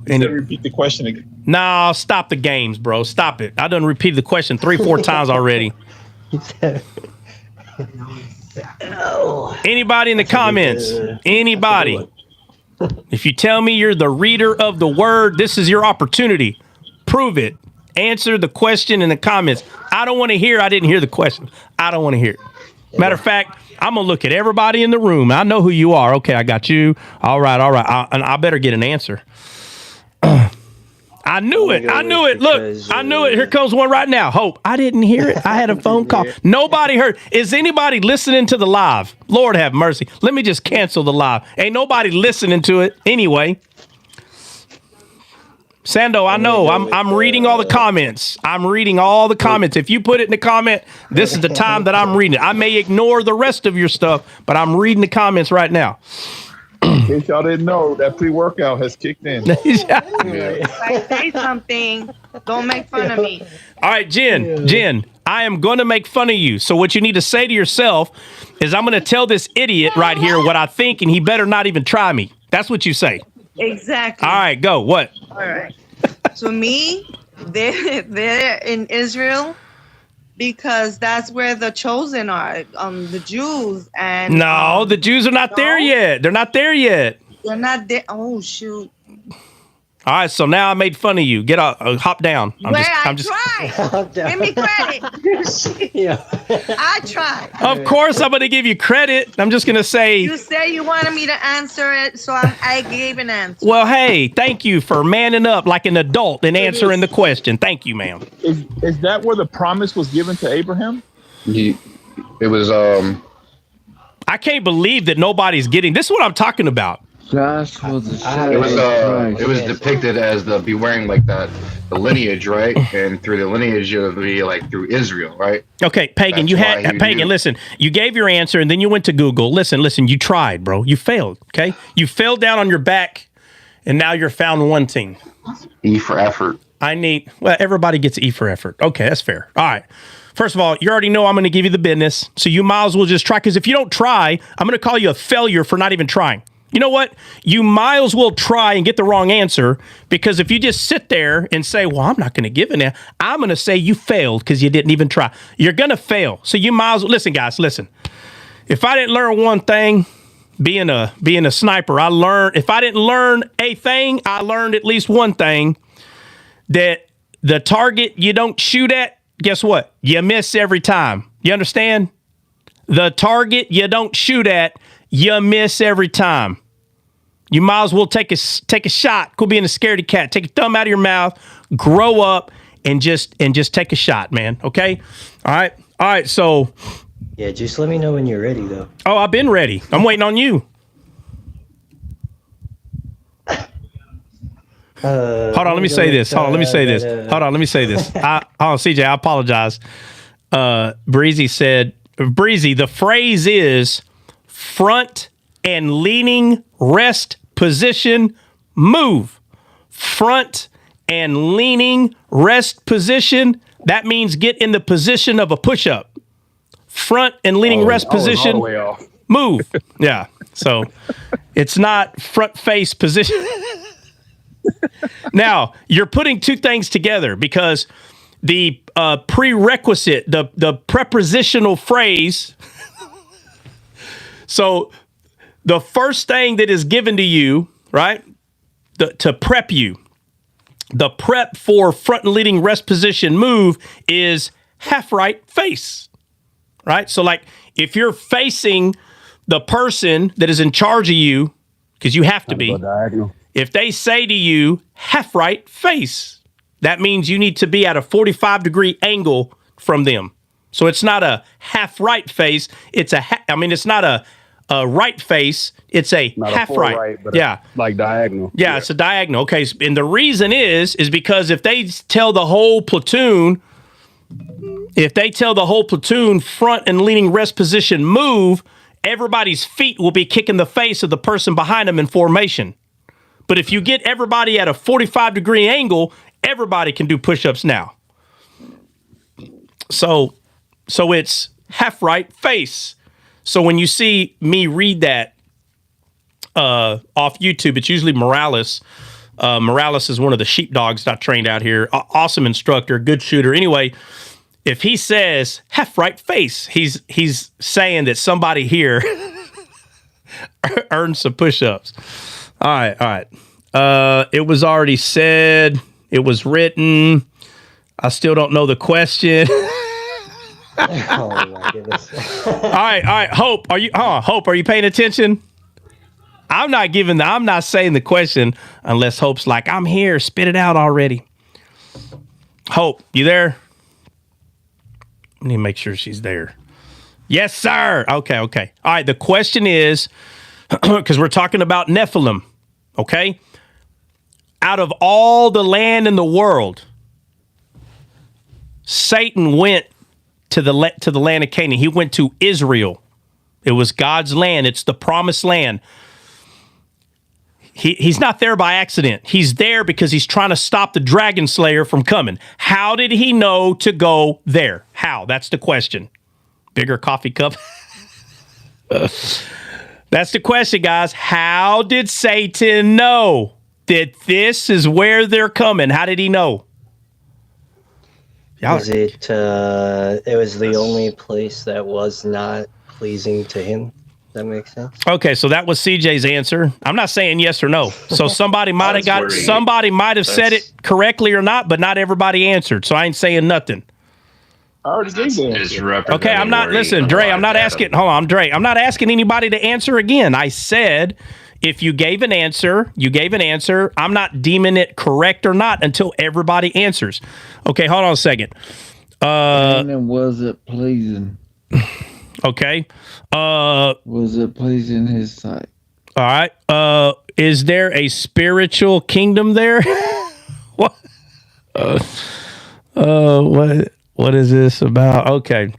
Repeat the question again. No, stop the games, bro. Stop it. I done repeated the question 3-4 times already. Anybody in the comments? Anybody? If you tell me you're the reader of the word, this is your opportunity. Prove it. Answer the question in the comments. I don't want to hear I didn't hear the question. I don't want to hear it. Matter of fact, I'm going to look at everybody in the room. I know who you are. Okay, I got you. All right. I better get an answer. I knew it. Look, I knew it. Here comes one right now. Hope. I didn't hear it. I had a phone call. Nobody heard. Is anybody listening to the live? Lord have mercy. Let me just cancel the live. Ain't nobody listening to it anyway. Sando, I know. I'm reading all the comments. I'm reading all the comments. If you put it in the comment, this is the time that I'm reading it. I may ignore the rest of your stuff, but I'm reading the comments right now. In case y'all didn't know, that pre-workout has kicked in. If I say something, don't make fun of me. All right, Jen, I am going to make fun of you. So what you need to say to yourself is I'm going to tell this idiot right here what I think, and he better not even try me. That's what you say. Exactly. All right, go. What? All right. To me, they're in Israel because that's where the chosen are, the Jews. And no, the Jews are not there yet. They're not there yet. They're not there. Oh, shoot. All right, so now I made fun of you. Get out, hop down. I tried. Give me credit. Yeah. I tried. Of course, I'm going to give you credit. I'm just going to say. You said you wanted me to answer it, so I gave an answer. Well, hey, thank you for manning up like an adult and answering the question. Thank you, ma'am. Is that where the promise was given to Abraham? It was. I can't believe that nobody's getting. This is what I'm talking about. It was depicted as be wearing like the lineage, right? And through the lineage, it would be like through Israel, right? Okay, Pagan, listen, you gave your answer and then you went to Google. Listen, you tried, bro. You failed, okay? You fell down on your back and now you're found wanting. E for effort. Everybody gets E for effort. Okay, that's fair. All right. First of all, you already know I'm going to give you the business, so you might as well just try, because if you don't try, I'm going to call you a failure for not even trying. You know what? You might as well try and get the wrong answer, because if you just sit there and say, well, I'm not going to give it, I'm going to say you failed because you didn't even try. You're going to fail. So you might as well, listen, guys, listen. If I didn't learn one thing, being a sniper, if I didn't learn a thing, I learned at least one thing, that the target you don't shoot at, guess what? You miss every time. You understand? The target you don't shoot at, you miss every time. You might as well take a shot. Quit being a scaredy cat. Take a thumb out of your mouth. Grow up and just take a shot, man. Okay. All right. So. Yeah, just let me know when you're ready, though. Oh, I've been ready. I'm waiting on you. Hold on. Let me say this. Hold on. Let me say this. CJ, I apologize. Breezy said. Breezy. The phrase is front and leaning rest position move. Front and leaning rest position. That means get in the position of a push-up. Front and leaning rest position. All the way off. Move. Yeah. So it's not front face position. Now, you're putting two things together, because the prerequisite, the prepositional phrase. So the first thing that is given to you, right, to prep you, the prep for front and leading rest position move is half right face, right? So like if you're facing the person that is in charge of you, because you have to be, if they say to you, half right face, that means you need to be at a 45-degree angle from them. So it's not a half right face. It's it's not a right face. It's a Not half a full right. but Yeah. like diagonal. Yeah, it's a diagonal. Okay, and the reason is because if they tell the whole platoon, If they tell the whole platoon front and leaning rest position move, everybody's feet will be kicking the face of the person behind them in formation. But if you get everybody at a 45-degree angle, everybody can do push-ups now. So it's half right face. So when you see me read that off YouTube, it's usually Morales. Morales is one of the sheepdogs that I trained out here. Awesome instructor, good shooter. Anyway, if he says half right face, he's saying that somebody here earned some push-ups. All right. It was already said. It was written. I still don't know the question. Oh my goodness. All right. Hope, are you paying attention? I'm not saying the question unless Hope's like, I'm here, spit it out already. Hope, you there? I need to make sure she's there. Yes, sir. Okay. All right, the question is, because we're talking about Nephilim, okay? Out of all the land in the world, Satan went to the land of Canaan. He went to Israel. It was God's land. It's the promised land. He's not there by accident. He's there because he's trying to stop the dragon slayer from coming. How did he know to go there? How? That's the question. Bigger coffee cup. That's the question, guys. How did Satan know that this is where they're coming? How did he know? Was it was the only place that was not pleasing to him? That makes sense. Okay, so that was CJ's answer. I'm not saying yes or no. So somebody might have said it correctly or not, but not everybody answered. So I ain't saying nothing. I already gave the answer. Okay, I'm not. Listen, Dre. I'm not asking. Hold on, Dre. I'm not asking anybody to answer again. I said if you gave an answer, you gave an answer. I'm not deeming it correct or not until everybody answers. Okay, hold on a second. And was it pleasing? Okay. Was it pleasing his sight? All right. Is there a spiritual kingdom there? What? What is this about? Okay.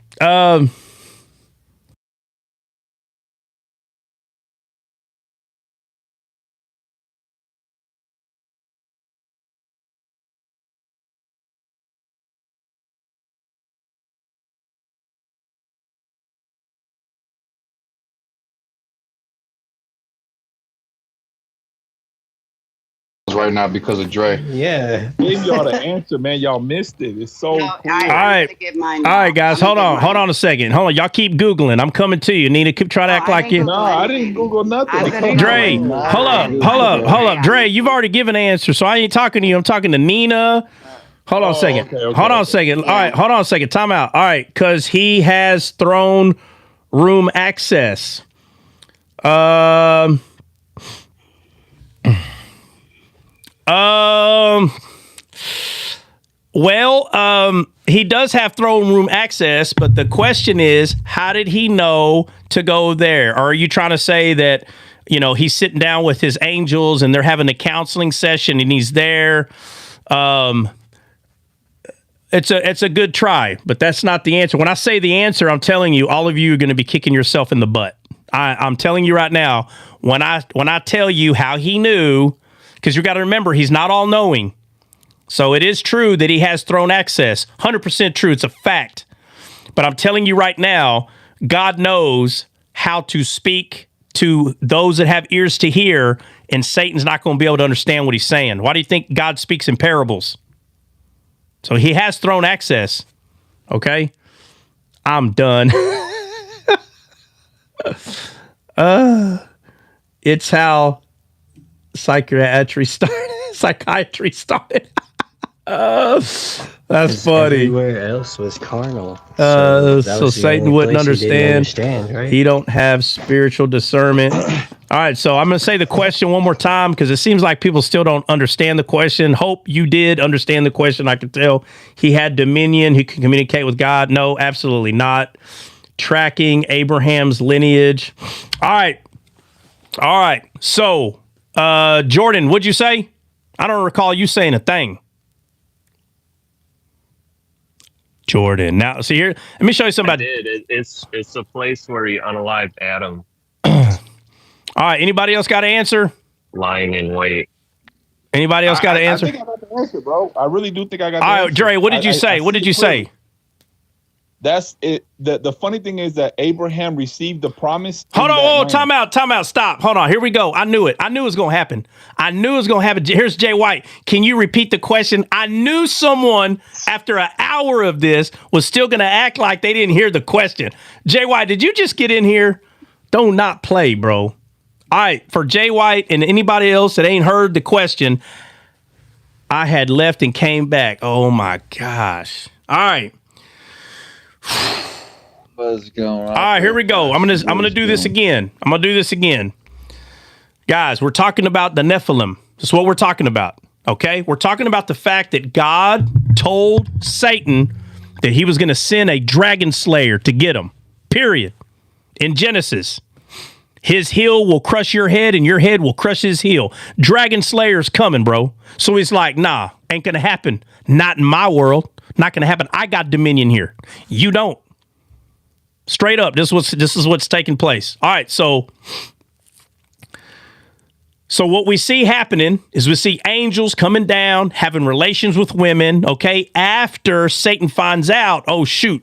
Right now because of Dre. Yeah. Gave y'all the answer, man. Y'all missed it. It's so cool. All right, guys, hold on a second. Hold on, y'all keep Googling. I'm coming to you. Nina, keep trying to act like you. No, I didn't Google nothing. Dre, hold up. Dre, you've already given an answer, so I ain't talking to you. I'm talking to Nina. Hold on a second. Hold on a second. All right, hold on a second. Time out. All right, because he has throne room access. He does have throne room access, but the question is, how did he know to go there? Or are you trying to say that, he's sitting down with his angels and they're having a counseling session and he's there? It's a good try, but that's not the answer. When I say the answer, I'm telling you, all of you are going to be kicking yourself in the butt. I'm telling you right now, when I tell you how he knew, because you got to remember, he's not all knowing. So it is true that he has throne access. 100% true. It's a fact. But I'm telling you right now, God knows how to speak to those that have ears to hear, and Satan's not going to be able to understand what he's saying. Why do you think God speaks in parables? So he has throne access. Okay? I'm done. It's how psychiatry started. That's funny. Everywhere else was carnal. So Satan wouldn't understand. Right? He don't have spiritual discernment. All right, so I'm going to say the question one more time because it seems like people still don't understand the question. Hope you did understand the question. I can tell he had dominion. He could communicate with God. No, absolutely not. Tracking Abraham's lineage. All right. So, Jordan, what'd you say? I don't recall you saying a thing. Jordan. Now, see here, let me show you something I did. It's a place where he unalived Adam. All right, anybody else got an answer? Lying in wait. Anybody else got an answer? I think I got the answer, bro. I really do think I got the All right, answer. Dre, what did you say? What did you say? That's it. The funny thing is that Abraham received the promise. Hold on, time out, stop. Hold on, here we go. I knew it. I knew it was going to happen. Here's Jay White. Can you repeat the question? I knew someone after an hour of this was still going to act like they didn't hear the question. Jay White, did you just get in here? Don't not play, bro. All right, for Jay White and anybody else that ain't heard the question, I had left and came back. Oh my gosh. All right. What's going on? All right, here we go. I'm gonna do this again. Guys, we're talking about the Nephilim. That's what we're talking about. Okay? We're talking about the fact that God told Satan that he was going to send a dragon slayer to get him. Period. In Genesis. His heel will crush your head and your head will crush his heel. Dragon slayer's coming, bro. So he's like, nah, ain't gonna happen. Not in my world. Not gonna happen. I got dominion here. You don't. Straight up, this is what's taking place. All right, so what we see happening is we see angels coming down, having relations with women, okay? After Satan finds out, oh shoot,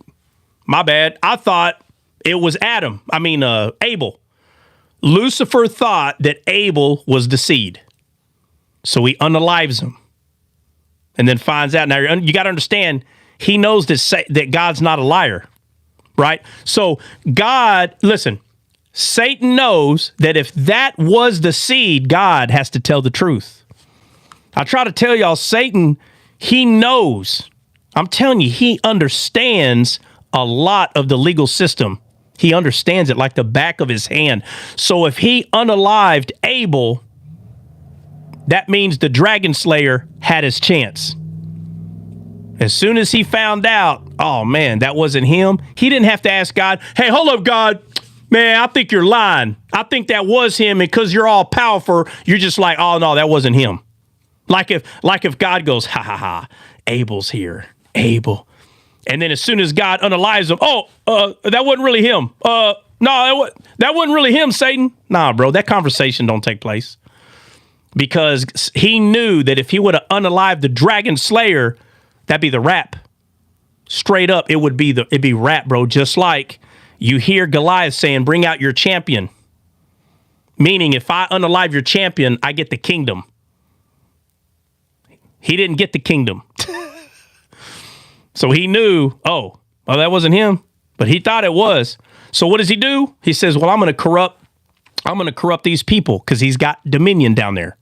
my bad. I thought it was Abel. Lucifer thought that Abel was the seed. So he unalives him. And then finds out. Now, you got to understand, he knows that God's not a liar, right? So Satan knows that if that was the seed, God has to tell the truth. I try to tell y'all, Satan, he knows. I'm telling you, he understands a lot of the legal system. He understands it like the back of his hand. So if he unalived Abel, that means the dragon slayer had his chance. As soon as he found out, oh man, that wasn't him, he didn't have to ask God, hey, hold up, God. Man, I think you're lying. I think that was him, and because you're all powerful, you're just like, oh no, that wasn't him. Like if God goes, ha ha ha, Abel's here. Abel. And then as soon as God unalives him, that wasn't really him. No, that wasn't really him, Satan. Nah, bro, that conversation don't take place. Because he knew that if he would have unalived the dragon slayer, that'd be the rap. Straight up, it'd be rap, bro. Just like you hear Goliath saying, bring out your champion. Meaning, if I unalive your champion, I get the kingdom. He didn't get the kingdom. So he knew, that wasn't him, but he thought it was. So what does he do? He says, well, I'm going to corrupt these people because he's got dominion down there.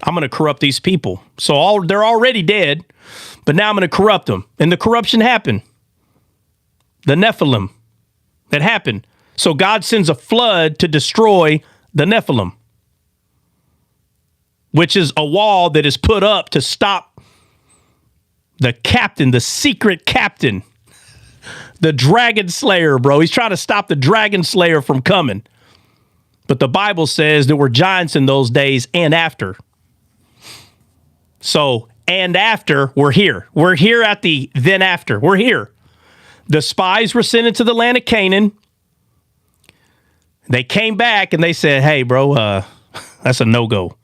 I'm going to corrupt these people. So they're already dead, but now I'm going to corrupt them. And the corruption happened. The Nephilim. That happened. So God sends a flood to destroy the Nephilim, which is a wall that is put up to stop the captain, the secret captain, the dragon slayer, bro. He's trying to stop the dragon slayer from coming. But the Bible says there were giants in those days and after. So, and after, we're here. We're here at the then after. We're here. The spies were sent into the land of Canaan. They came back and they said, hey, bro, that's a no-go.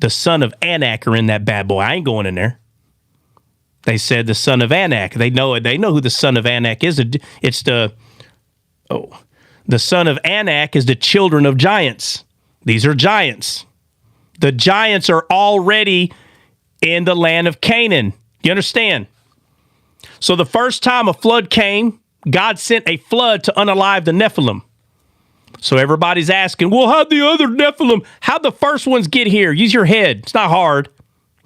The son of Anak are in that bad boy. I ain't going in there. They said the son of Anak. They know it. They know who the son of Anak is. It's the son of Anak is the children of giants. These are giants. The giants are already in the land of Canaan. You understand? So the first time a flood came, God sent a flood to unalive the Nephilim. So everybody's asking, well, how'd the first ones get here? Use your head. It's not hard.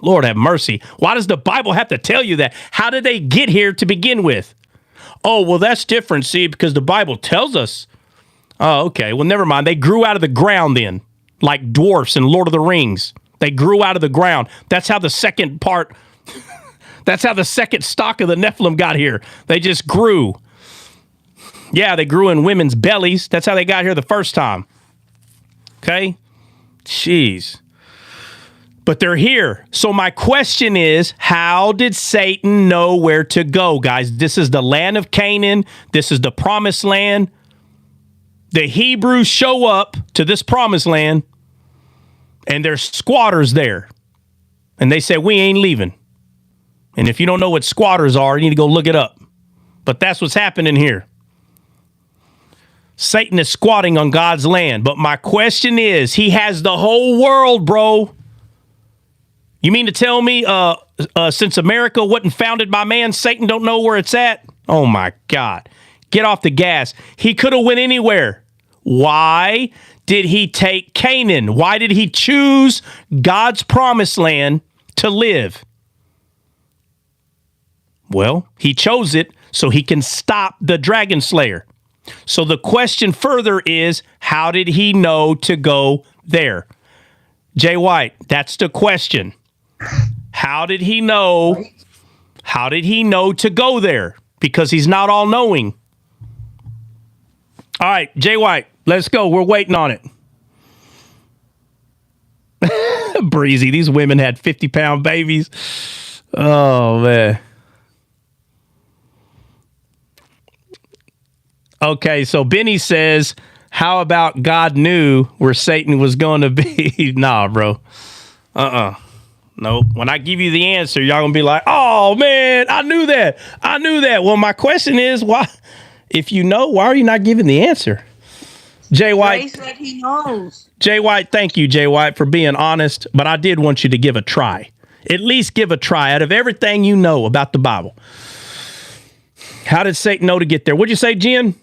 Lord have mercy. Why does the Bible have to tell you that? How did they get here to begin with? Oh, well, that's different, see, because the Bible tells us. Oh, okay. Well, never mind. They grew out of the ground then, like dwarfs in Lord of the Rings. They grew out of the ground. That's how the second part, that's how the second stock of the Nephilim got here. They just grew. Yeah, they grew in women's bellies. That's how they got here the first time. Okay? Jeez. But they're here. So my question is, how did Satan know where to go, guys? This is the land of Canaan. This is the promised land. The Hebrews show up to this promised land, and there's squatters there. And they say, we ain't leaving. And if you don't know what squatters are, you need to go look it up. But that's what's happening here. Satan is squatting on God's land. But my question is, he has the whole world, bro. You mean to tell me since America wasn't founded by man, Satan don't know where it's at? Oh, my God. Get off the gas. He could have went anywhere. Why did he take Canaan? Why did he choose God's promised land to live? Well, he chose it so he can stop the dragon slayer. So the question further is, how did he know to go there? Jay White, that's the question. How did he know? How did he know to go there? Because he's not all knowing. All right, Jay White, let's go. We're waiting on it. Breezy, these women had 50-pound babies. Oh, man. Okay, so Benny says, how about God knew where Satan was going to be? Nah, bro. No, when I give you the answer, y'all going to be like, oh, man, I knew that. I knew that. Well, my question is, why? If you know, why are you not giving the answer? Jay White. He said he knows. Jay White, thank you, Jay White, for being honest. But I did want you to give a try. At least give a try out of everything you know about the Bible. How did Satan know to get there? What'd you say, Jen?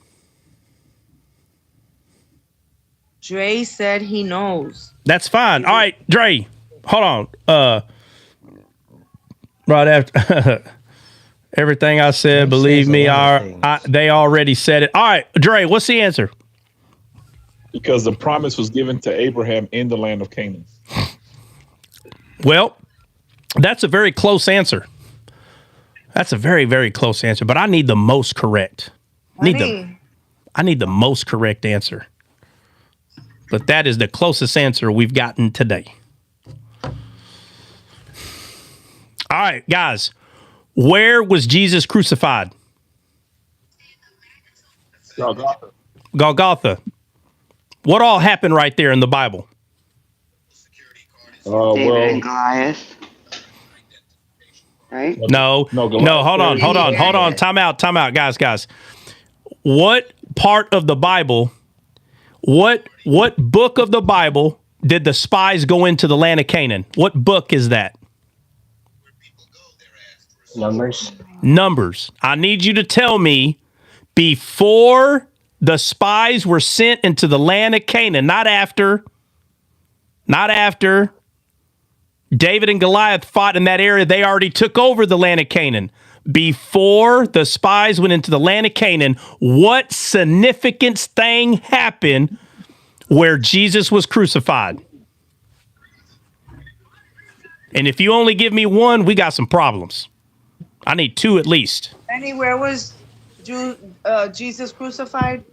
Dre said he knows. That's fine. All right, Dre, hold on. Right after everything I said, believe me, they already said it. All right, Dre, what's the answer? Because the promise was given to Abraham in the land of Canaan. Well, that's a very close answer. That's a very, very close answer, but I need the most correct. I need the most correct answer. But that is the closest answer we've gotten today. All right, guys. Where was Jesus crucified? Golgotha. Golgotha. What all happened right there in the Bible? David and Goliath. Right? No, hold on. Time out, guys. What part of the Bible, what book of the Bible did the spies go into the land of Canaan? What book is that? Numbers. I need you to tell me before the spies were sent into the land of Canaan, not after. David and Goliath fought in that area. They already took over the land of Canaan. Before the spies went into the land of Canaan, what significant thing happened where Jesus was crucified? And if you only give me one, we got some problems. I need two at least. Anywhere was Jesus crucified?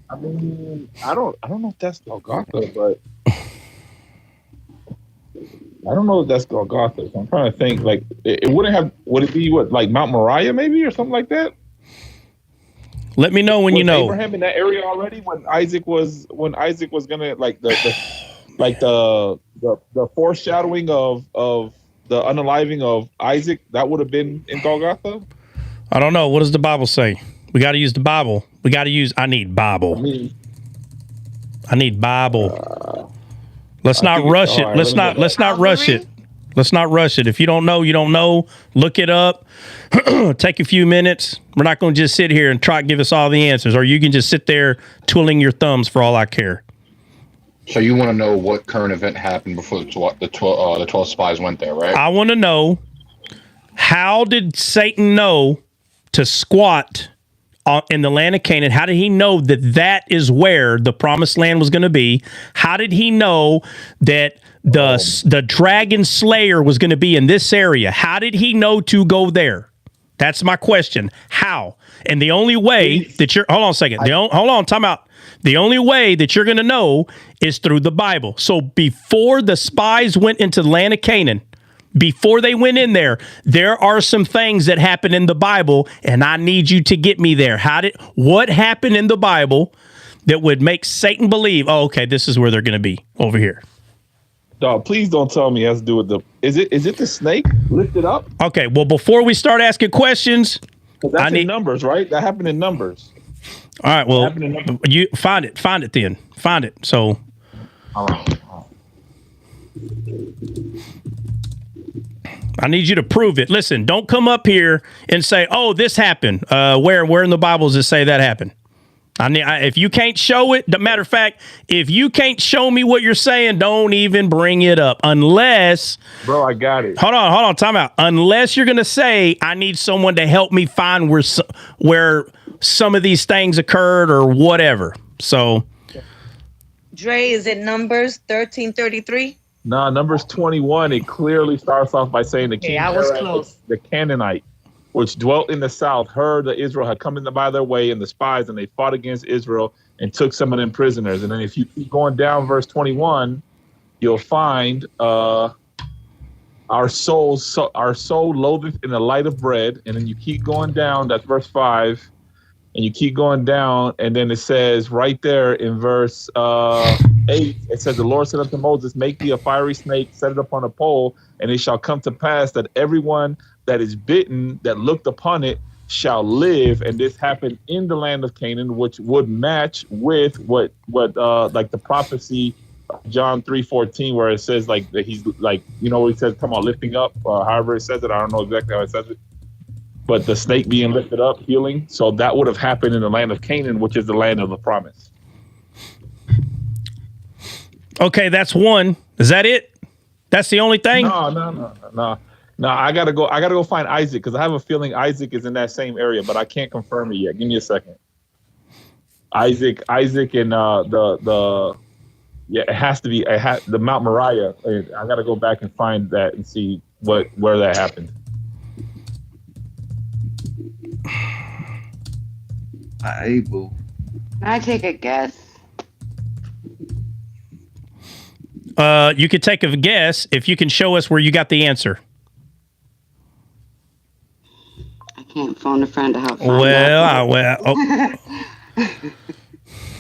I mean, I don't know if that's Golgotha, but I don't know if that's Golgotha. So I'm trying to think. Like, would it be like Mount Moriah maybe or something like that? Let me know when you know. Abraham in that area already when Isaac was gonna like the foreshadowing of the unaliving of Isaac, that would have been in Golgotha. I don't know. What does the Bible say? We got to use the Bible. I need Bible. I need Bible. Let's not rush it. Let's not rush it. Let's not rush it. If you don't know, you don't know. Look it up. Take a few minutes. We're not going to just sit here and try to give us all the answers, or you can just sit there twiddling your thumbs for all I care. So you want to know what current event happened before the 12 spies went there, right? I want to know, how did Satan know to squat in the land of Canaan? How did he know that that is where the promised land was going to be? How did he know that the dragon slayer was going to be in this area? How did he know to go there? That's my question. How? And the only way that you're, hold on a second. Hold on, time out. The only way that you're going to know is through the Bible. So before the spies went into the land of Canaan, before they went in there are some things that happened in the Bible, and I need you to get me there. What happened in the Bible that would make Satan believe, oh, okay, this is where they're going to be over here? Dog, please don't tell me it has to do with is it the snake lifted up? Okay, well, before we start asking questions, that's in Numbers, right? That happened in Numbers. All right, well, you find it then. Find it. So, all right. I need you to prove it. Listen, don't come up here and say, "Oh, this happened." Where in the Bible does it say that happened? If you can't show it, matter of fact, if you can't show me what you're saying, don't even bring it up. Unless, bro, I got it. Hold on, time out. Unless you're gonna say, I need someone to help me find where some of these things occurred or whatever. So, Dre, is it Numbers 13:33? No, Numbers 21. It clearly starts off by saying the king, I was close. The Canaanite, which dwelt in the south, heard that Israel had come in by their way, and the spies, and they fought against Israel and took some of them prisoners. And then if you keep going down verse 21, you'll find our soul loatheth in the light of bread. And then you keep going down, that's verse 5, and you keep going down, and then it says right there in verse 8, it says, the Lord said unto Moses, make thee a fiery snake, set it upon a pole, and it shall come to pass that everyone that is bitten, that looked upon it, shall live. And this happened in the land of Canaan, which would match with what like the prophecy John 3:14, where it says like that he's like, you know, he says, come on, lifting up, however it says it. I don't know exactly how it says it, but the snake being lifted up, healing. So that would have happened in the land of Canaan, which is the land of the promise. Okay, that's one. Is that it? That's the only thing? No. I gotta go find Isaac, because I have a feeling Isaac is in that same area, but I can't confirm it yet. Give me a second. Isaac, and it has to be the Mount Moriah. I gotta go back and find that and see where that happened. Able. Can I take a guess? You could take a guess if you can show us where you got the answer. I can't phone a friend to help find out.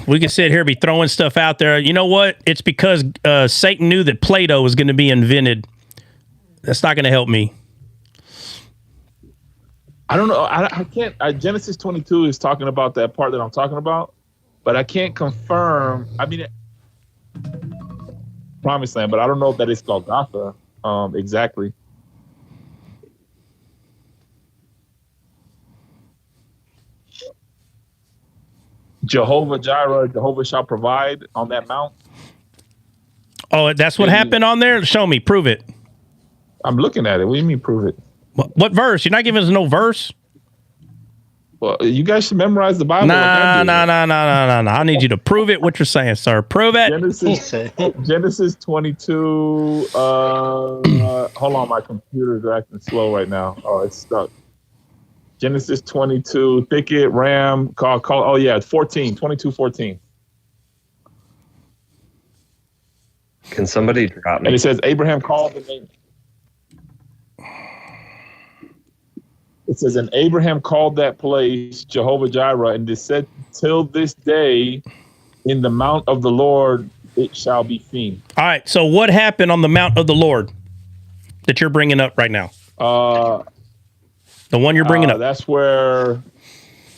We can sit here and be throwing stuff out there. You know what? It's because Satan knew that Play-Doh was going to be invented. That's not going to help me. I don't know. I can't. Genesis 22 is talking about that part that I'm talking about, but I can't confirm. I mean, Promised Land, but I don't know if that is Golgotha exactly. Jehovah Jireh, Jehovah shall provide on that mount. Oh, that's what happened on there? Show me. Prove it. I'm looking at it. What do you mean prove it? What verse? You're not giving us no verse? Well, you guys should memorize the Bible. No. I need you to prove it. What you're saying, sir. Prove it. Genesis 22. Hold on, my computer's acting slow right now. Oh, it's stuck. Genesis 22. Thicket, ram, call. Oh yeah, 14. 22:14. Can somebody drop me? And it says Abraham called the name. It says, and Abraham called that place Jehovah Jireh, and it said, till this day, in the mount of the Lord, it shall be seen. All right. So what happened on the mount of the Lord that you're bringing up right now? The one you're bringing up. That's where,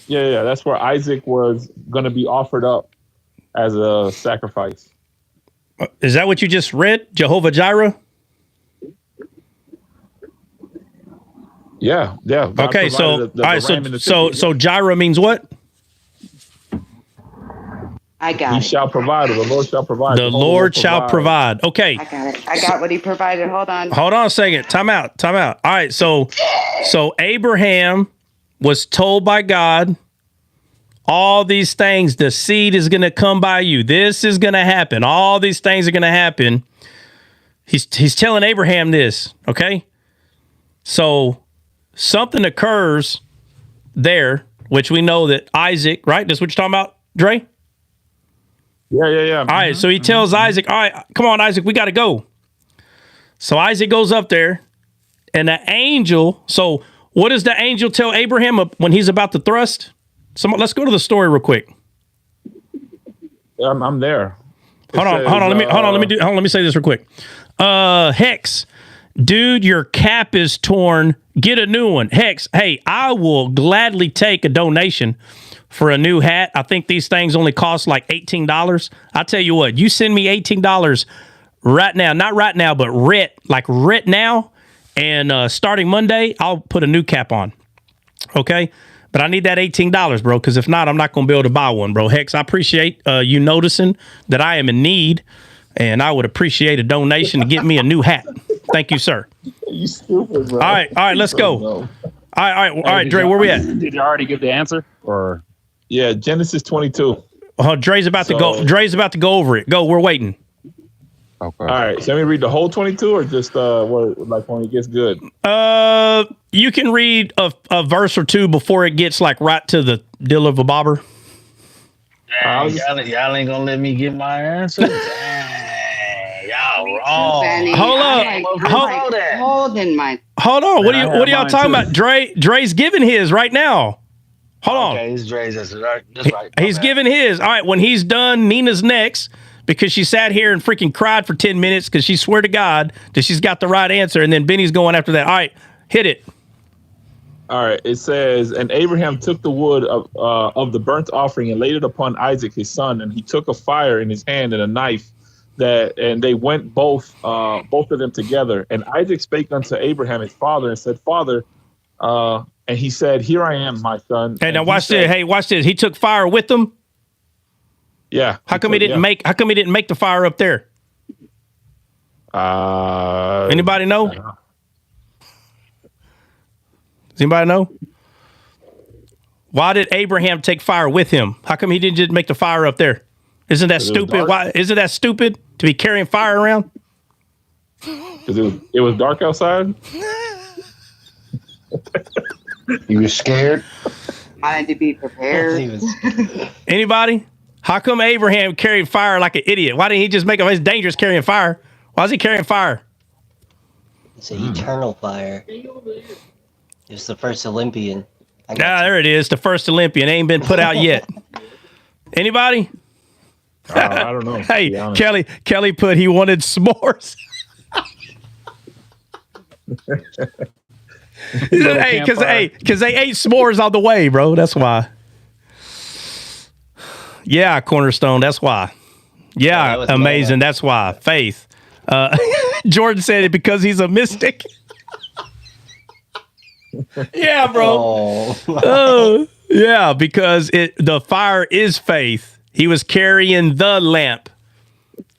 that's where Isaac was going to be offered up as a sacrifice. Is that what you just read? Jehovah Jireh? Yeah. God okay, so so Jireh means what? I got he it. Shall provide, or the Lord shall provide. The Lord shall provide. Okay. I got it. I got what he provided. Hold on a second. Time out. All right, so Abraham was told by God all these things, the seed is going to come by you. This is going to happen. All these things are going to happen. He's telling Abraham this, okay? So something occurs there, which we know that Isaac, right? That's what you're talking about, Dre? Yeah. All right, so he tells Isaac, all right, come on, Isaac, we got to go. So Isaac goes up there, and the angel, so what does the angel tell Abraham when he's about to thrust? Let's go to the story real quick. I'm there. Hold on. Let me say this real quick. Hex, dude, your cap is torn. Get a new one. Hex, hey, I will gladly take a donation for a new hat. I think these things only cost like $18. I tell you what, you send me $18 right now, not right now, but right now, and starting Monday, I'll put a new cap on. Okay? But I need that $18, bro, because if not, I'm not going to be able to buy one, bro. Hex, I appreciate you noticing that I am in need, and I would appreciate a donation to get me a new hat. Thank you, sir. You stupid, bro. All right, let's go. All right, Dre, where we at? Did you already give the answer? Or yeah, Genesis 22. Dre's about to go. Dre's about to go over it. Go, we're waiting. Okay. All right, so let me read the whole 22 or just when it gets good? You can read a verse or two before it gets like right to the deal of a bobber. Y'all ain't gonna let me get my answer. Dang, y'all wrong. Hold on. Hold on. What are y'all talking about? Dre's giving his right now. Hold on. Okay, it's Dre's answer. That's right. He's giving his. All right, when he's done, Nina's next. Because she sat here and freaking cried for 10 minutes because she swear to God that she's got the right answer. And then Benny's going after that. All right, hit it. All right, it says, and Abraham took the wood of the burnt offering and laid it upon Isaac his son, and he took a fire in his hand and a knife, and they went both of them together. And Isaac spake unto Abraham his father and said, Father, and he said, Here I am, my son. Hey, now watch this. Hey, watch this. He took fire with them. Yeah. How come he didn't make the fire up there? Anybody know? Does anybody know? Why did Abraham take fire with him? How come he didn't just make the fire up there? Isn't that stupid? Why isn't that stupid to be carrying fire around? Because it was dark outside. He was scared. Wanted to be prepared. Anybody? How come Abraham carried fire like an idiot? Why didn't he just make it? It's dangerous carrying fire. Why is he carrying fire? It's an eternal fire. It's the first Olympian. There it is. The first Olympian. Ain't been put out yet. Anybody? I don't know. Hey, Kelly put he wanted s'mores. He said, hey, because they ate s'mores on the way, bro. That's why. Yeah, Cornerstone. That's why. Yeah, that amazing. That's why. Faith. Jordan said it because he's a mystic. Yeah, bro. Yeah, because the fire is faith. He was carrying the lamp.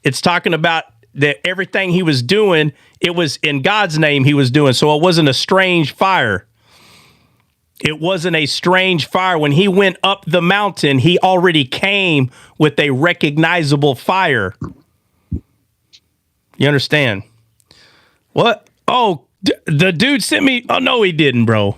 It's talking about that everything he was doing, it was in God's name he was doing. So it wasn't a strange fire. It wasn't a strange fire. When he went up the mountain, he already came with a recognizable fire. You understand? What? Oh, the dude sent me. Oh, no, he didn't, bro.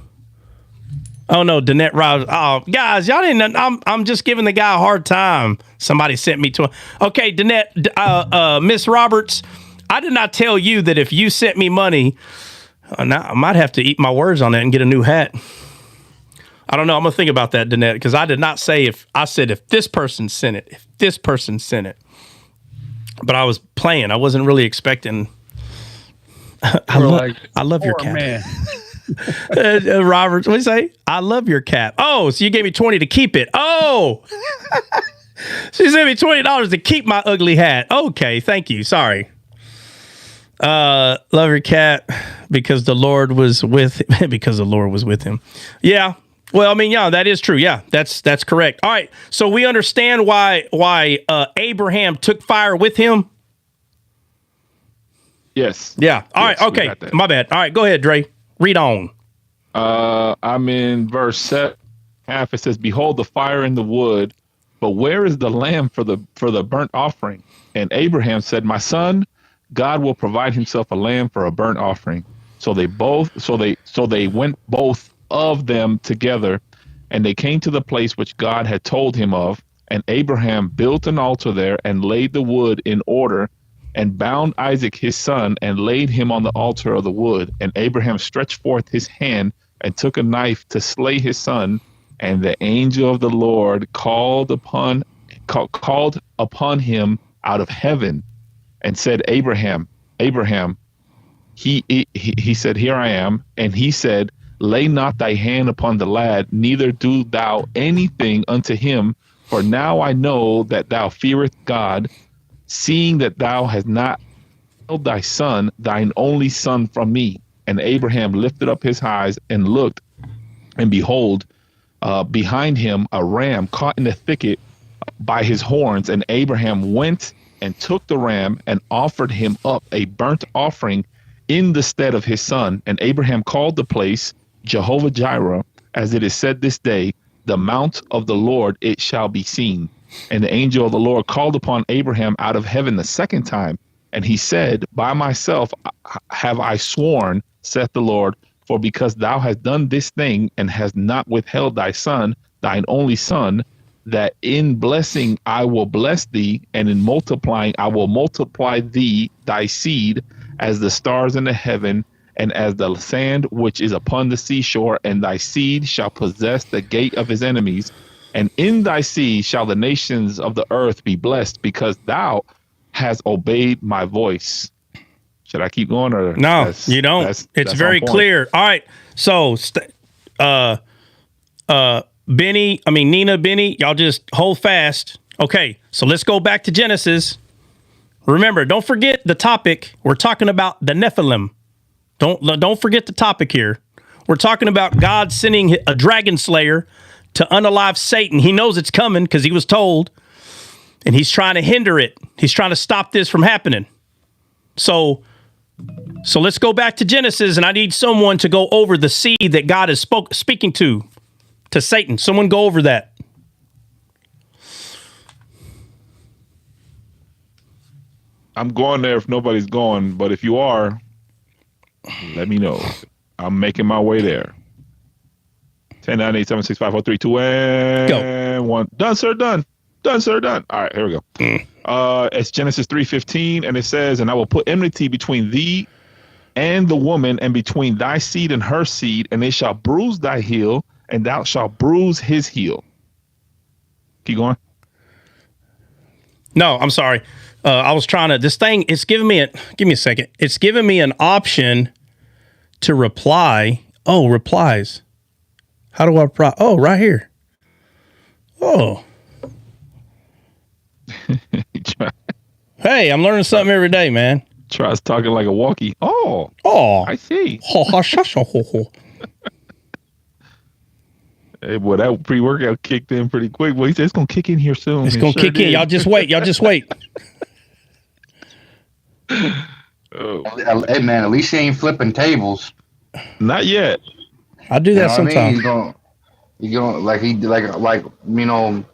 Oh, no, Danette Roberts. Oh, guys, y'all didn't. I'm just giving the guy a hard time. Somebody sent me to him. Okay, Danette, Miss Roberts, I did not tell you that if you sent me money, now I might have to eat my words on that and get a new hat. I don't know. I'm going to think about that, Danette, because I did not say I said if this person sent it, But I was playing. I wasn't really expecting. I love your cap. Roberts, what do you say? I love your cap. Oh, so you gave me $20 to keep it. Oh, she sent me $20 to keep my ugly hat. Okay, thank you. Sorry. Love your cap because the Lord was with him. Yeah. Well, I mean, yeah, that is true. Yeah, that's correct. All right. So we understand why Abraham took fire with him. Yes. Yeah. All right. Okay. My bad. All right. Go ahead, Dre. Read on. I'm in verse 7. half, it says, "Behold the fire and the wood, but where is the lamb for the burnt offering?" And Abraham said, "My son, God will provide himself a lamb for a burnt offering." So they went both of them together, and they came to the place which God had told him of. And Abraham built an altar there and laid the wood in order, and bound Isaac his son and laid him on the altar of the wood. And Abraham stretched forth his hand and took a knife to slay his son. And the angel of the Lord called upon him out of heaven and said, "Abraham, Abraham." He said, "Here I am." And he said, "Lay not thy hand upon the lad, neither do thou anything unto him. For now I know that thou fearest God, seeing that thou hast not held thy son, thine only son, from me." And Abraham lifted up his eyes and looked, and behold, behind him a ram caught in the thicket by his horns. And Abraham went and took the ram and offered him up a burnt offering in the stead of his son. And Abraham called the place Jehovah Jireh, as it is said this day, "The mount of the Lord, it shall be seen." And the angel of the Lord called upon Abraham out of heaven the second time. And he said, "By myself have I sworn, saith the Lord, for because thou hast done this thing and hast not withheld thy son, thine only son, that in blessing I will bless thee, and in multiplying I will multiply thee, thy seed, as the stars in the heaven, and as the sand which is upon the seashore. And thy seed shall possess the gate of his enemies. And in thy seed shall the nations of the earth be blessed, because thou hast obeyed my voice." Should I keep going, or no? You don't. It's very clear. All right. So, Nina, Benny, y'all just hold fast. Okay. So let's go back to Genesis. Remember, don't forget the topic. We're talking about the Nephilim. Don't forget the topic here. We're talking about God sending a dragon slayer to unalive Satan. He knows it's coming because he was told, and he's trying to hinder it. He's trying to stop this from happening. So let's go back to Genesis, and I need someone to go over the seed that God is speaking to Satan. Someone go over that. I'm going there if nobody's going, but if you are, let me know. I'm making my way there. 10, 9, 8, 7, 6, 5, 4, 3, 2, and go. 1. Done, sir, done. Done, sir, done. All right, here we go. It's Genesis 3:15, and it says, "And I will put enmity between thee and the woman, and between thy seed and her seed, and it shall bruise thy heel, and thou shalt bruise his heel." Keep going. No, I'm sorry. I was trying to, this thing, it's giving me give me a second. It's giving me an option to reply. Oh, replies. How do I reply? Oh, right here. Oh. Hey, I'm learning something every day, man. Tries talking like a walkie. Oh, I see. Hey, boy, that pre-workout kicked in pretty quick. Well, he said it's gonna kick in here soon. It's gonna kick in. Y'all just wait. Y'all just wait. Oh. Hey man, at least he ain't flipping tables. Not yet. I do that sometimes. He's going like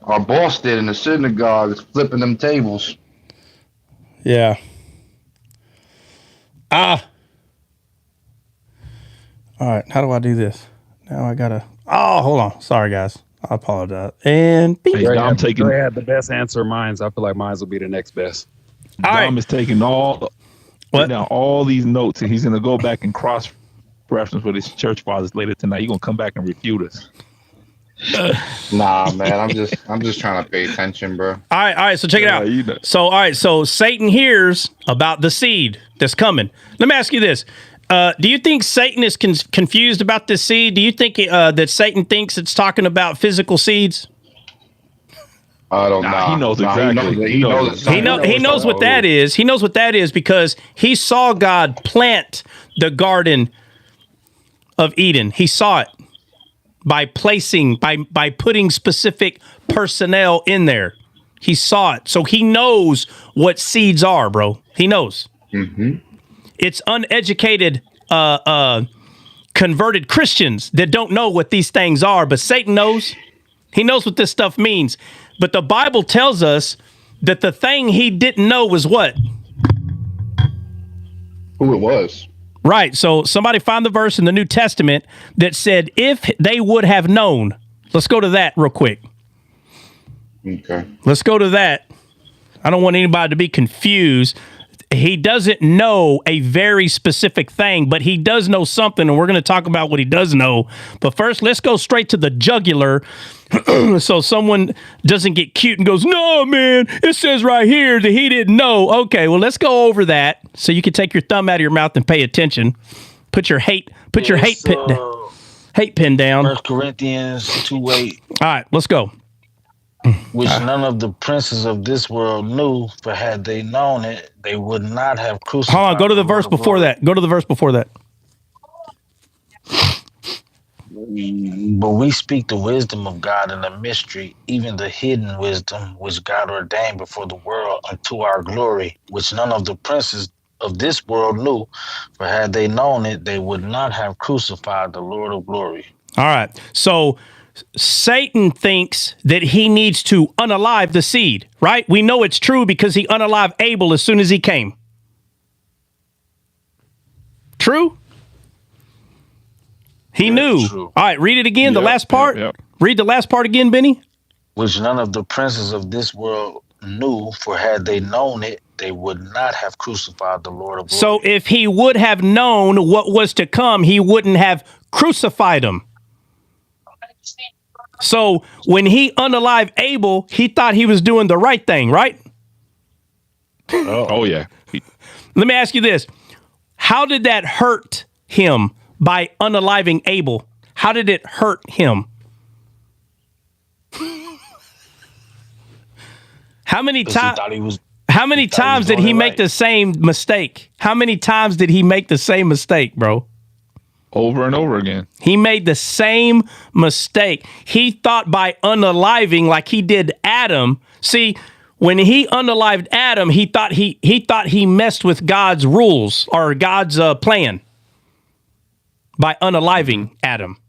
our boss did in the synagogue, is flipping them tables. Yeah. All right. How do I do this? Now I gotta. Oh, hold on. Sorry, guys. I apologize. And I'm taking. Dre had the best answer of mine. I feel like mine will be the next best. Dom is taking all these notes, and he's going to go back and cross reference with his church fathers later tonight. He's going to come back and refute us. Nah, man, I'm just trying to pay attention, bro. All right. So check it out. So Satan hears about the seed that's coming. Let me ask you this: do you think Satan is confused about this seed? Do you think that Satan thinks it's talking about physical seeds? I don't know. He knows exactly. He knows what that is. He knows what that is because he saw God plant the Garden of Eden. He saw it by putting specific personnel in there. He saw it. So he knows what seeds are, bro. He knows. Mm-hmm. It's uneducated converted Christians that don't know what these things are, but Satan knows. He knows what this stuff means. But the Bible tells us that the thing he didn't know was what? Who it was. Right. So somebody find the verse in the New Testament that said, if they would have known. Let's go to that real quick. Okay. Let's go to that. I don't want anybody to be confused. He doesn't know a very specific thing, but he does know something, and we're going to talk about what he does know. But first, let's go straight to the jugular so someone doesn't get cute and goes, no, man, it says right here that he didn't know. Okay, well, let's go over that so you can take your thumb out of your mouth and pay attention. Put your hate pin down. 1 Corinthians 2:8. All right, let's go. Which none of the princes of this world knew, for had they known it, they would not have crucified. Hold on, go to the verse before that. Go to the verse before that. But we speak the wisdom of God in the mystery, even the hidden wisdom which God ordained before the world unto our glory, which none of the princes of this world knew, for had they known it, they would not have crucified the Lord of glory. All right. So Satan thinks that he needs to unalive the seed, right? We know it's true because he unalived Abel as soon as he came. True? He knew. True. All right, read it again, the last part. Read the last part again, Benny. Which none of the princes of this world knew, for had they known it, they would not have crucified the Lord of glory. So if he would have known what was to come, he wouldn't have crucified him. So when he unalived Abel, he thought he was doing the right thing, right? Oh yeah. Let me ask you this. How did that hurt him by unaliving Abel? How did it hurt him? How many times did he make the same mistake? How many times did he make the same mistake, bro? Over and over again. He made the same mistake. He thought by unaliving, like he did Adam. See, when he unalived Adam, he thought he messed with God's rules or God's plan by unaliving Adam.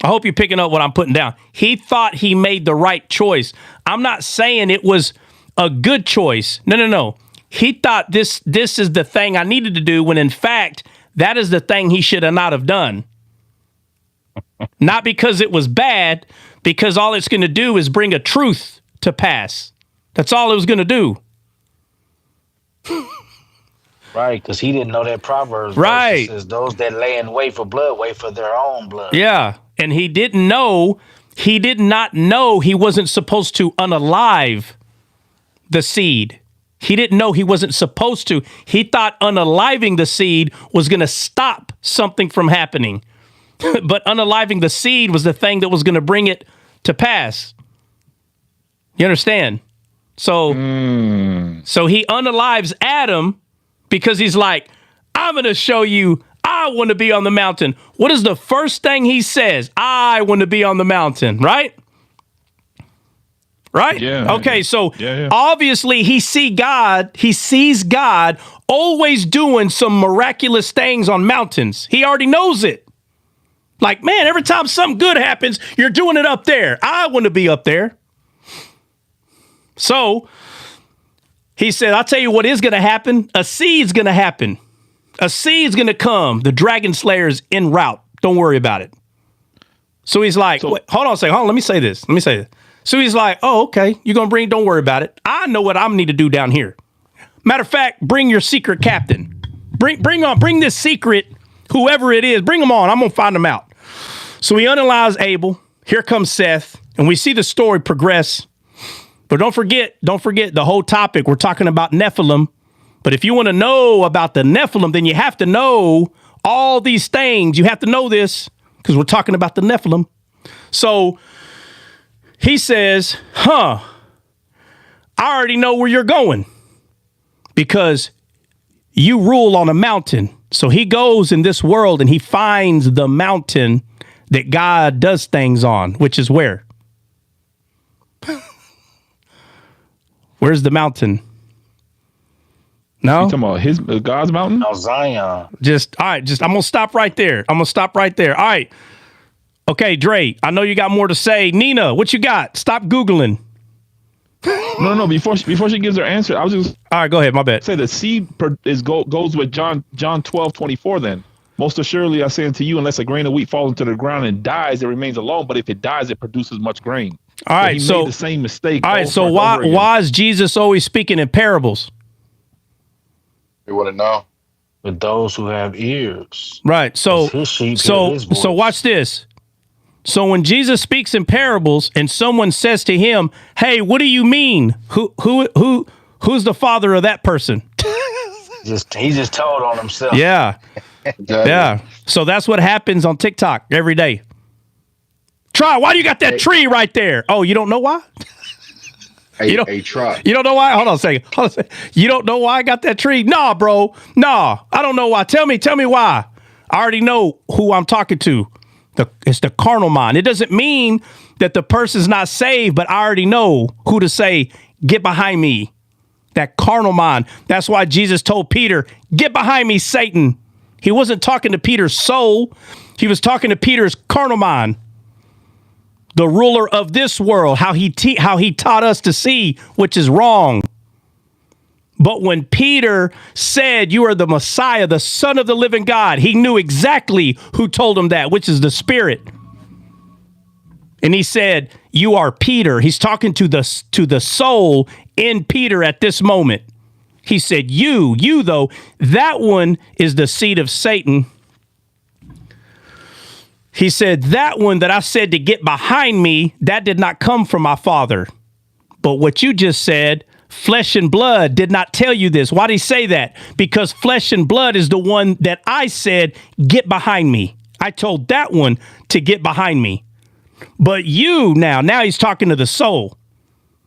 I hope you're picking up what I'm putting down. He thought he made the right choice. I'm not saying it was a good choice. No. He thought this is the thing I needed to do, when in fact, that is the thing he should have not have done. Not because it was bad, because all it's going to do is bring a truth to pass. That's all it was going to do. Right, because he didn't know that Proverbs. Right. Verse says, those that lay in wait for blood, wait for their own blood. Yeah, and he did not know he wasn't supposed to unalive the seed. He didn't know he wasn't supposed to. He thought unaliving the seed was going to stop something from happening. But unaliving the seed was the thing that was going to bring it to pass. You understand? So he unalives Adam because he's like, I'm going to show you I want to be on the mountain. What is the first thing he says? I want to be on the mountain, right? Right? Yeah. Okay, so obviously he sees God always doing some miraculous things on mountains. He already knows it. Like, man, every time something good happens, you're doing it up there. I want to be up there. So he said, I'll tell you what is going to happen. A seed's going to happen. A seed's going to come. The dragon slayer's en route. Don't worry about it. So he's like, wait, hold on a second. Let me say this. So he's like, oh, okay. You're going to don't worry about it. I know what I need to do down here. Matter of fact, bring your secret captain. Bring this secret, whoever it is, bring them on. I'm going to find them out. So he unalives Abel. Here comes Seth. And we see the story progress. But don't forget the whole topic. We're talking about Nephilim. But if you want to know about the Nephilim, then you have to know all these things. You have to know this because we're talking about the Nephilim. So he says, I already know where you're going because you rule on a mountain. So he goes in this world and he finds the mountain that God does things on, which is where? Where's the mountain? No. You talking about his God's mountain? Mount Zion. Just all right. I'm gonna stop right there. All right. Okay, Dre. I know you got more to say. Nina, what you got? Stop Googling. No. Before she gives her answer, I was just all right. Go ahead. My bad. Say the seed goes with John 12:24. Then most assuredly I say unto you, unless a grain of wheat falls into the ground and dies, it remains alone. But if it dies, it produces much grain. All right. So he made the same mistake. All right. So why is Jesus always speaking in parables? You want to know? With those who have ears. Right. So watch this. So when Jesus speaks in parables and someone says to him, "Hey, what do you mean? Who's the father of that person?" He just told on himself. Yeah. Yeah. So that's what happens on TikTok every day. Try, why do you got that tree right there? Oh, you don't know why? You don't know why? Hold on a second. You don't know why I got that tree? Nah, bro. Nah, I don't know why. Tell me why. I already know who I'm talking to. It's the carnal mind. It doesn't mean that the person's not saved, but I already know who to say, get behind me. That carnal mind. That's why Jesus told Peter, get behind me, Satan. He wasn't talking to Peter's soul. He was talking to Peter's carnal mind. The ruler of this world, how he taught us to see, which is wrong. But when Peter said, you are the Messiah, the Son of the living God, he knew exactly who told him that, which is the Spirit. And he said, you are Peter. He's talking to the soul in Peter at this moment. He said, you though, that one is the seed of Satan. He said, that one that I said to get behind me, that did not come from my Father. But what you just said, flesh and blood did not tell you this. Why did he say that? Because flesh and blood is the one that I said, get behind me. I told that one to get behind me. But you now he's talking to the soul.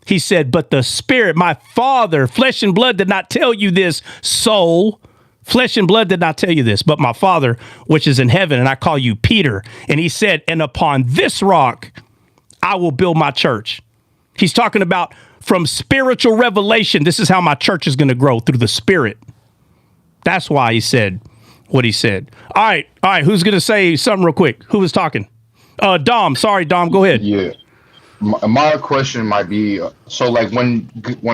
He said, but the Spirit, my Father, flesh and blood did not tell you this, soul. Flesh and blood did not tell you this, but my Father, which is in heaven, and I call you Peter. And he said, and upon this rock, I will build my church. He's talking about from spiritual revelation. This is how my church is going to grow, through the Spirit. That's why he said what he said. All right. Who's going to say something real quick? Who was talking? Dom. Sorry, Dom. Go ahead. Yeah. My question might be, so like when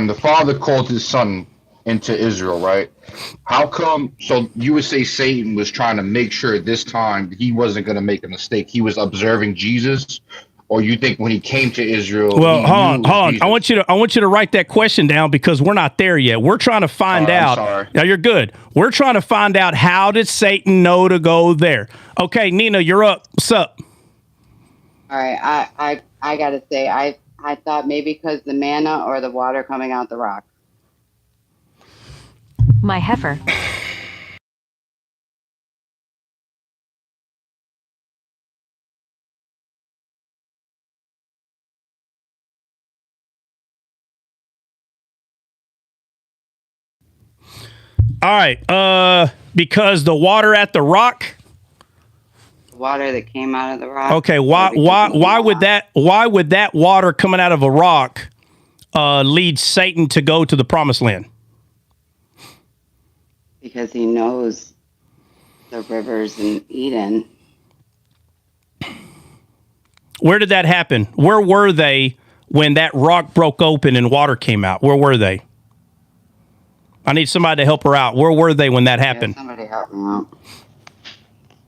the Father called his son into Israel, right? How come? So you would say Satan was trying to make sure this time he wasn't going to make a mistake. He was observing Jesus, or you think when he came to Israel? Well, hold on. I want you to write that question down because we're not there yet. We're trying to find out. I'm sorry. Now you're good. We're trying to find out, how did Satan know to go there? Okay, Nina, you're up. What's up? All right, I gotta say, I thought maybe because the manna or the water coming out the rock. My heifer. All right. Because the water at the rock. Water that came out of the rock. Okay. Why would that water coming out of a rock lead Satan to go to the promised land? Because he knows the rivers in Eden. Where did that happen? Where were they when that rock broke open and water came out? Where were they? I need somebody to help her out. Where were they when that happened? Somebody help me out.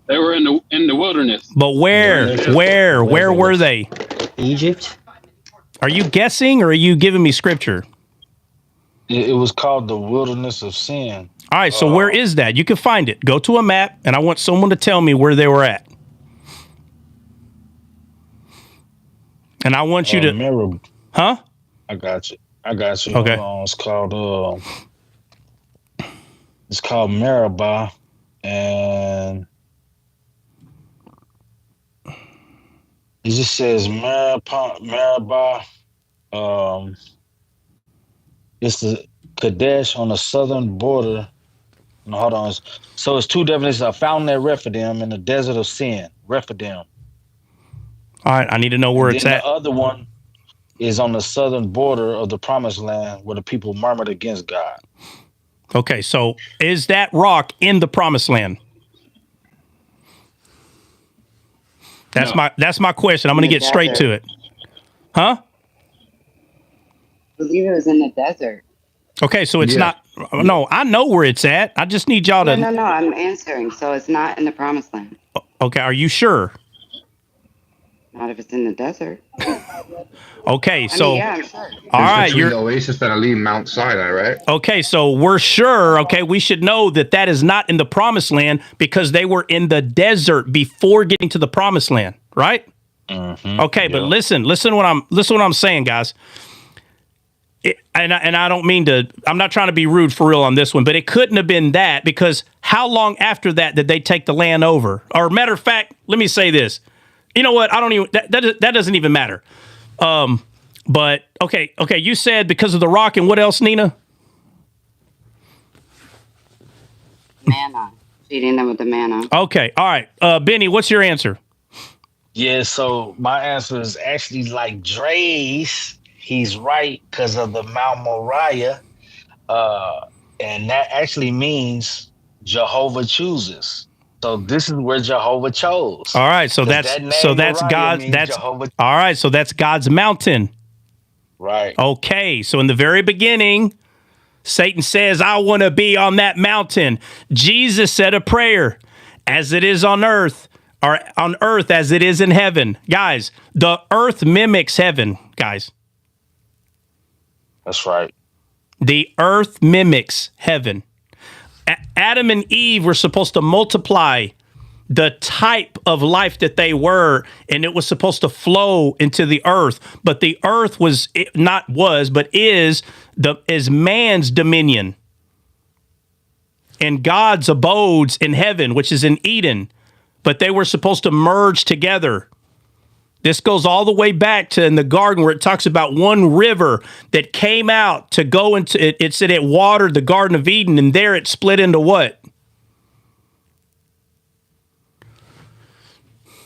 They were in the wilderness. But where were they? Egypt. Are you guessing or are you giving me scripture? It was called the wilderness of sin. All right, so where is that? You can find it. Go to a map, and I want someone to tell me where they were at. And I want you to... Huh? I got you. Okay. It's called Meribah, and it just says Meribah. It's the Kadesh on the southern border. No, hold on. So it's two definitions: a fountain at Rephidim and the desert of sin, Rephidim. All right, I need to know where it's at. The other one is on the southern border of the promised land where the people murmured against God. Okay, so is that rock in the promised land? That's my question. I'm going to get straight to it. Huh? I believe it was in the desert. Okay, so it's not. No, I know where it's at. I just need y'all to. No. I'm answering. So it's not in the promised land. Okay, are you sure? Not if it's in the desert. Okay, so yeah, I'm sure. All right, you're the Oasis that lead Mount Sinai, right? Okay, so we're sure. Okay, we should know that is not in the promised land because they were in the desert before getting to the promised land, right? Mm-hmm. Okay, but listen what I'm saying, guys. And I don't mean to. I'm not trying to be rude for real on this one, but it couldn't have been that because how long after that did they take the land over? Or matter of fact, let me say this. You know what? I don't even. That doesn't even matter. But okay. You said because of the rock and what else, Nina? Manna. Feeding them with the manna. Okay. All right. Benny, what's your answer? Yeah, so my answer is actually like Dre's. He's right because of the Mount Moriah. And that actually means Jehovah chooses. So this is where Jehovah chose. All right, so that's God. That's Jehovah. All right, so that's God's mountain. Right. Okay, so in the very beginning, Satan says, "I want to be on that mountain." Jesus said a prayer, "As it is on earth, or on earth as it is in heaven." Guys, the earth mimics heaven, guys. That's right. The earth mimics heaven. Adam and Eve were supposed to multiply the type of life that they were, and it was supposed to flow into the earth. But the earth is man's dominion. And God's abodes in heaven, which is in Eden. But they were supposed to merge together. This goes all the way back to in the garden where it talks about one river that came out to go into it. It said it watered the Garden of Eden, and there it split into what?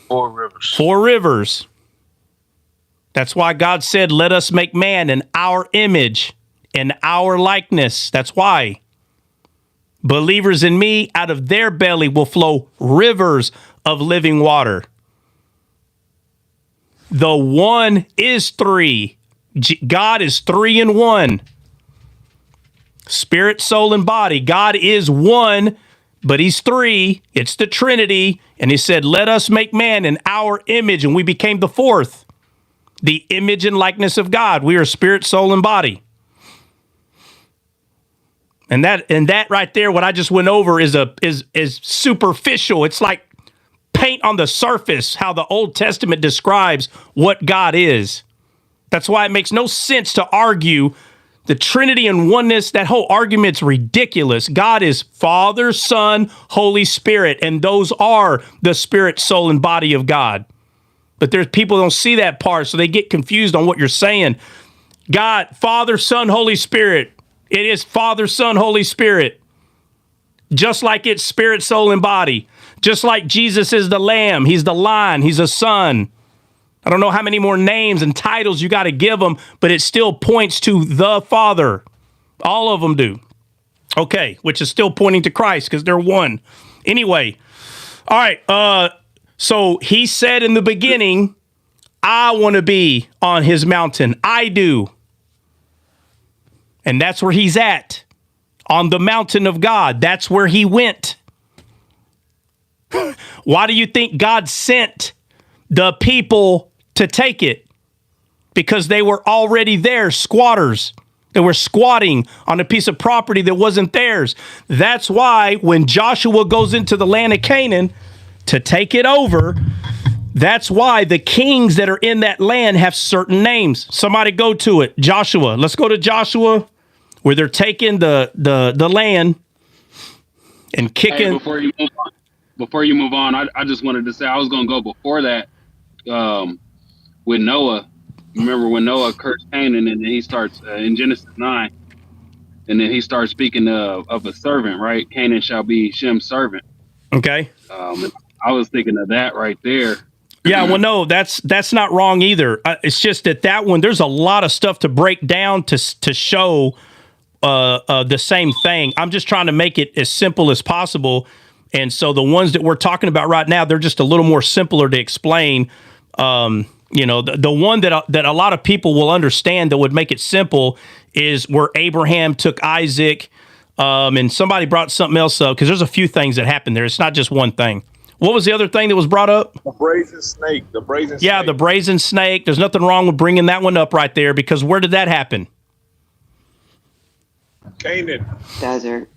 4 rivers. 4 rivers. That's why God said, "Let us make man in our image, in our likeness." That's why. Believers in me, out of their belly will flow rivers of living water. The one is 3. God is 3 in 1. Spirit, soul, and body. God is 1, but he's 3. It's the Trinity. And he said, "Let us make man in our image." And we became the 4th. The image and likeness of God. We are spirit, soul, and body. And that right there, what I just went over is superficial. It's like paint on the surface how the Old Testament describes what God is. That's why it makes no sense to argue the Trinity and oneness. That whole argument's ridiculous. God is Father, Son, Holy Spirit, and those are the spirit, soul, and body of God. But there's people don't see that part, so they get confused on what you're saying. God, Father, Son, Holy Spirit. It is Father, Son, Holy Spirit. Just like it's spirit, soul, and body. Just like Jesus is the Lamb. He's the Lion. He's a Son. I don't know how many more names and titles you got to give them, but it still points to the Father. All of them do. Okay, which is still pointing to Christ because they're one. Anyway, all right. So he said in the beginning, "I want to be on his mountain." I do. And that's where he's at. On the mountain of God. That's where he went. Why do you think God sent the people to take it? Because they were already there, squatters. They were squatting on a piece of property that wasn't theirs. That's why when Joshua goes into the land of Canaan to take it over, that's why the kings that are in that land have certain names. Somebody go to it. Joshua. Let's go to Joshua where they're taking the land and kicking. Hey, before you move on, I just wanted to say I was going to go before that with Noah. Remember when Noah cursed Canaan, and then he starts in Genesis 9, and then he starts speaking of a servant, right? Canaan shall be Shem's servant. Okay. I was thinking of that right there. Yeah, well, no, that's not wrong either. It's just that one, there's a lot of stuff to break down to show the same thing. I'm just trying to make it as simple as possible. And so the ones that we're talking about right now, they're just a little more simpler to explain. The one that a lot of people will understand that would make it simple is where Abraham took Isaac, and somebody brought something else up because there's a few things that happened there. It's not just one thing. What was the other thing that was brought up? The brazen snake. Yeah, the brazen snake. There's nothing wrong with bringing that one up right there because where did that happen? Canaan. Desert.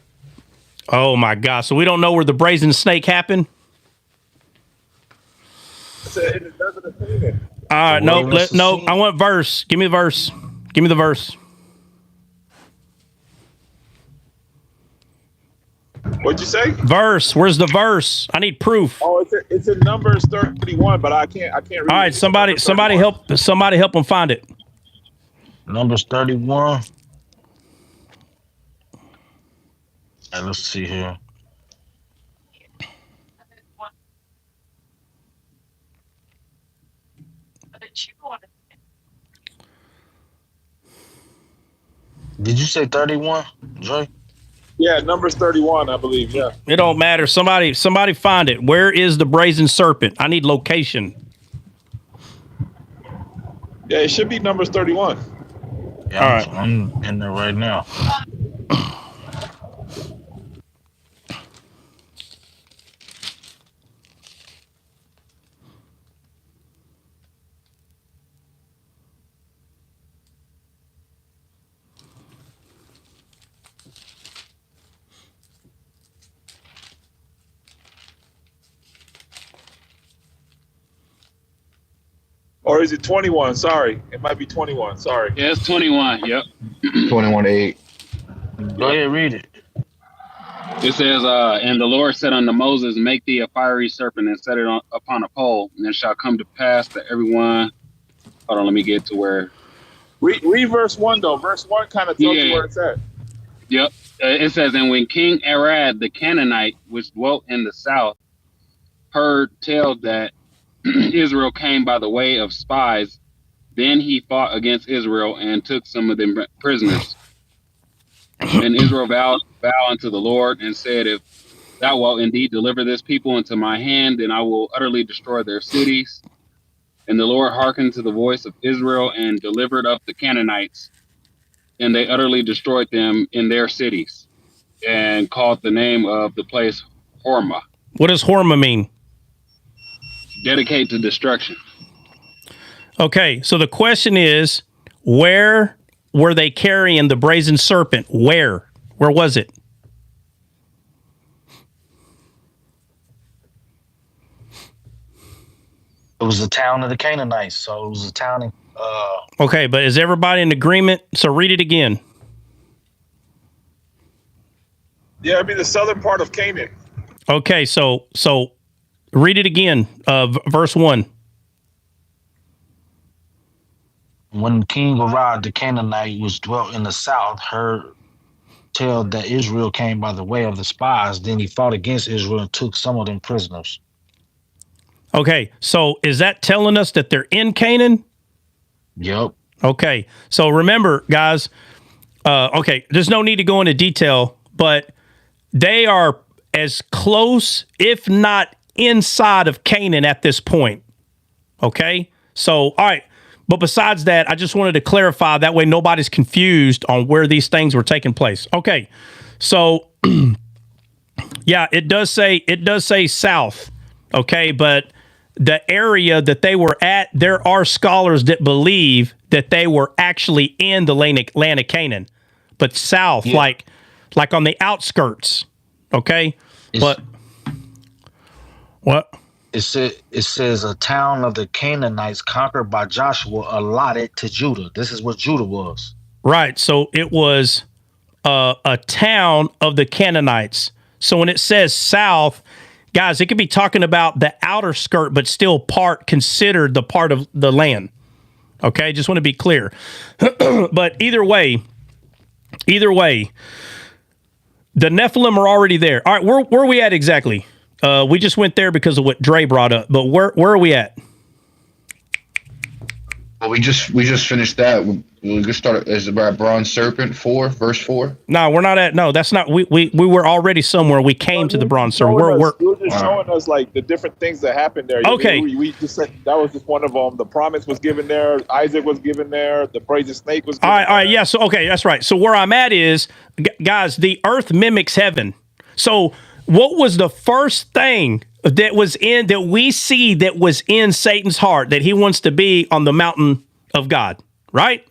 Oh my gosh! So we don't know where the brazen snake happened. In the desert of Canaan. All right, no. I want verse. Give me the verse. Give me the verse. What'd you say? Verse. Where's the verse? I need proof. Oh, it's in Numbers 31, but I can't read it. All right, somebody help them find it. Numbers 31. And let's see here. Did you say 31, Joy? Yeah, Numbers 31, I believe. Yeah. It don't matter. Somebody find it. Where is the brazen serpent? I need location. Yeah, it should be Numbers 31. Yeah, all right. I'm in there right now. Or is it 21? Sorry. It might be 21. Sorry. Yeah, it's 21. Yep. 21:8. Go ahead, read it. It says, and the Lord said unto Moses, make thee a fiery serpent and set it upon a pole, and it shall come to pass that everyone. Hold on, let me get to where. Read verse 1, though. Verse 1 kind of tells you where it's at. Yep. It says, and when King Arad the Canaanite, which dwelt in the south, heard tell that Israel came by the way of spies, then he fought against Israel and took some of them prisoners. And Israel vowed unto the Lord and said, if thou wilt indeed deliver this people into my hand, then I will utterly destroy their cities. And the Lord hearkened to the voice of Israel and delivered up the Canaanites, and they utterly destroyed them in their cities, and called the name of the place Hormah. What does Hormah mean? Dedicate to destruction. Okay, so the question is, where were they carrying the brazen serpent? Where was it? It was the town of the Canaanites, so it was a town in. Okay, but is everybody in agreement? So read it again. Yeah, it'd be the southern part of Canaan. Okay, so read it again. Verse 1. When King Arad the Canaanite, which dwelt in the south, heard tell that Israel came by the way of the spies, then he fought against Israel and took some of them prisoners. Okay, so is that telling us that they're in Canaan? Yep. Okay, so remember, guys, okay, there's no need to go into detail, but they are as close, if not inside of Canaan at this point. Okay, so, all right. But besides that, I just wanted to clarify that way nobody's confused on where these things were taking place. Okay, so yeah, it does say south. Okay, but the area that they were at, there are scholars that believe that they were actually in the land of Canaan, but south, yeah. like on the outskirts. Okay, but what? It says a town of the Canaanites conquered by Joshua allotted to Judah. This is what Judah was. Right. So it was a town of the Canaanites. So when it says south, guys, it could be talking about the outer skirt, but still considered the part of the land. Okay. Just want to be clear. But either way, the Nephilim are already there. All right. Where are we at exactly? We just went there because of what Dre brought up, but where are we at? But we just finished that. We just started. Is about bronze serpent 4, verse 4? No, we're not at. No, that's not. We were already somewhere. We came to the bronze serpent. You were just showing us like the different things that happened there. Okay. We just said that was just one of them. The promise was given there. Isaac was given there. The brazen snake was given all right. Yeah. So, okay. That's right. So where I'm at is, guys, the earth mimics heaven. So what was the first thing that we see that was in Satan's heart that he wants to be on the mountain of God, right?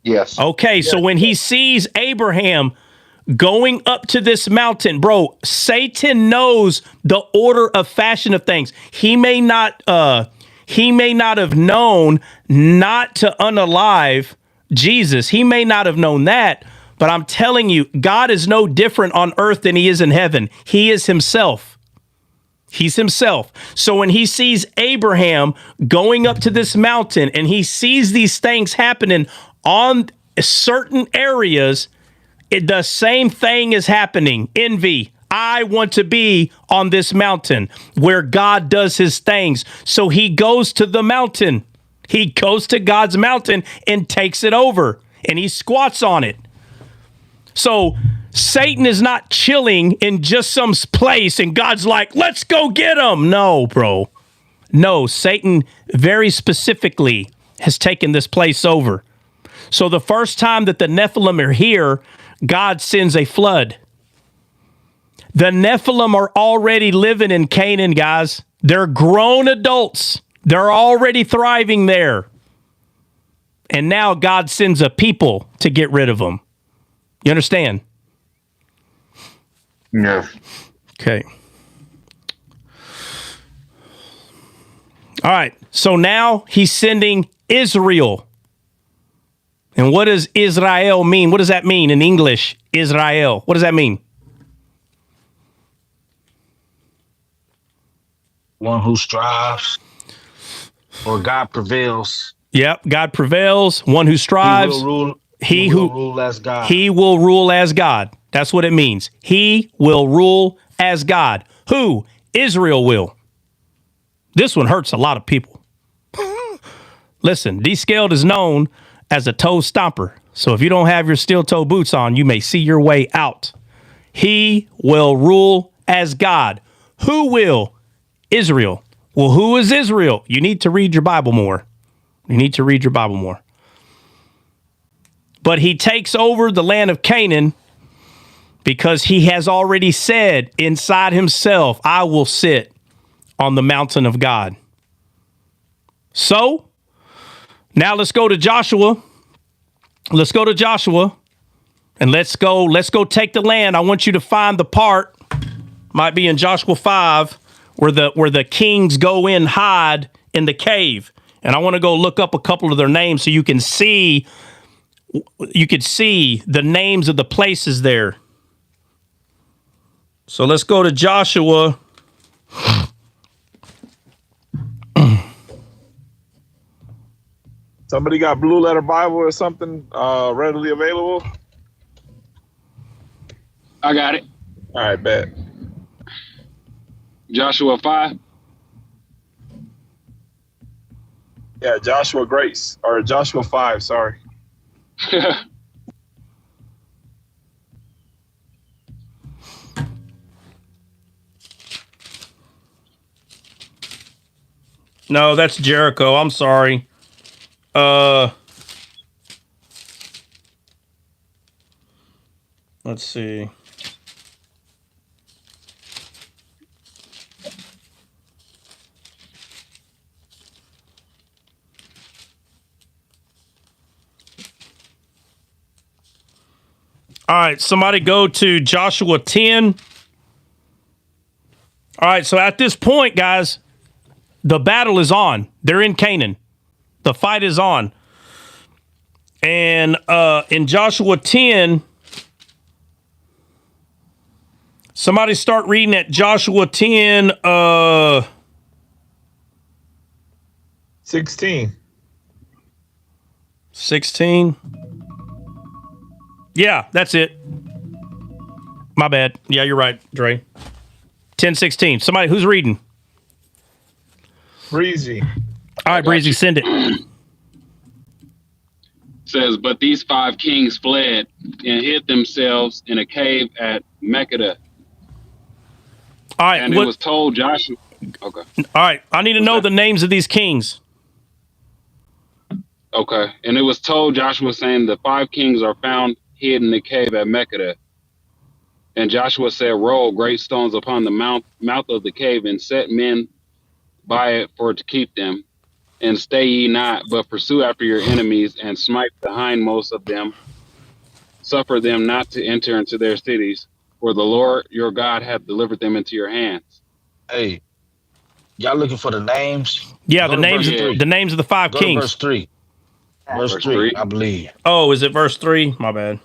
Yes. Okay, so when he sees Abraham going up to this mountain, bro, Satan knows the order of fashion of things. He may not have known not to unalive Jesus. He may not have known that. But I'm telling you, God is no different on earth than he is in heaven. He is himself. He's himself. So when he sees Abraham going up to this mountain and he sees these things happening on certain areas, the same thing is happening. Envy. I want to be on this mountain where God does his things. So he goes to the mountain. He goes to God's mountain and takes it over. And he squats on it. So Satan is not chilling in just some place and God's like, let's go get him. No, bro. No, Satan very specifically has taken this place over. So the first time that the Nephilim are here, God sends a flood. The Nephilim are already living in Canaan, guys. They're grown adults. They're already thriving there. And now God sends a people to get rid of them. You understand? Yeah. Okay. All right. So now he's sending Israel. And what does Israel mean? What does that mean in English? Israel. What does that mean? One who strives, or God prevails. Yep. God prevails. One who strives. He will rule. He will who rule as God. He will rule as God. That's what it means. He will rule as God. Who? Israel will. This one hurts a lot of people. Listen, Descaled is known as a toe stomper. So if you don't have your steel toe boots on, you may see your way out. He will rule as God. Who will? Israel. Well, who is Israel? You need to read your Bible more. You need to read your Bible more. But he takes over the land of Canaan because he has already said inside himself, I will sit on the mountain of God. So now let's go to Joshua. Let's go to Joshua and let's go take the land. I want you to find the part, might be in Joshua 5, where the kings go in, hide in the cave. And I want to go look up a couple of their names so you could see the names of the places there. So let's go to Joshua. Somebody got Blue Letter Bible or something readily available? I got it. All right, bet. Joshua 5. Yeah, Joshua Grace, or Joshua 5, sorry. No, that's Jericho. I'm sorry. Let's see. All right, somebody go to Joshua 10. All right, so at this point, guys, the battle is on. They're in Canaan. The fight is on. And in Joshua 10, somebody start reading at Joshua 10. 16. 16. Yeah, that's it. My bad. Yeah, you're right, Dre. 10:16. Somebody who's reading? Breezy. All right, Breezy, send it. Says, but these 5 kings fled and hid themselves in a cave at Mecca. All right. And it was told Joshua. Okay. All right. I need to know the names of these kings. Okay. And it was told Joshua, saying, the 5 kings are found hid in the cave at Mecca. And Joshua said, roll great stones upon the mouth of the cave and set men by it for to keep them. And stay ye not, but pursue after your enemies and smite the hindmost of them. Suffer them not to enter into their cities, for the Lord your God hath delivered them into your hands. Hey, y'all looking for the names? Yeah, Go the names of the 5 Go kings. to verse 3. Verse 3, I believe. Oh, is it verse 3? My bad.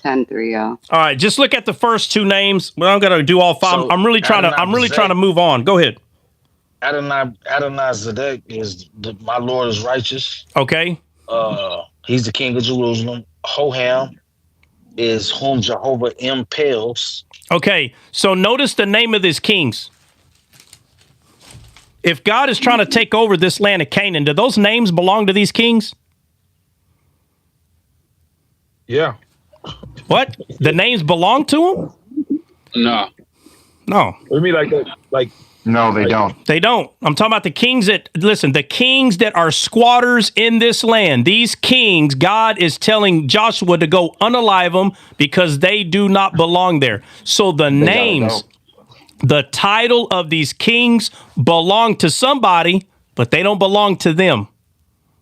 10-3, y'all. All right, just look at the first 2 names. Well, I'm gonna do all 5. So, I'm really trying to move on. Go ahead. Adonai Zedek is my Lord is righteous. Okay. He's the king of Jerusalem. Hoham is whom Jehovah impels. Okay, so notice the name of these kings. If God is trying to take over this land of Canaan, do those names belong to these kings? Yeah. What? The names belong to them? No. No. What do you mean like No, they don't. They don't. I'm talking about the kings the kings that are squatters in this land. These kings, God is telling Joshua to go unalive them because they do not belong there. So the names, the title of these kings belong to somebody, but they don't belong to them.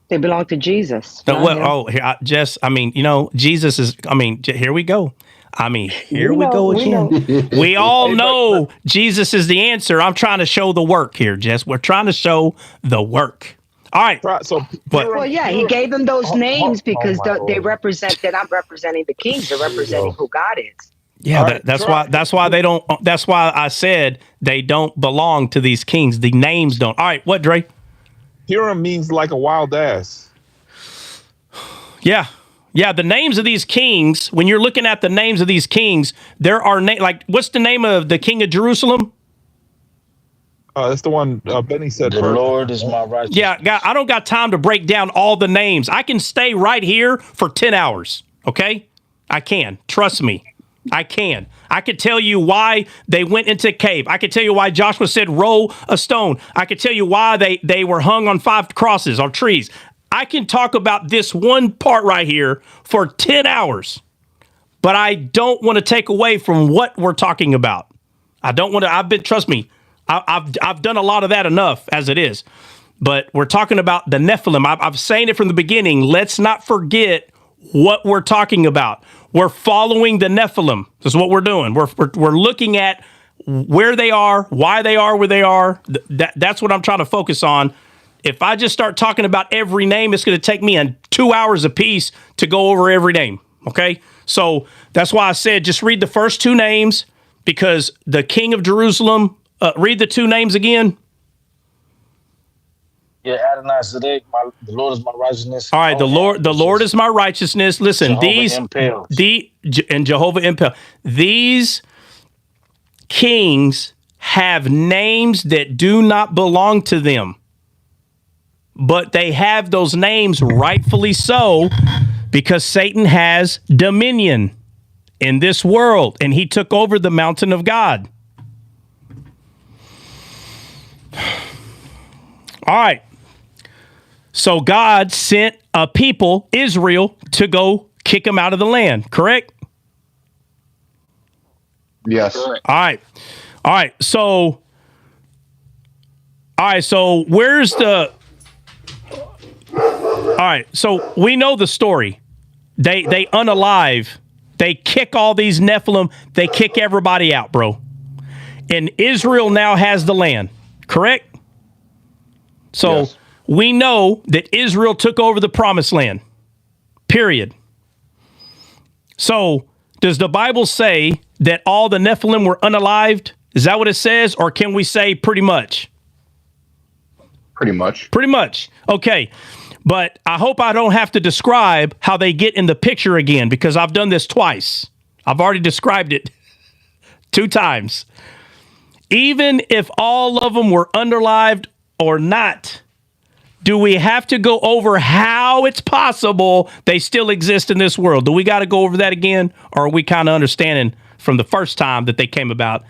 They belong to Jesus. Jesus is, here we go. Here we go again. We all know Jesus is the answer. I'm trying to show the work here, Jess. We're trying to show the work. All right. He gave them those names because they represent. They're not representing the kings. They're representing who God is. Yeah, that's why they don't. That's why I said they don't belong to these kings. The names don't. All right, what, Dre? Hiram means like a wild ass. Yeah. Yeah, the names of these kings, when you're looking at the names of these kings, there are what's the name of the king of Jerusalem? That's the one Benny said. The Lord is my righteousness. Yeah, I don't got time to break down all the names. I can stay right here for 10 hours, okay? I can. Trust me. I can. I could tell you why they went into a cave. I could tell you why Joshua said, roll a stone. I could tell you why they were hung on 5 crosses or trees. I can talk about this one part right here for 10 hours, but I don't want to take away from what we're talking about. I don't want to, trust me, I've done a lot of that enough as it is, but we're talking about the Nephilim. I've saying it from the beginning. Let's not forget what we're talking about. We're following the Nephilim. This is what we're doing. We're looking at where they are, why they are where they are. That's what I'm trying to focus on. If I just start talking about every name, it's going to take me 2 hours apiece to go over every name. Okay? So that's why I said just read the first 2 names, because the king of Jerusalem, read the 2 names again. Yeah, Adonai Zedek, the Lord is my righteousness. All right, the Lord is my righteousness. Listen, Jehovah impels. These kings have names that do not belong to them, but they have those names rightfully so because Satan has dominion in this world, and he took over the mountain of God. All right. So God sent a people, Israel, to go kick them out of the land, correct? Yes. All right. So where's the... All right. So we know the story. They unalive. They kick all these Nephilim. They kick everybody out, bro. And Israel now has the land, correct? So... Yes. We know that Israel took over the promised land, period. So does the Bible say that all the Nephilim were unalived? Is that what it says? Or can we say pretty much? Pretty much. Pretty much. Okay. But I hope I don't have to describe how they get in the picture again, because I've done this twice. I've already described it 2 times. Even if all of them were unalived or not, Do we have to go over how it's possible they still exist in this world? Do we got to go over that again? Or are we kind of understanding from the first time that they came about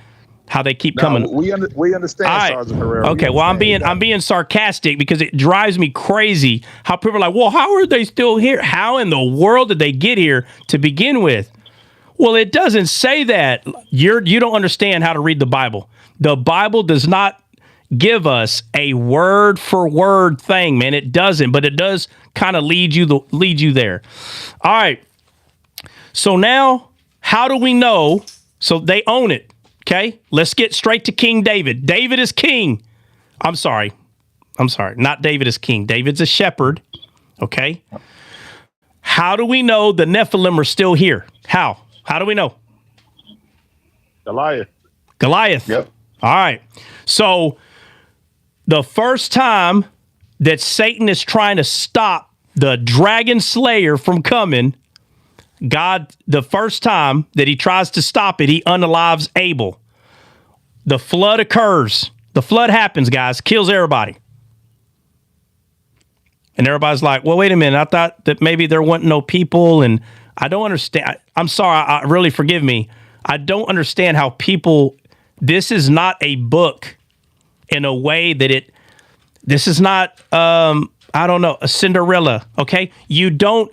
how they keep coming? We understand, All right. Sergeant Herrera. Okay, well, I'm being sarcastic because it drives me crazy how people are like, well, how are they still here? How in the world did they get here to begin with? Well, it doesn't say that. You don't understand how to read the Bible. The Bible does not give us a word for word thing, man. It doesn't, but it does kind of lead you there. All right. So now, how do we know? So they own it. Okay. Let's get straight to King David. David is king. I'm sorry. Not David is king. David's a shepherd. Okay. How do we know the Nephilim are still here? How do we know? Goliath. Yep. All right. So the first time that Satan is trying to stop the dragon slayer from coming, the first time that he tries to stop it, he unalives Abel. The flood occurs. The flood happens, guys, kills everybody. And everybody's like, well, wait a minute. I thought that maybe there wasn't no people, and I don't understand. I'm sorry. Really forgive me. I don't understand how people, this is not a book in a way that this is not, I don't know, a Cinderella. Okay. You don't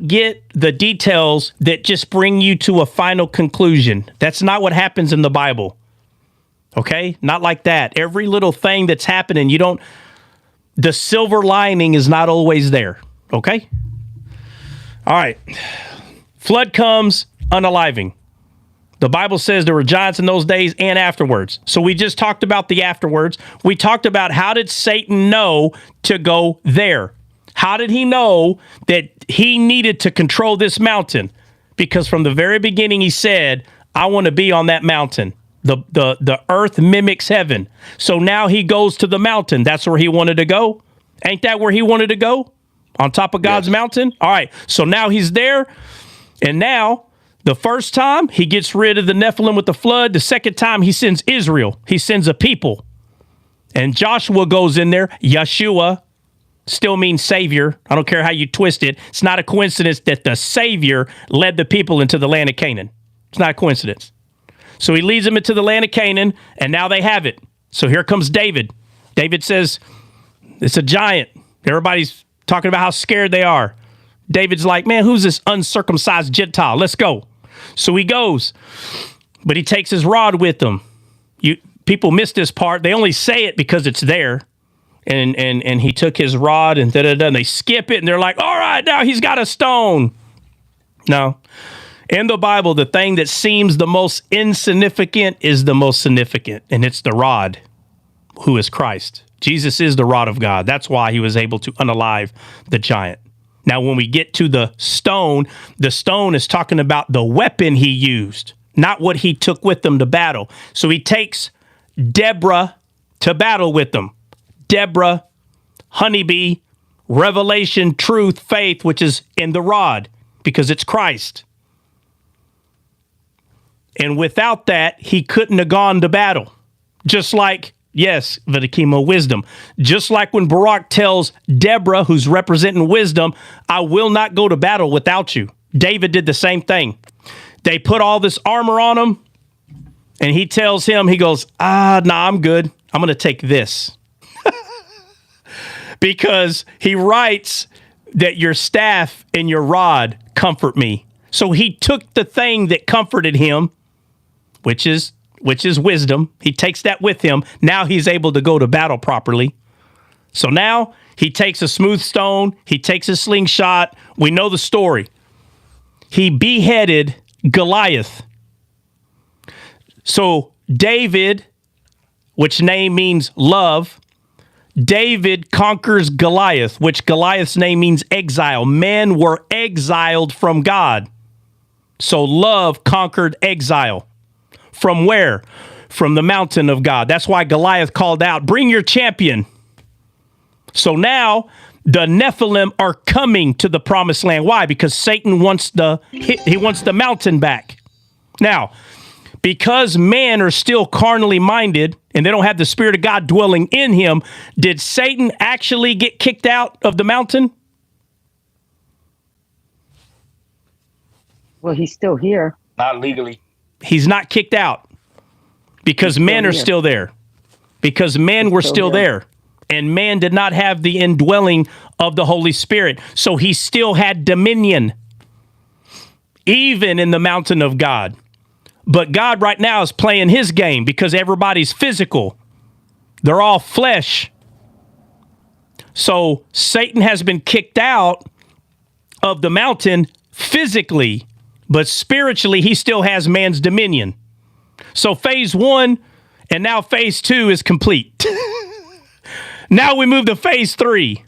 get the details that just bring you to a final conclusion. That's not what happens in the Bible. Okay. Not like that. Every little thing that's happening, the silver lining is not always there. Okay. All right. Flood comes, unaliving. The Bible says there were giants in those days and afterwards. So we just talked about the afterwards. We talked about how did Satan know to go there? How did he know that he needed to control this mountain? Because from the very beginning, he said, I want to be on that mountain. The earth mimics heaven. So now he goes to the mountain. That's where he wanted to go. Ain't that where he wanted to go? On top of God's mountain? All right. So now he's there. And now, the first time, he gets rid of the Nephilim with the flood. The second time, he sends Israel. He sends a people. And Joshua goes in there. Yeshua still means Savior. I don't care how you twist it. It's not a coincidence that the Savior led the people into the land of Canaan. It's not a coincidence. So he leads them into the land of Canaan, and now they have it. So here comes David. David says, it's a giant. Everybody's talking about how scared they are. David's like, man, who's this uncircumcised Gentile? Let's go. So he goes, but he takes his rod with him. People miss this part. They only say it because it's there. And he took his rod and and they skip it and they're like, all right, now he's got a stone. No. In the Bible, the thing that seems the most insignificant is the most significant, and it's the rod, who is Christ. Jesus is the rod of God. That's why he was able to unalive the giant. Now, when we get to the stone is talking about the weapon he used, not what he took with him to battle. So he takes Deborah to battle with them. Deborah, honeybee, revelation, truth, faith, which is in the rod, because it's Christ. And without that, he couldn't have gone to battle. Just like, yes, Vidakimo, wisdom. Just like when Barak tells Deborah, who's representing wisdom, I will not go to battle without you. David did the same thing. They put all this armor on him, and he tells him, he goes, I'm good. I'm going to take this. Because he writes that your staff and your rod comfort me. So he took the thing that comforted him, which is wisdom. He takes that with him. Now he's able to go to battle properly. So now he takes a smooth stone. He takes a slingshot. We know the story. He beheaded Goliath. So David, which name means love, David conquers Goliath, which Goliath's name means exile. Men were exiled from God. So love conquered exile. From where? From the mountain of God. That's why Goliath called out, bring your champion. So now the Nephilim are coming to the promised land. Why? Because Satan wants the mountain back. Now, Because men are still carnally minded and they don't have the Spirit of God dwelling in him, did Satan actually get kicked out of the mountain? Well, he's still here. Not legally. He's not kicked out because men are still there. Because men were still there. And man did not have the indwelling of the Holy Spirit. So he still had dominion, even in the mountain of God. But God right now is playing his game because everybody's physical. They're all flesh. So Satan has been kicked out of the mountain physically, but spiritually, he still has man's dominion. So phase 1 and now phase 2 is complete. Now we move to phase 3.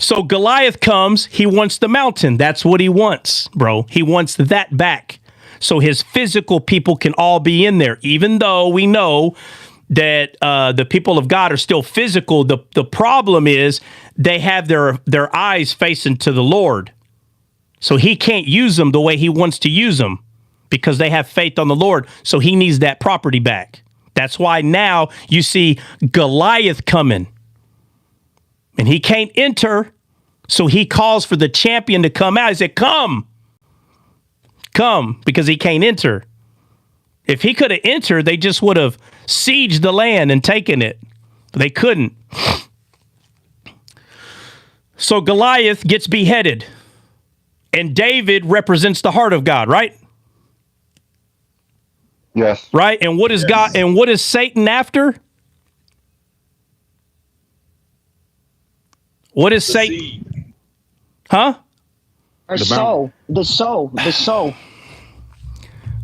So Goliath comes, he wants the mountain. That's what he wants, bro. He wants that back. So his physical people can all be in there, even though we know that the people of God are still physical. The problem is they have their eyes facing to the Lord. So he can't use them the way he wants to use them because they have faith on the Lord. So he needs that property back. That's why now you see Goliath coming. And he can't enter, so he calls for the champion to come out. He said, come, because he can't enter. If he could have entered, they just would have sieged the land and taken it. But they couldn't. So Goliath gets beheaded. And David represents the heart of God, right? Yes. Right? And what is God? And what is Satan after? What is Satan? Huh? The soul.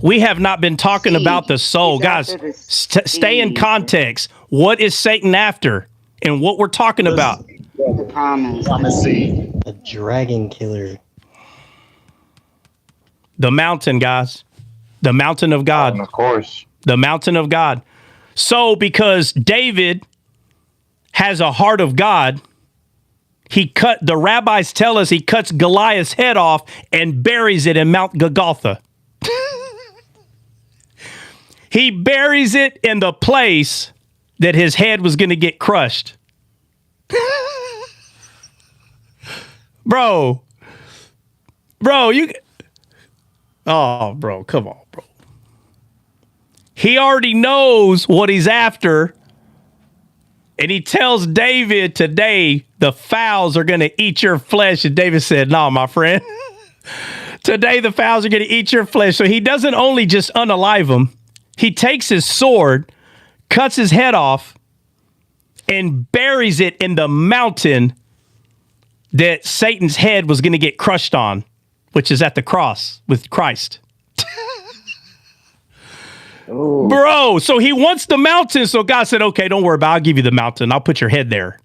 We have not been talking about the soul. Guys, stay in context. What is Satan after? And what we're talking about? The promise. A dragon killer. The mountain, guys. The mountain of God. Of course. The mountain of God. So because David has a heart of God, the rabbis tell us he cuts Goliath's head off and buries it in Mount Golgotha. He buries it in the place that his head was going to get crushed. Bro, come on, bro. He already knows what he's after. And he tells David today, the fowls are going to eat your flesh. And David said, no, my friend. Today, the fowls are going to eat your flesh. So he doesn't only just unalive him. He takes his sword, cuts his head off, and buries it in the mountain that Satan's head was going to get crushed on, which is at the cross with Christ. Ooh. Bro, so he wants the mountain. So God said, okay, don't worry about it. I'll give you the mountain. I'll put your head there.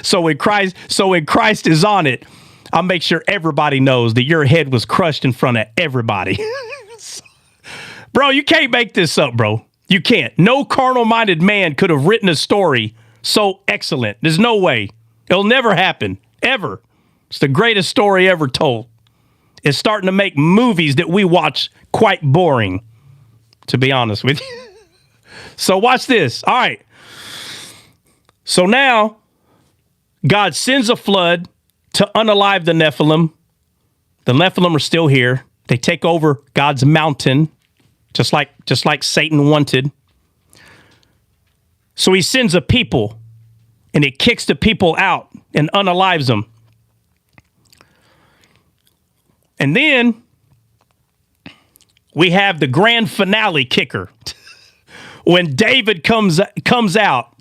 So when Christ is on it, I'll make sure everybody knows that your head was crushed in front of everybody. Bro, you can't make this up, bro. You can't. No carnal-minded man could have written a story so excellent. There's no way. It'll never happen, ever. It's the greatest story ever told. It's starting to make movies that we watch quite boring, to be honest with you. So watch this. All right. So now God sends a flood to unalive the Nephilim. The Nephilim are still here. They take over God's mountain, just like Satan wanted. So he sends a people, and he kicks the people out and unalives them. And then we have the grand finale kicker. When David comes out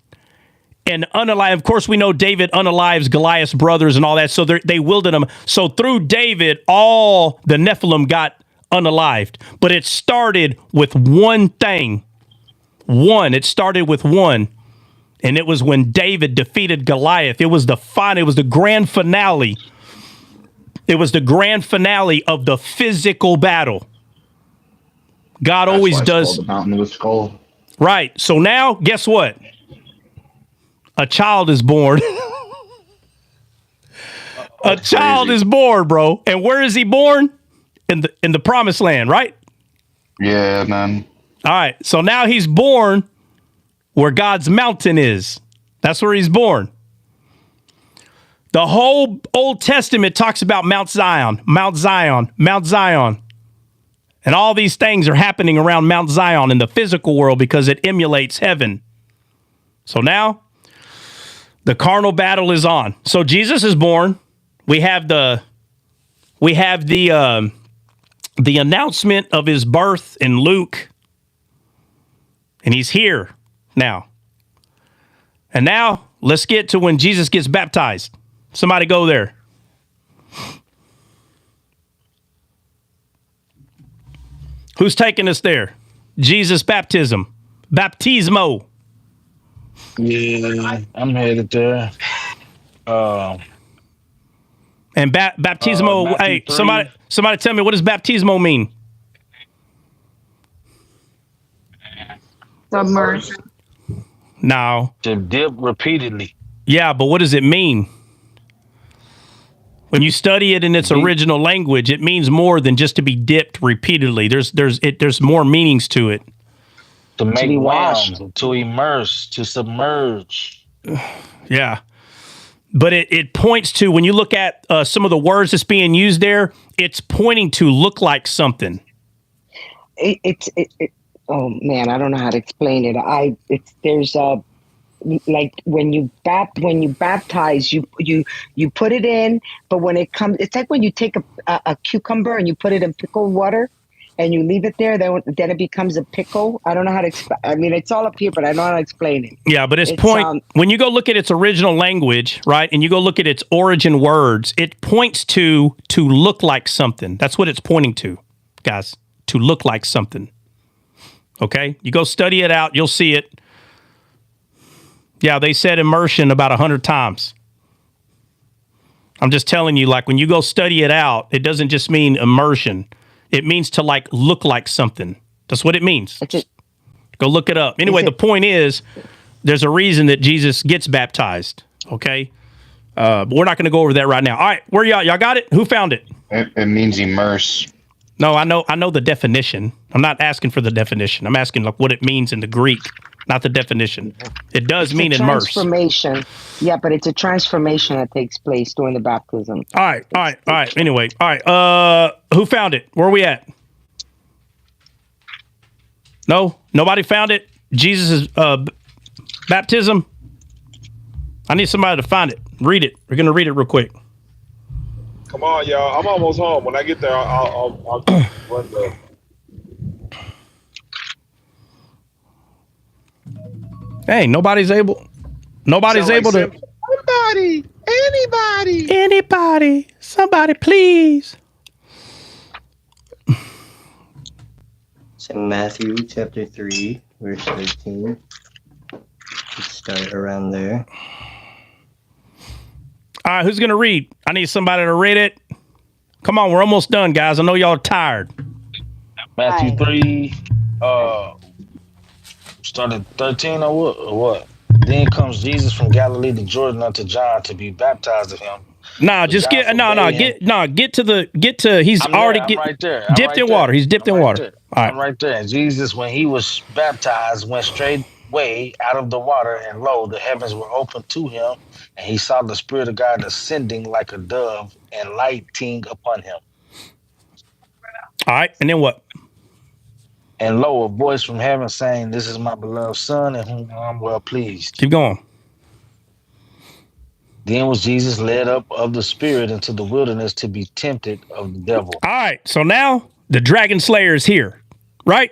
and unalive. Of course, we know David unalives Goliath's brothers and all that. So they wielded him. So through David, all the Nephilim got unalived. But it started with one thing. It started with one. And it was when David defeated Goliath. It was the grand finale. It was the grand finale of the physical battle. God always does. The mountain of the skull. Right. So now, guess what? A child is born. A child is born, bro. And where is he born? In the promised land, right? Yeah, man. All right. So now he's born where God's mountain is. That's where he's born. The whole Old Testament talks about Mount Zion, Mount Zion, Mount Zion. And all these things are happening around Mount Zion in the physical world because it emulates heaven. So now the carnal battle is on. So Jesus is born. We have the announcement of his birth in Luke. And he's here now. And now let's get to when Jesus gets baptized. Somebody go there. Who's taking us there? Jesus baptism. Baptismo. Yeah, I'm headed there. And baptismo, hey, 3. somebody tell me, what does baptismo mean? Submersion. No. To dip repeatedly. Yeah, but what does it mean? When you study it in its original language, it means more than just to be dipped repeatedly. There's more meanings to it. To make be rounds, washed. to immerse, to submerge. Yeah. But it points to, when you look at some of the words that's being used there, it's pointing to look like something. Oh man, I don't know how to explain it. There's like when you baptize, you put it in, but when it comes, it's like when you take a cucumber and you put it in pickled water and you leave it there, then it becomes a pickle. I don't know how to explain. I mean, it's all up here, but I don't know how to explain it. Yeah, but when you go look at its original language, right, and you go look at its origin words, it points to look like something. That's what it's pointing to, guys, to look like something. Okay? You go study it out, you'll see it. Yeah, they said immersion about 100 times. I'm just telling you, like, when you go study it out, it doesn't just mean immersion. It means to, like, look like something. That's what it means. Go look it up. Anyway, the point is, there's a reason that Jesus gets baptized, okay? But we're not going to go over that right now. All right, where y'all? Y'all got it? Who found it? It means immerse. No, I know the definition. I'm not asking for the definition. I'm asking, like, what it means in the Greek, not the definition. It does mean immerse. Transformation. Yeah, but it's a transformation that takes place during the baptism. All right. Anyway, all right. Who found it? Where are we at? No? Nobody found it? Jesus' baptism? I need somebody to find it. Read it. We're going to read it real quick. Come on, y'all. I'm almost home. When I get there, I'll run the. Hey, nobody's able to. Anybody, somebody, please. It's in Matthew chapter 3, verse 13. Let's start around there. All right, who's going to read? I need somebody to read it. Come on, we're almost done, guys. I know y'all are tired. Matthew 3, started 13 or what? Then comes Jesus from Galilee to Jordan unto John to be baptized of him. Nah, just get to. He's already right there. Dipped in water. He's dipped in water. There. All right. I'm right there. And Jesus, when he was baptized, went straightway out of the water, and lo, the heavens were opened to him, and he saw the Spirit of God ascending like a dove and lighting upon him. All right, and then what? And lo, a voice from heaven saying, "This is my beloved Son, in whom I'm well pleased." Keep going. Then was Jesus led up of the Spirit into the wilderness to be tempted of the devil. All right, so now the Dragon Slayer is here, right?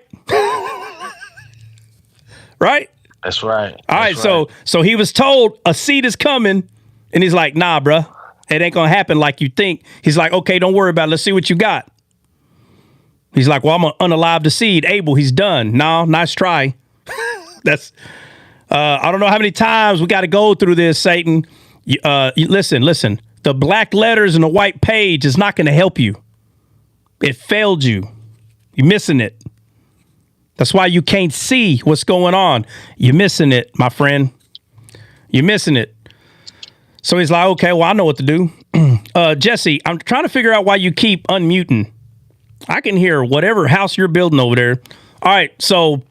Right? That's right. All right, so he was told a seed is coming, and he's like, nah, bruh, it ain't gonna happen like you think. He's like, okay, don't worry about it. Let's see what you got. He's like, well, I'm gonna unalive the seed. Abel, he's done. No, nice try. That's, I don't know how many times we got to go through this, Satan. Listen. The black letters and the white page is not going to help you. It failed you. You're missing it. That's why you can't see what's going on. You're missing it, my friend. You're missing it. So he's like, okay, well, I know what to do. Jesse, I'm trying to figure out why you keep unmuting. I can hear whatever house you're building over there. All right, so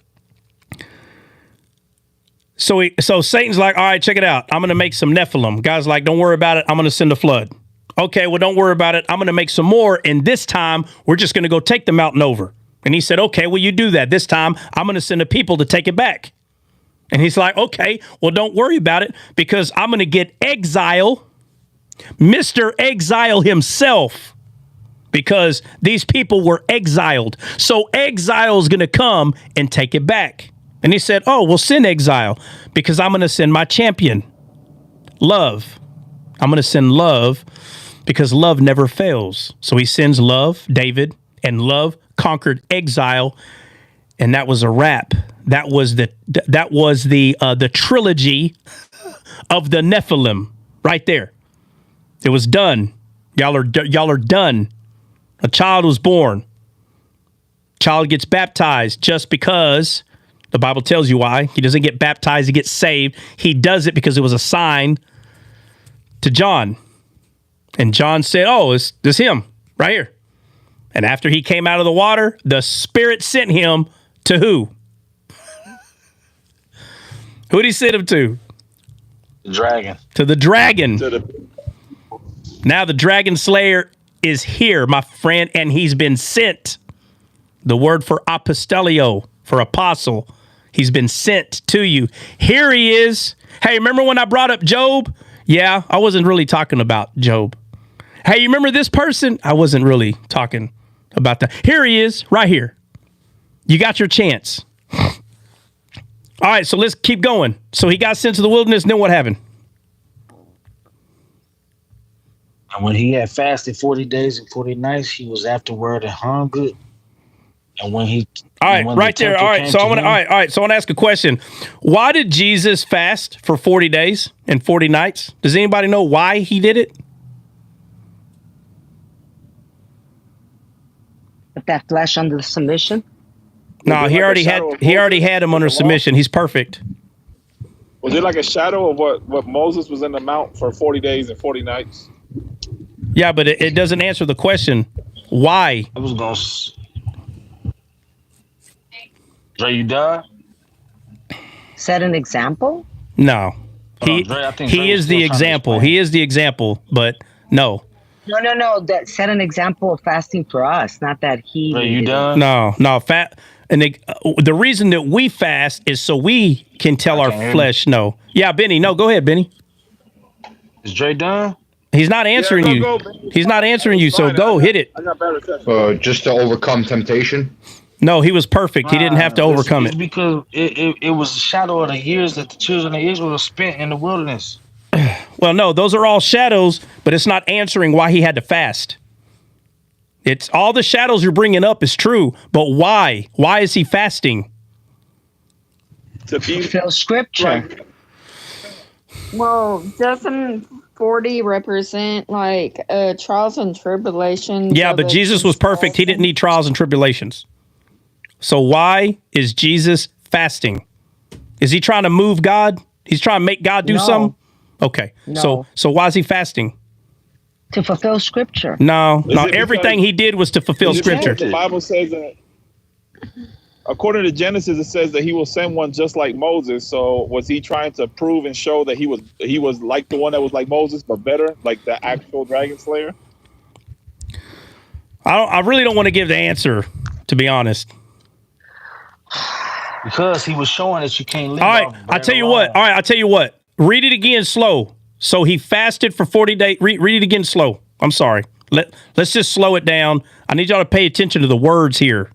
Satan's like, all right, check it out. I'm going to make some Nephilim. God's like, don't worry about it. I'm going to send a flood. Okay, well, don't worry about it. I'm going to make some more, and this time we're just going to go take the mountain over. And he said, okay, well, you do that. This time I'm going to send a people to take it back. And he's like, okay, well, don't worry about it because I'm going to get Exile, Mr. Exile himself, because these people were exiled. So Exile is going to come and take it back. And he said, oh, well, send Exile because I'm going to send my champion, Love. I'm going to send Love because Love never fails. So he sends Love, David, and Love conquered Exile, and that was a wrap. That was the trilogy of the Nephilim right there. It was done. Y'all are done. A child was born. Child gets baptized just because the Bible tells you why. He doesn't get baptized, he gets saved. He does it because it was a sign to John. And John said, oh, it's him right here. And after he came out of the water, the Spirit sent him to who? Who did he send him to? The dragon. To the dragon. Now the dragon slayer is here, my friend, and he's been sent. The word for apostolio, for apostle. He's been sent to you. Here he is. Hey, remember when I brought up Job? Yeah, I wasn't really talking about Job. Hey, you remember this person? I wasn't really talking about that. Here he is, right here. You got your chance. All right, so let's keep going. So he got sent to the wilderness, and then what happened? And when he had fasted 40 days and 40 nights, he was afterward and hungry. And when he All right, right there. All right. So I want to all right. So I want to ask a question. Why did Jesus fast for 40 days and 40 nights? Does anybody know why he did it? Put that flesh under submission. No, he already had him under submission. He's perfect. Was it like a shadow of what Moses was in the mount for 40 days and 40 nights? Yeah, but it doesn't answer the question. Why? I was going to... Dre, you done? Set an example? No. He Dre is the example. He is the example, but no. No. That set an example of fasting for us, not that he... Dre, you done? No. And the reason that we fast is so we can tell our flesh no. Yeah, Benny. No, go ahead, Benny. Is Dre done? He's not answering you. He's not answering you, so go hit it. Just to overcome temptation? No, he was perfect. He didn't have to overcome it. Because it was a shadow of the years that the children of Israel spent in the wilderness. Well, no, those are all shadows, but it's not answering why he had to fast. It's all the shadows you're bringing up is true, but why? Why is he fasting? To fulfill scripture. Well, doesn't 40 represent like trials and tribulations? Yeah, but Jesus was perfect. He didn't need trials and tribulations. So why is Jesus fasting? Is he trying to move God? He's trying to make God do something? Okay. No. So why is he fasting? To fulfill scripture. No. Everything he did was to fulfill scripture. The Bible says that, according to Genesis, it says that he will send one just like Moses. So was he trying to prove and show that he was like the one that was like Moses, but better, like the actual dragon slayer? I really don't want to give the answer, to be honest. Because he was showing that you can't live. All right, I'll tell you what. Read it again slow. So he fasted for 40 days. Read it again slow. I'm sorry. Let's just slow it down. I need y'all to pay attention to the words here.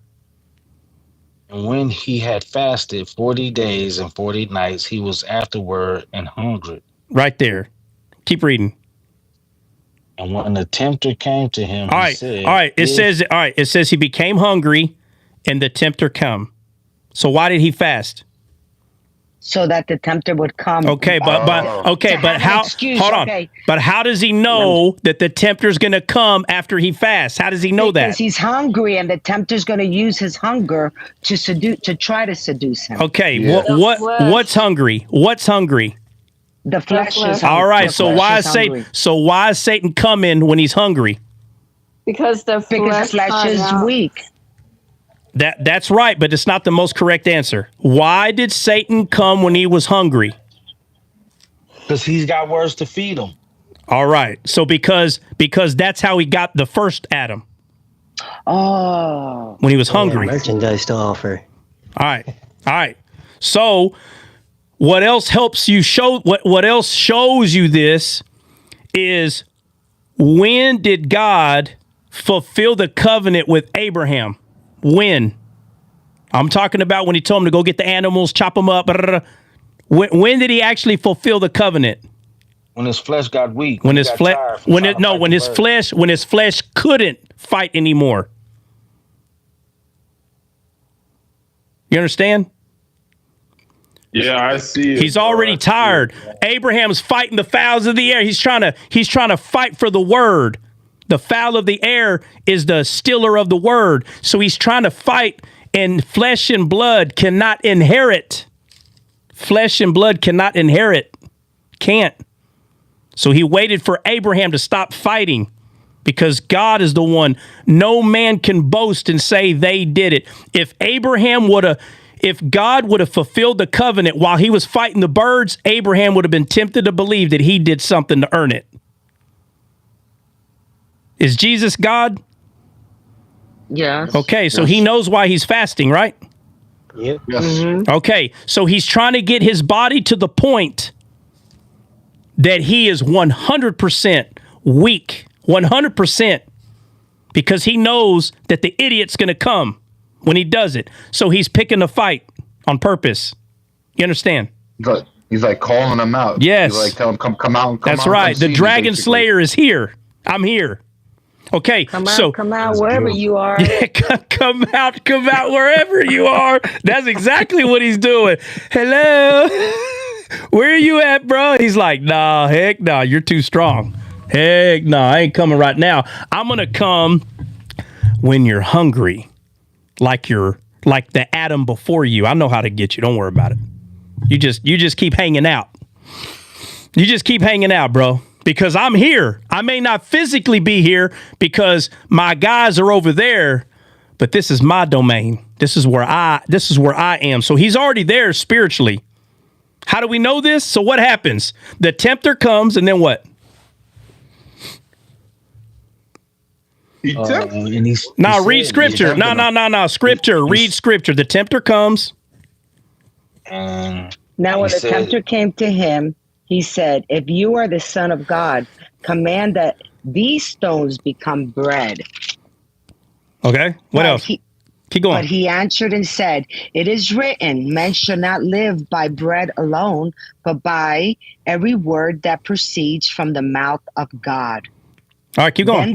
And when he had fasted 40 days and 40 nights, he was afterward and hungry. Right there. Keep reading. And when the tempter came to him, he said, It says he became hungry and the tempter come. So why did he fast? So that the tempter would come. Okay, but how? Hold on. But how does he know that the tempter's going to come after he fasts? How does he know that? Because he's hungry, and the tempter's going to use his hunger to try to seduce him. Okay, what's hungry? What's hungry? The flesh is hungry. All right. So why is Satan coming when he's hungry? Because the Because flesh, flesh is weak. That's right, but it's not the most correct answer. Why did Satan come when he was hungry? Because he's got words to feed him. All right. So because that's how he got the first Adam. Oh. When he was hungry. Merchandise to offer. All right. So what else helps you show what else shows you this is, when did God fulfill the covenant with Abraham? When? I'm talking about when he told him to go get the animals, chop them up. When did he actually fulfill the covenant? When his flesh got weak. When his flesh when his flesh couldn't fight anymore. You understand? Yeah, I see it. He's already tired. Abraham's fighting the fowls of the air. He's trying to fight for the word. The fowl of the air is the stealer of the word. So he's trying to fight, and flesh and blood cannot inherit. Flesh and blood cannot inherit. Can't. So he waited for Abraham to stop fighting, because God is the one. No man can boast and say they did it. If God would have fulfilled the covenant while he was fighting the birds, Abraham would have been tempted to believe that he did something to earn it. Is Jesus God? Yes. Okay, so he knows why he's fasting, right? Yep. Yes. Mm-hmm. Okay, so he's trying to get his body to the point that he is 100% weak, 100%, because he knows that the idiot's going to come when he does it. So he's picking a fight on purpose. You understand? He's like calling them out. Yes. He's like, tell them, come out. That's right. The dragon slayer is here. I'm here. Okay, Come out wherever you are. Yeah, come out wherever you are. That's exactly what he's doing. Hello, where are you at, bro? He's like, nah, heck nah, you're too strong. Heck nah, I ain't coming right now. I'm gonna come when you're hungry, like the Adam before you. I know how to get you. Don't worry about it. You just keep hanging out. You just keep hanging out, bro. Because I'm here. I may not physically be here because my guys are over there, but this is my domain. This is where I am. So he's already there spiritually. How do we know this? So what happens? The tempter comes, and then what? Read scripture. No. Scripture. Read scripture. The tempter comes. Now when the tempter came to him, he said, if you are the Son of God, command that these stones become bread. Okay. What else? Keep going. But he answered and said, it is written, man shall not live by bread alone, but by every word that proceeds from the mouth of God. All right, keep going.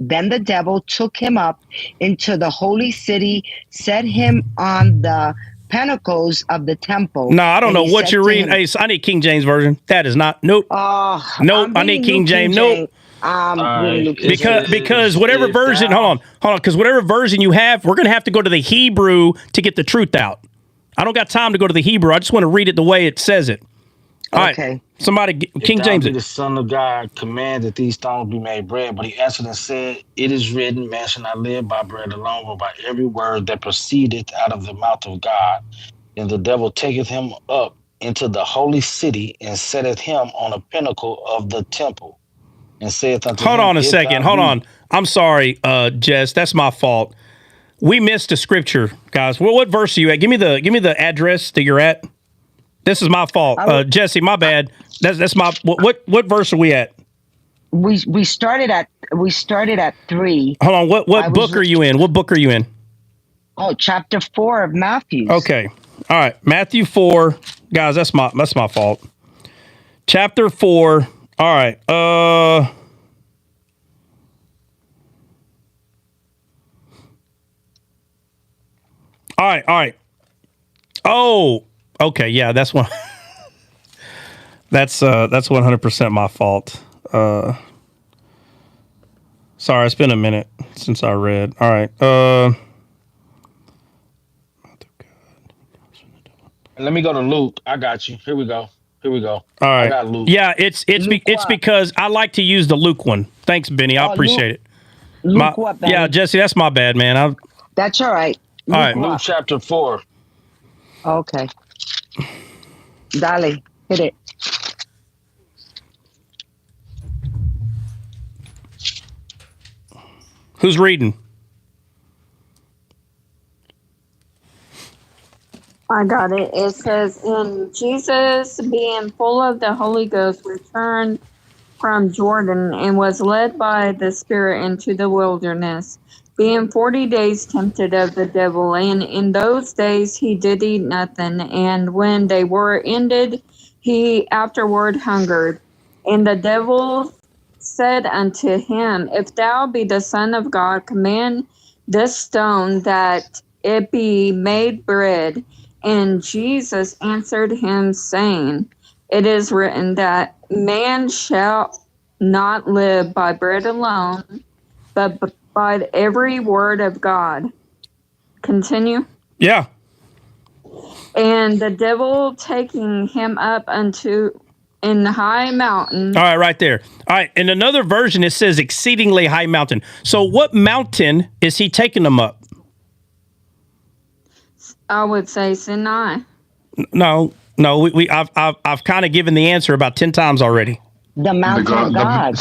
Then the devil took him up into the holy city, set him on the pinnacles of the temple. No, I don't know what you're reading. Hey, I need King James version. That is not. Nope. Nope. I need King James. Nope. Because whatever version. Hold on. Because whatever version you have, we're gonna have to go to the Hebrew to get the truth out. I don't got time to go to the Hebrew. I just want to read it the way it says it. All right. Somebody, King James. The Son of God command that these stones be made bread, but he answered and said, it is written, man shall not live by bread alone, but by every word that proceedeth out of the mouth of God. And the devil taketh him up into the holy city, and setteth him on a pinnacle of the temple, and saith unto him, hold on a second. Hold on. I'm sorry, Jess. That's my fault. We missed a scripture, guys. Well, what verse are you at? Give me the address that you're at. This is my fault, Jesse. My bad. That's my what verse are we at? We started at 3. Hold on. What book are you in? What book are you in? Oh, chapter 4 of Matthew. Okay. All right. Matthew 4. Guys, that's my fault. Chapter 4. All right. All right. Oh, okay. Yeah, that's one. That's 100% my fault. Sorry, it's been a minute since I read. All right. Let me go to Luke. I got you. Here we go. All right. I got Luke. Yeah, it's because I like to use the Luke one. Thanks, Benny. I appreciate it. Luke what, Benny? Yeah, Jesse, that's my bad, man. That's all right. All right. Luke chapter 4. Okay. Dale, hit it. Who's reading? I got it. It says, and Jesus, being full of the Holy Ghost, returned from Jordan and was led by the Spirit into the wilderness, being 40 days tempted of the devil. And in those days he did eat nothing. And when they were ended, he afterward hungered. And the devil said unto him, If thou be the Son of God, command this stone that it be made bread. And Jesus answered him, saying, It is written that man shall not live by bread alone, but by every word of God. Continue. Yeah. And the devil taking him up unto in the high mountain. All right, right there. All right. In another version, it says exceedingly high mountain. So what mountain is he taking them up? I would say Sinai. No. I've kind of given the answer about 10 times already. The mountain of God.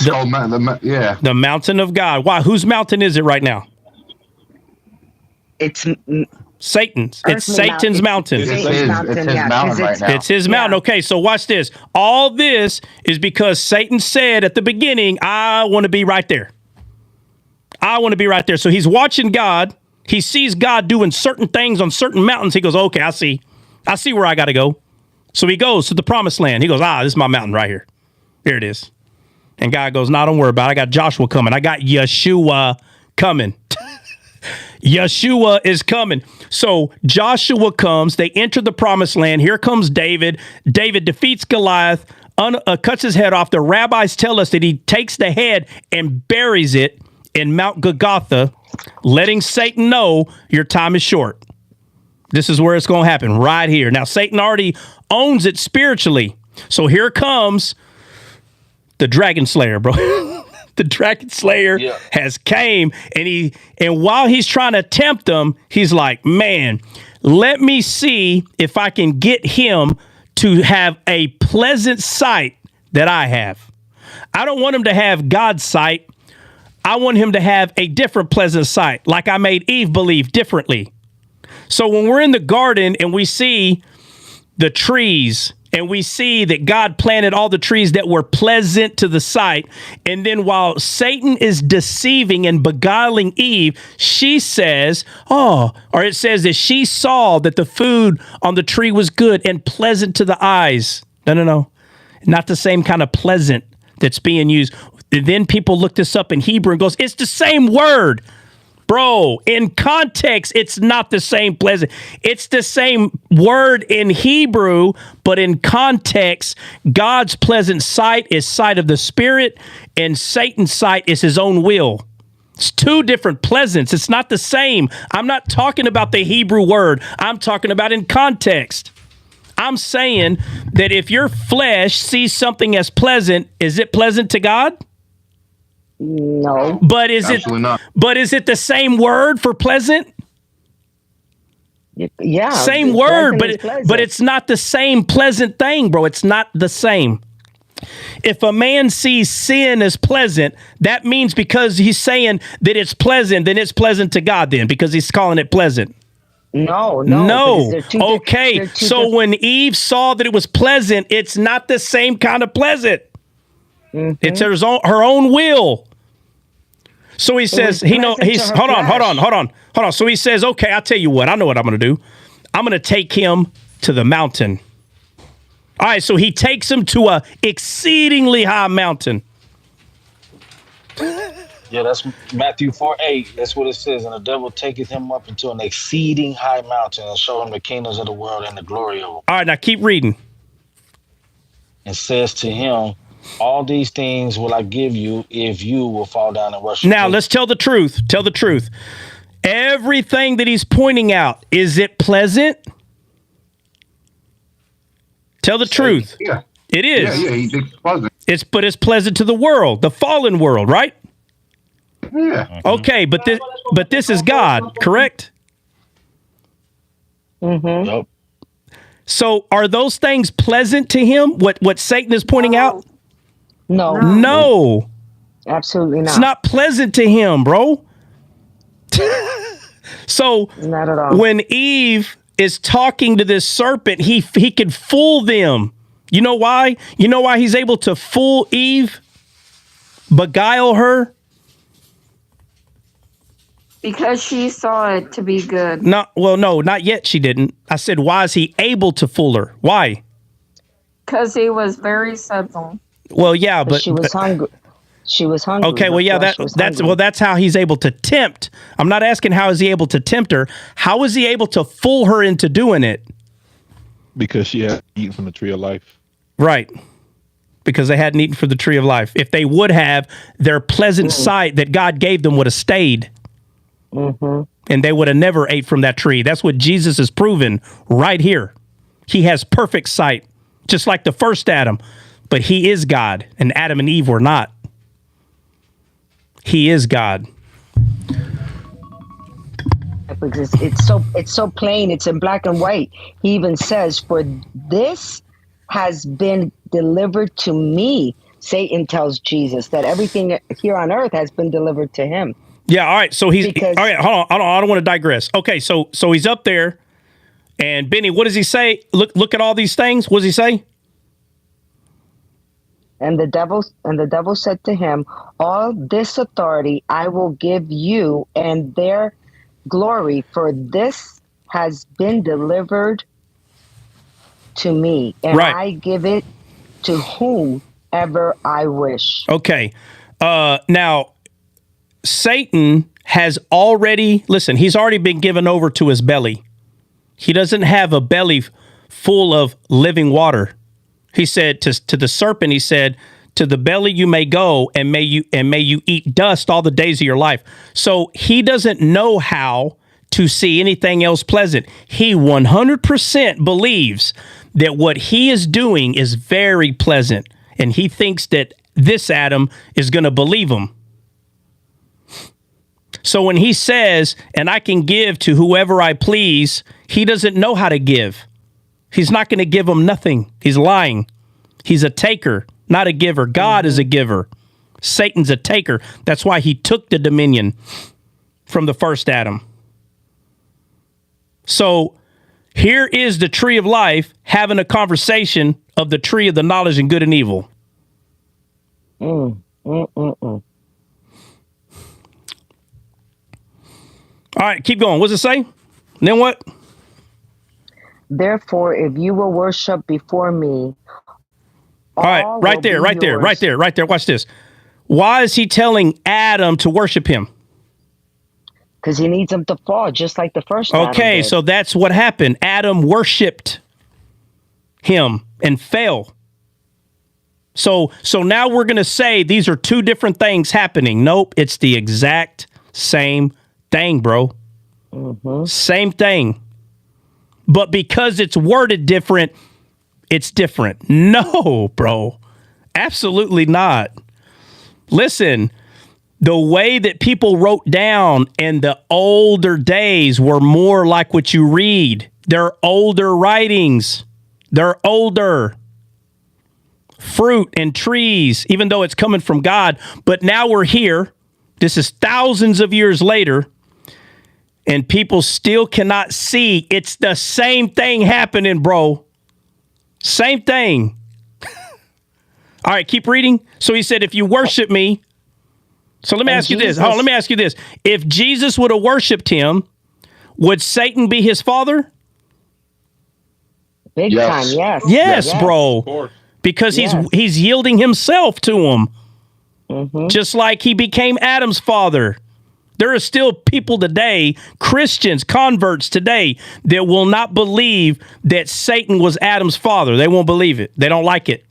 The mountain of God. Why? Whose mountain is it right now? It's Satan's. It's Satan's mountain. It's his mountain right now. It's his mountain. Okay, so watch this. All this is because Satan said at the beginning, I want to be right there. I want to be right there. So he's watching God. He sees God doing certain things on certain mountains. He goes, okay, I see where I got to go. So he goes to the promised land. He goes, this is my mountain right here. Here it is. And God goes, no, don't worry about it. I got Joshua coming. I got Yeshua coming. Yeshua is coming. So Joshua comes. They enter the promised land. Here comes David. David defeats Goliath, cuts his head off. The rabbis tell us that he takes the head and buries it in Mount Golgotha, letting Satan know your time is short. This is where it's going to happen, right here. Now, Satan already owns it spiritually. So here comes the Dragon Slayer, bro. The Dragon Slayer has came, and while he's trying to tempt them, he's like, man, let me see if I can get him to have a pleasant sight that I have. I don't want him to have God's sight. I want him to have a different pleasant sight, like I made Eve believe differently. So when we're in the garden and we see the trees and we see that God planted all the trees that were pleasant to the sight, and then while Satan is deceiving and beguiling Eve, she says, it says that she saw that the food on the tree was good and pleasant to the eyes. No. Not the same kind of pleasant that's being used. And then people look this up in Hebrew and goes, it's the same word. Bro, in context, it's not the same pleasant. It's the same word in Hebrew, but in context, God's pleasant sight is sight of the Spirit, and Satan's sight is his own will. It's two different pleasants. It's not the same. I'm not talking about the Hebrew word. I'm talking about in context. I'm saying that if your flesh sees something as pleasant, is it pleasant to God? No. But is it the same word for pleasant? Yeah. Same word, but it's not the same pleasant thing, bro. It's not the same. If a man sees sin as pleasant, that means because he's saying that it's pleasant, then it's pleasant to God then, because he's calling it pleasant. No. Okay. So when Eve saw that it was pleasant, it's not the same kind of pleasant. Mm-hmm. It's her own will. So he says, hold on. So he says, okay, I'll tell you what. I know what I'm going to do. I'm going to take him to the mountain. All right, so he takes him to a exceedingly high mountain. Yeah, that's Matthew 4:8. That's what it says. And the devil taketh him up into an exceeding high mountain and show him the kingdoms of the world and the glory of them. All right, now keep reading. And says to him, all these things will I give you if you will fall down and worship. Now, let's tell the truth. Tell the truth. Everything that he's pointing out, is it pleasant? Tell the truth. Yeah. It is. Yeah, he thinks it's pleasant. But it's pleasant to the world, the fallen world, right? Yeah. Okay, but this is God, correct? Mm-hmm. Yep. So are those things pleasant to him? What Satan is pointing out? No. No. Absolutely not. It's not pleasant to him, bro. So not at all. when Eve is talking to this serpent, he can fool them. You know why? You know why he's able to fool Eve? Beguile her? Because she saw it to be good. No, not yet she didn't. I said, why is he able to fool her? Why? Because he was very subtle. Well, yeah, but she was hungry. She was hungry. Okay, well, yeah, that's how he's able to tempt. I'm not asking how is he able to tempt her. How is he able to fool her into doing it? Because she had eaten from the tree of life. Right. Because they hadn't eaten from the tree of life. If they would have, their pleasant sight that God gave them would have stayed. Mm-hmm. And they would have never ate from that tree. That's what Jesus has proven right here. He has perfect sight, just like the first Adam. But he is God, and Adam and Eve were not. He is God. It's so plain. It's in black and white. He even says, "For this has been delivered to me." Satan tells Jesus that everything here on earth has been delivered to him. Yeah. All right. So all right. Hold on. I don't want to digress. Okay. So he's up there, and Benny, what does he say? Look at all these things. What does he say? And the devil said to him, "All this authority I will give you and their glory, for this has been delivered to me, and I give it to whomever I wish." Okay. Now, Satan has already, he's already been given over to his belly. He doesn't have a belly full of living water. He said to the serpent, he said, "To the belly you may go, and may you eat dust all the days of your life." So he doesn't know how to see anything else pleasant. He 100% believes that what he is doing is very pleasant, and he thinks that this Adam is going to believe him. So when he says, "And I can give to whoever I please," he doesn't know how to give. He's not going to give him nothing. He's lying. He's a taker, not a giver. God is a giver. Satan's a taker. That's why he took the dominion from the first Adam. So here is the tree of life having a conversation of the tree of the knowledge and good and evil. All right, keep going. What's it say? Then what? "Therefore, if you will worship before me," all right, right there. Watch this. Why is he telling Adam to worship him? Because he needs him to fall, just like the first Adam did. So that's what happened. Adam worshipped him and fell. So now we're going to say these are two different things happening. Nope, it's the exact same thing, bro. Mm-hmm. Same thing. But because it's worded different, it's different. No, bro. Absolutely not. Listen, the way that people wrote down in the older days were more like what you read. They're older writings. They're older. Fruit and trees, even though it's coming from God. But now we're here. This is thousands of years later. And people still cannot see. It's the same thing happening, bro. Same thing. All right, keep reading. So he said, if you worship me. So let me ask you this. Hold on, let me ask you this. If Jesus would have worshiped him, would Satan be his father? Big time, yes. Yes, bro. Because he's yielding himself to him. Mm-hmm. Just like he became Adam's father. There are still people today, Christians, converts today, that will not believe that Satan was Adam's father. They won't believe it. They don't like it.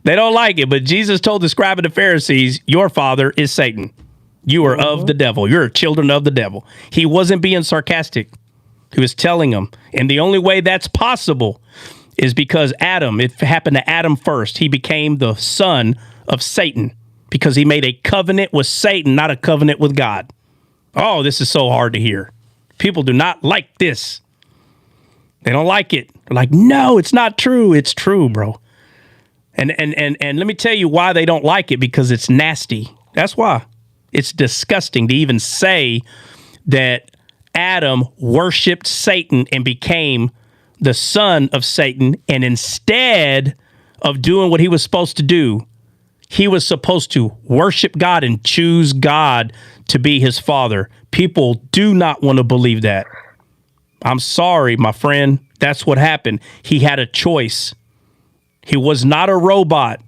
They don't like it. But Jesus told the scribe and the Pharisees, your father is Satan. You are of the devil. You're children of the devil. He wasn't being sarcastic. He was telling them. And the only way that's possible is because Adam, it happened to Adam first. He became the son of Satan because he made a covenant with Satan, not a covenant with God. Oh, this is so hard to hear. People do not like this. They don't like it. They're like, no, it's not true. It's true, bro. And let me tell you why they don't like it, because it's nasty. That's why. It's disgusting to even say that Adam worshiped Satan and became the son of Satan, and instead of doing what he was supposed to do, he was supposed to worship God and choose God to be his father. People do not want to believe that. I'm sorry, my friend. That's what happened. He had a choice. He was not a robot.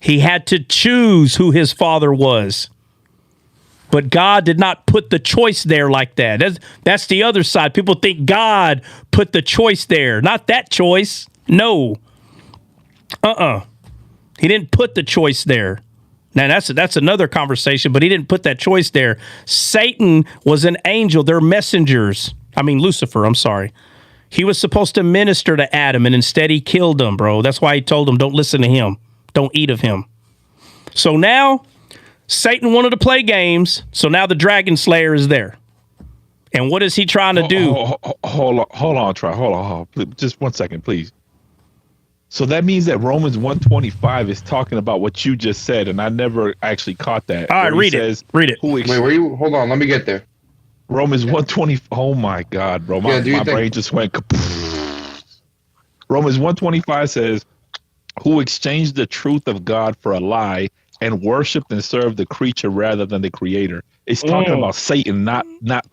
He had to choose who his father was. But God did not put the choice there like that. That's the other side. People think God put the choice there. Not that choice. No. He didn't put the choice there. Now, that's another conversation, but he didn't put that choice there. Satan was an angel. They're messengers. Lucifer, I'm sorry. He was supposed to minister to Adam, and instead he killed him, bro. That's why he told him, don't listen to him. Don't eat of him. So now Satan wanted to play games, so now the dragon slayer is there. And what is he trying to do? Hold on, Troy. Hold on. Just 1 second, please. So that means that Romans 125 is talking about what you just said, and I never actually caught that. All right, read it. Read it. Wait, where you? Hold on, let me get there. Romans 120. Oh my God, bro. My brain just went. Romans 125 says, who exchanged the truth of God for a lie and worshiped and served the creature rather than the creator. It's talking about Satan, not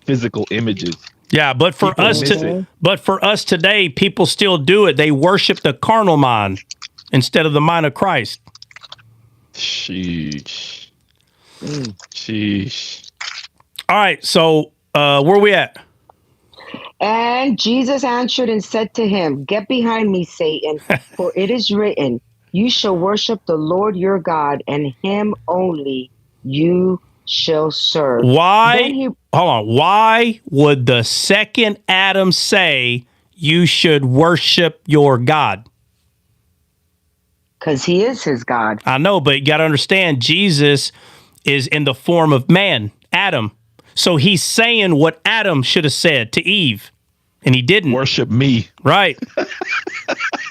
physical images. Yeah, but for us today, people still do it. They worship the carnal mind instead of the mind of Christ. Sheesh. Sheesh. All right, so where we at? And Jesus answered and said to him, get behind me, Satan, for it is written, you shall worship the Lord your God, and him only you shall serve. Hold on. Why would the second Adam say you should worship your God? Because he is his God. I know, but you got to understand, Jesus is in the form of man, Adam. So he's saying what Adam should have said to Eve, and he didn't. Worship me. Right.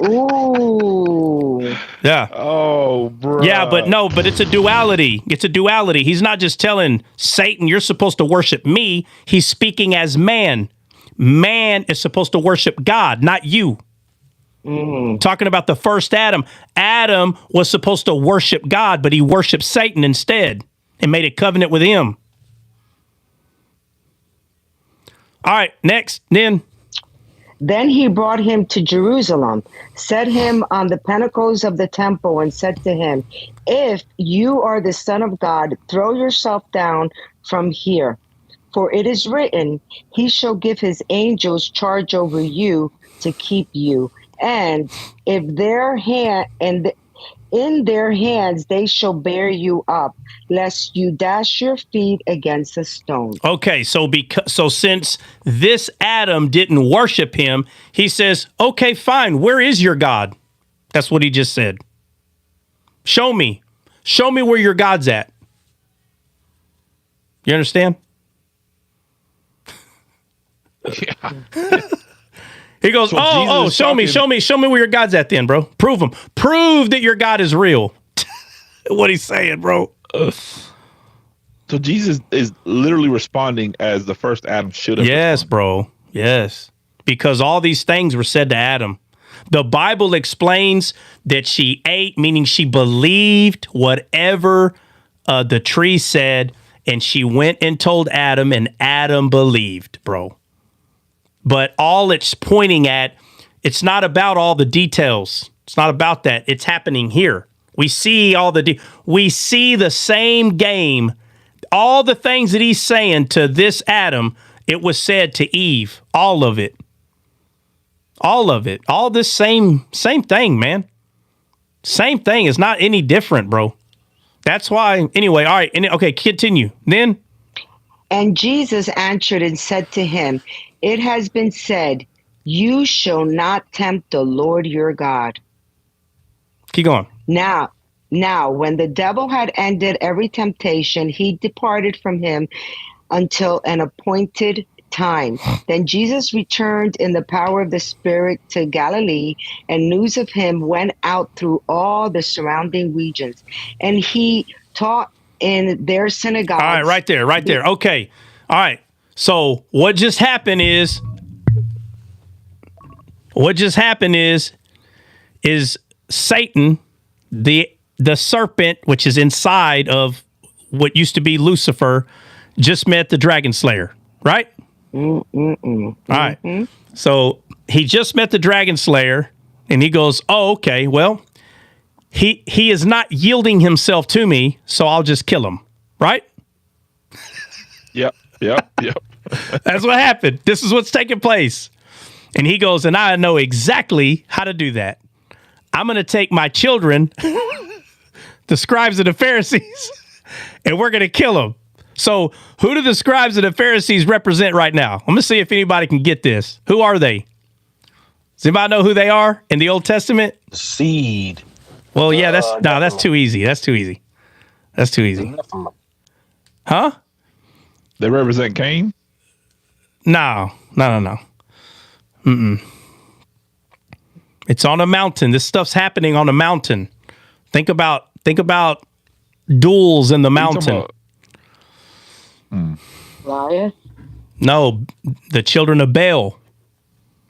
Ooh. Yeah. Oh, bro. Yeah, but it's a duality. It's a duality. He's not just telling Satan, you're supposed to worship me. He's speaking as man. Man is supposed to worship God, not you. Talking about the first Adam. Adam was supposed to worship God, but he worshiped Satan instead and made a covenant with him. All right, next, Then he brought him to Jerusalem, set him on the pinnacles of the temple, and said to him, if you are the Son of God, throw yourself down from here. For it is written, he shall give his angels charge over you to keep you. And in their hands they shall bear you up, lest you dash your feet against a stone. Okay, so since this Adam didn't worship him, he says, okay, fine, where is your God? That's what he just said. Show me where your God's at. You understand? Yeah. He goes, show me where your God's at then, bro. Prove him. Prove that your God is real. What he's saying, bro. So Jesus is literally responding as the first Adam should have. Yes, bro. Yes. Because all these things were said to Adam. The Bible explains that she ate, meaning she believed whatever the tree said, and she went and told Adam, and Adam believed, bro. But all it's pointing at, it's not about all the details. It's not about that. It's happening here. We see we see the same game. All the things that he's saying to this Adam, it was said to Eve. All of it. All of it. All this same thing, man. Same thing. It's not any different, bro. That's why. Anyway, all right. Okay, continue. Then. And Jesus answered and said to him, it has been said, you shall not tempt the Lord your God. Keep going. Now, Now, when the devil had ended every temptation, he departed from him until an appointed time. Then Jesus returned in the power of the Spirit to Galilee, and news of him went out through all the surrounding regions. And he taught in their synagogues. All right, right there. Okay. All right. So what just happened is Satan, the serpent, which is inside of what used to be Lucifer, just met the dragon slayer, right? All right. So he just met the dragon slayer, and he goes, oh, okay, well, he is not yielding himself to me, so I'll just kill him, right? Yep. That's what happened. This is what's taking place. And he goes, and I know exactly how to do that. I'm going to take my children, the scribes and the Pharisees, and we're going to kill them. So who do the scribes and the Pharisees represent right now? I'm going to see if anybody can get this. Who are they? Does anybody know who they are in the Old Testament? Seed. Well, yeah, that's too easy. That's too easy. Huh? They represent Cain? No. It's on a mountain. This stuff's happening on a mountain. Think about duels in the mountain. Goliath? No, the children of Baal.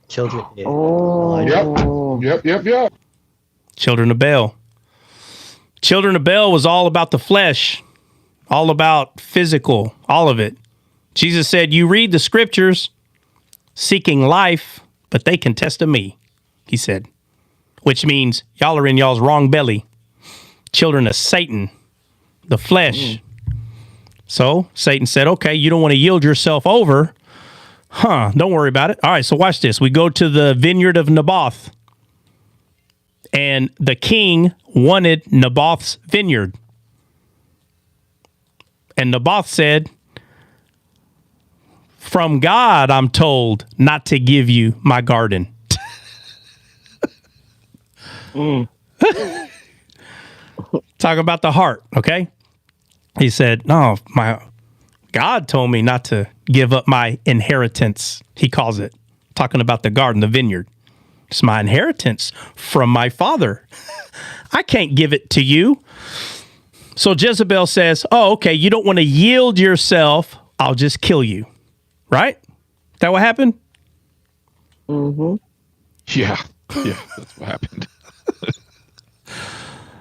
Children. Yeah. Oh. Yep. Children of Baal. Children of Baal was all about the flesh, all about physical, all of it. Jesus said, you read the scriptures seeking life, but they contest of me, he said, which means y'all are in y'all's wrong belly. Children of Satan, the flesh. So Satan said, okay, you don't want to yield yourself over. Don't worry about it. All right, so watch this. We go to the vineyard of Naboth. And the king wanted Naboth's vineyard. And Naboth said, from God, I'm told not to give you my garden. Talk about the heart, okay? He said, no, my God told me not to give up my inheritance, he calls it. Talking about the garden, the vineyard. It's my inheritance from my father. I can't give it to you. So Jezebel says, oh, okay, you don't want to yield yourself. I'll just kill you. Right? That what happened? Yeah, that's what happened.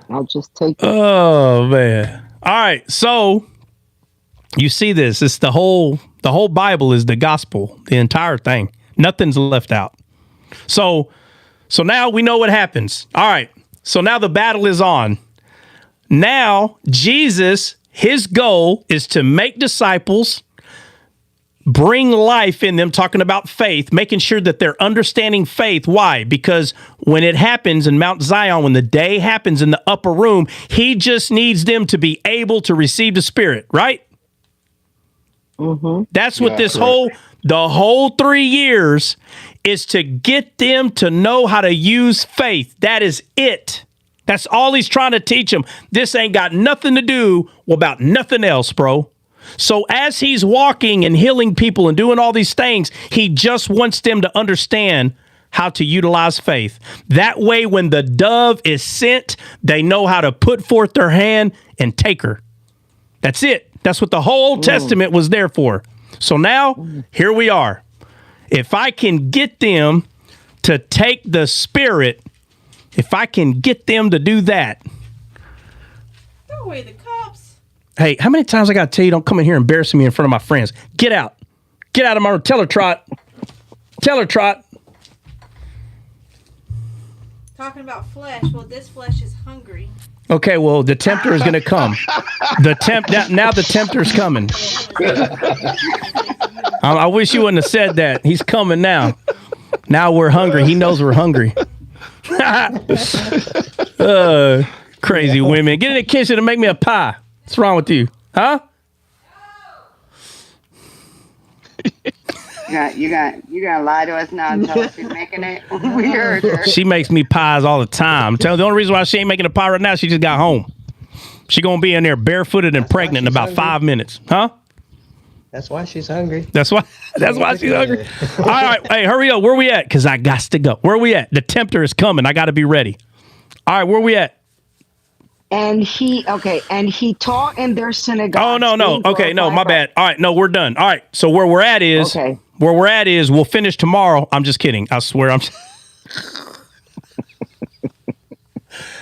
I'll just take it. Oh, man. All right, so you see this. It's the whole Bible is the gospel, the entire thing. Nothing's left out. So now we know what happens. All right. So now the battle is on. Now Jesus, his goal is to make disciples, bring life in them, talking about faith, making sure that they're understanding faith. Why? Because when it happens in Mount Zion, when the day happens in the upper room, he just needs them to be able to receive the Spirit, right? That's what the whole 3 years is, to get them to know how to use faith. That is it. That's all he's trying to teach them. This ain't got nothing to do about nothing else, bro. So as he's walking and healing people and doing all these things, he just wants them to understand how to utilize faith. That way, when the dove is sent, they know how to put forth their hand and take her. That's it. That's what the whole Testament was there for. So now, here we are. If I can get them to take the Spirit, if I can get them to do that. Throw away the cups. Hey, how many times I got to tell you, don't come in here embarrassing me in front of my friends. Get out. Get out of my room. Tell her, Trot. Tell her, Trot. Talking about flesh. Well, this flesh is hungry. Okay, well, the tempter is going to come. Now the tempter's coming. I wish you wouldn't have said that. He's coming now. Now we're hungry. He knows we're hungry. Crazy women. Get in the kitchen and make me a pie. What's wrong with you? Huh? You got to lie to us now and tell us you're making it. We heard her. She makes me pies all the time. The only reason why she ain't making a pie right now, she just got home. She gonna be in there barefooted and pregnant in about 5 minutes, huh? That's why she's hungry. That's why she's hungry. All right, hey, hurry up. Where we at? Because I got to go. Where we at? The tempter is coming. I got to be ready. All right, where we at? And he taught in their synagogue. Oh, no. Okay, no, my bad. All right, no, we're done. All right, so where we're at is we'll finish tomorrow. I'm just kidding. I swear I'm.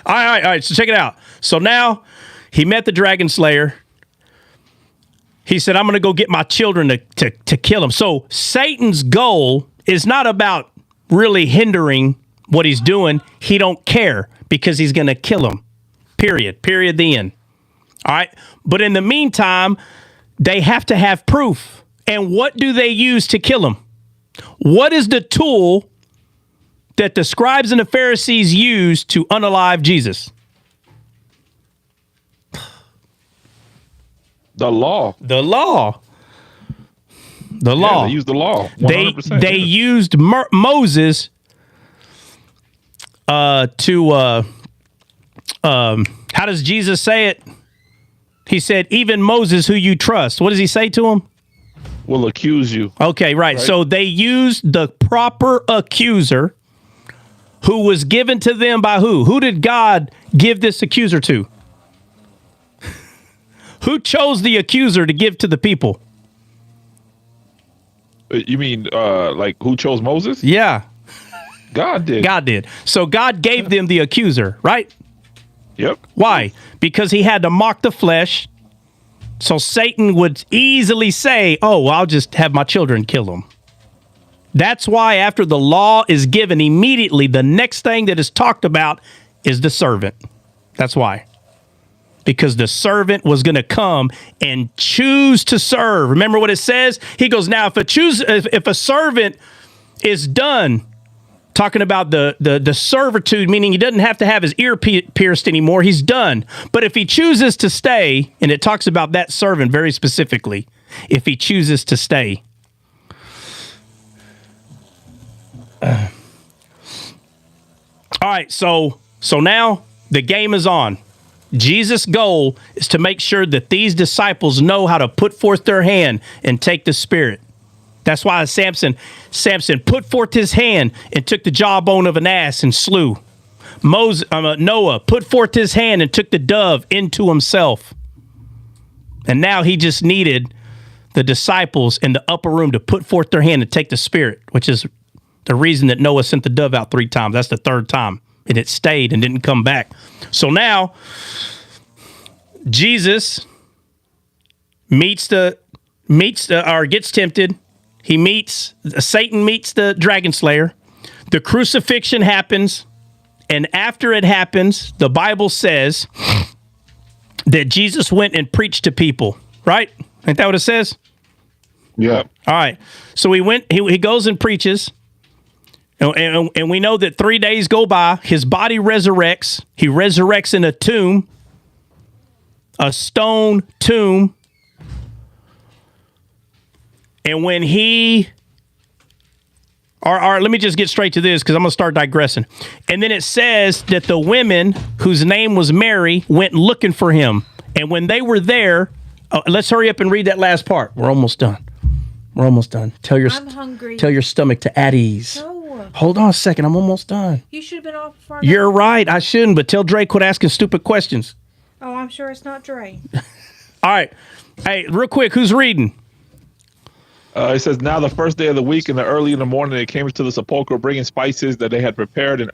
All right. So check it out. So now he met the dragon slayer. He said, I'm going to go get my children to kill him. So Satan's goal is not about really hindering what he's doing. He don't care because he's going to kill him. Period, the end. All right. But in the meantime, they have to have proof. And what do they use to kill him? What is the tool that the scribes and the Pharisees used to unalive Jesus? The law. The law. They used the law. 100%. They used Moses to how does Jesus say it? He said, even Moses, who you trust. What does he say to him? Will accuse you. Okay, right. So they used the proper accuser who was given to them by who? Who did God give this accuser to? Who chose the accuser to give to the people? You mean like who chose Moses? Yeah. God did. God did. So God gave them the accuser, right? Yep. Why? Because he had to mock the flesh. So Satan would easily say, oh, well, I'll just have my children kill them. That's why after the law is given, immediately the next thing that is talked about is the servant. That's why. Because the servant was going to come and choose to serve. Remember what it says? He goes, now, if a servant is done, talking about the servitude, meaning he doesn't have to have his ear pierced anymore. He's done. But if he chooses to stay, and it talks about that servant very specifically, if he chooses to stay. All right, so now the game is on. Jesus' goal is to make sure that these disciples know how to put forth their hand and take the Spirit. That's why Samson put forth his hand and took the jawbone of an ass and slew. Noah put forth his hand and took the dove into himself. And now he just needed the disciples in the upper room to put forth their hand and take the Spirit, which is the reason that Noah sent the dove out 3 times. That's the 3rd time. And it stayed and didn't come back. So now Jesus gets tempted. Satan meets the dragon slayer. The crucifixion happens. And after it happens, the Bible says that Jesus went and preached to people, right? Ain't that what it says? Yeah. All right. So he goes and preaches. And we know that 3 days go by. His body resurrects. He resurrects in a tomb, a stone tomb. And when let me just get straight to this because I'm going to start digressing. And then it says that the women whose name was Mary went looking for him. And when they were there, let's hurry up and read that last part. We're almost done. I'm hungry. Tell your stomach to at ease. No. Hold on a second. I'm almost done. You should have been off before. You're right. I shouldn't, but tell Dre quit asking stupid questions. Oh, I'm sure it's not Dre. All right. Hey, real quick, who's reading? It says, now the first day of the week and early in the morning, they came to the sepulchre bringing spices that they had prepared, and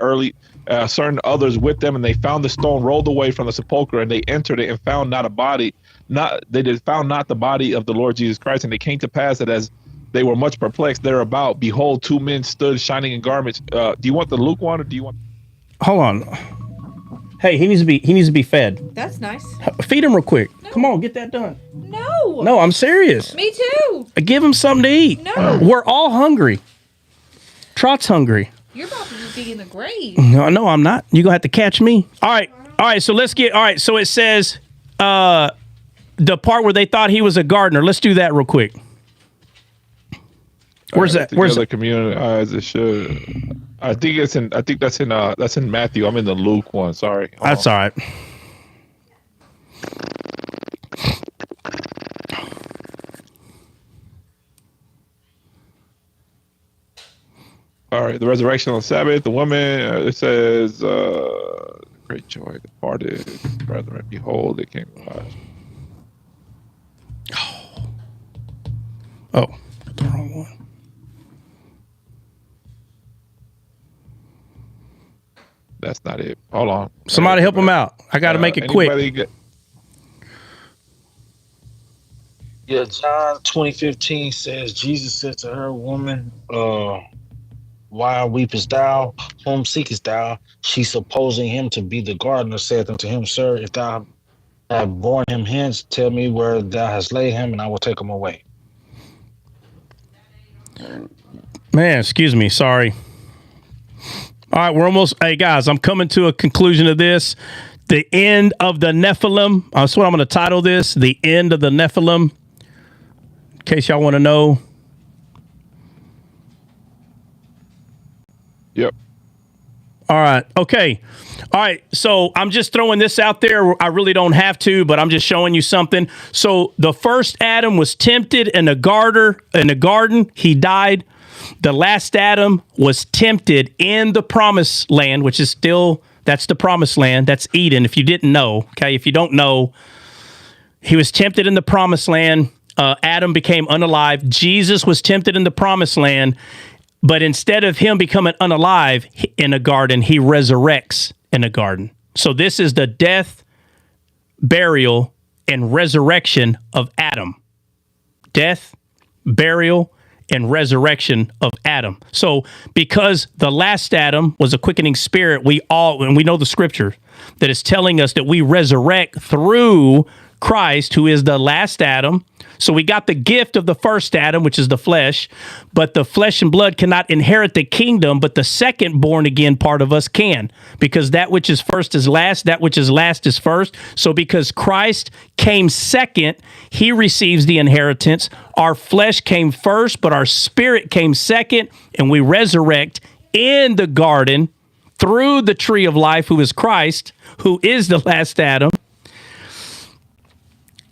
certain others with them, and they found the stone rolled away from the sepulchre, and they entered it and found not the body of the Lord Jesus Christ. And it came to pass that as they were much perplexed thereabout, behold, 2 men stood shining in garments. Do you want the Luke one or do you want? Hold on. Hey, he needs to be fed. That's nice. Feed him real quick. No. Come on, get that done. No, I'm serious. Me too. Give him something to eat. No. We're all hungry. Trot's hungry. You're about to be in the grave. No, I'm not. You're going to have to catch me. All right. So so it says the part where they thought he was a gardener. Let's do that real quick. Where's that? Where's the community as it should? I think that's in Matthew. I'm in the Luke one. Sorry. That's all right. All right, the resurrection on the Sabbath. The woman, it says, great joy departed. Brethren, behold, they came alive. Oh, the wrong one. That's not it. Hold on. Somebody help him out. I got to make it quick. Yeah, John 20:15 says, Jesus said to her, woman, why weepest thou? Whom seekest thou? She, supposing him to be the gardener, saith unto him, Sir, if thou have borne him hence, tell me where thou hast laid him, and I will take him away. Man, excuse me. Sorry. All right, we're almost. Hey, guys, I'm coming to a conclusion of this. The end of the Nephilim. That's what I'm going to title this. The end of the Nephilim. In case y'all want to know. Yep. All right. Okay. All right. So I'm just throwing this out there. I really don't have to, but I'm just showing you something. So the first Adam was tempted in a garden. He died. The last Adam was tempted in the promised land, which is still, that's the promised land. That's Eden. If you didn't know, okay. If you don't know, he was tempted in the promised land. Adam became unalive. Jesus was tempted in the promised land. But instead of him becoming unalive in a garden, he resurrects in a garden. So this is the death, burial, and resurrection of Adam. Death, burial, and resurrection of Adam. So because the last Adam was a quickening spirit, we know the scripture that is telling us that we resurrect through Christ, who is the last Adam. So we got the gift of the first Adam, which is the flesh, but the flesh and blood cannot inherit the kingdom, but the second born again part of us can, because that which is first is last, that which is last is first. So because Christ came second, he receives the inheritance. Our flesh came first, but our spirit came second, and we resurrect in the garden through the tree of life, who is Christ, who is the last Adam.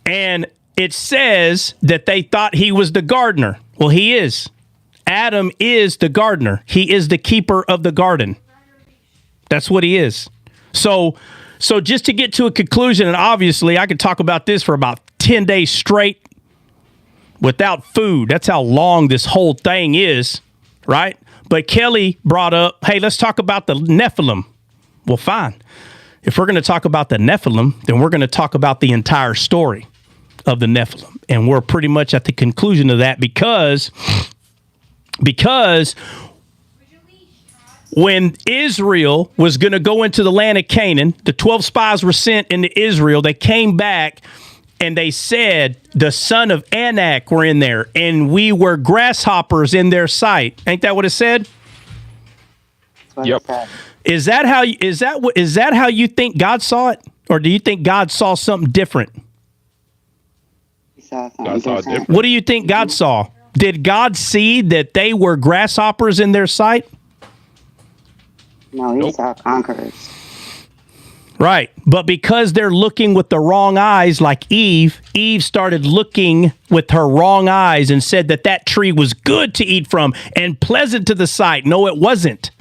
And it says that they thought he was the gardener. Well, he is. Adam is the gardener. He is the keeper of the garden. That's what he is. So just to get to a conclusion, and obviously I could talk about this for about 10 days straight without food. That's how long this whole thing is, right? But Kelly brought up, hey, let's talk about the Nephilim. Well, fine. If we're going to talk about the Nephilim, then we're going to talk about the entire story of the Nephilim. And we're pretty much at the conclusion of that because when Israel was going to go into the land of Canaan, the 12 spies were sent into Israel. They came back and they said the son of Anak were in there and we were grasshoppers in their sight. Ain't that what it said? Yep. Is that how you think God saw it? Or do you think God saw something different? What do you think God saw? Did God see that they were grasshoppers in their sight? No, he saw conquerors. Right. But because they're looking with the wrong eyes, like Eve started looking with her wrong eyes and said that tree was good to eat from and pleasant to the sight. No, it wasn't.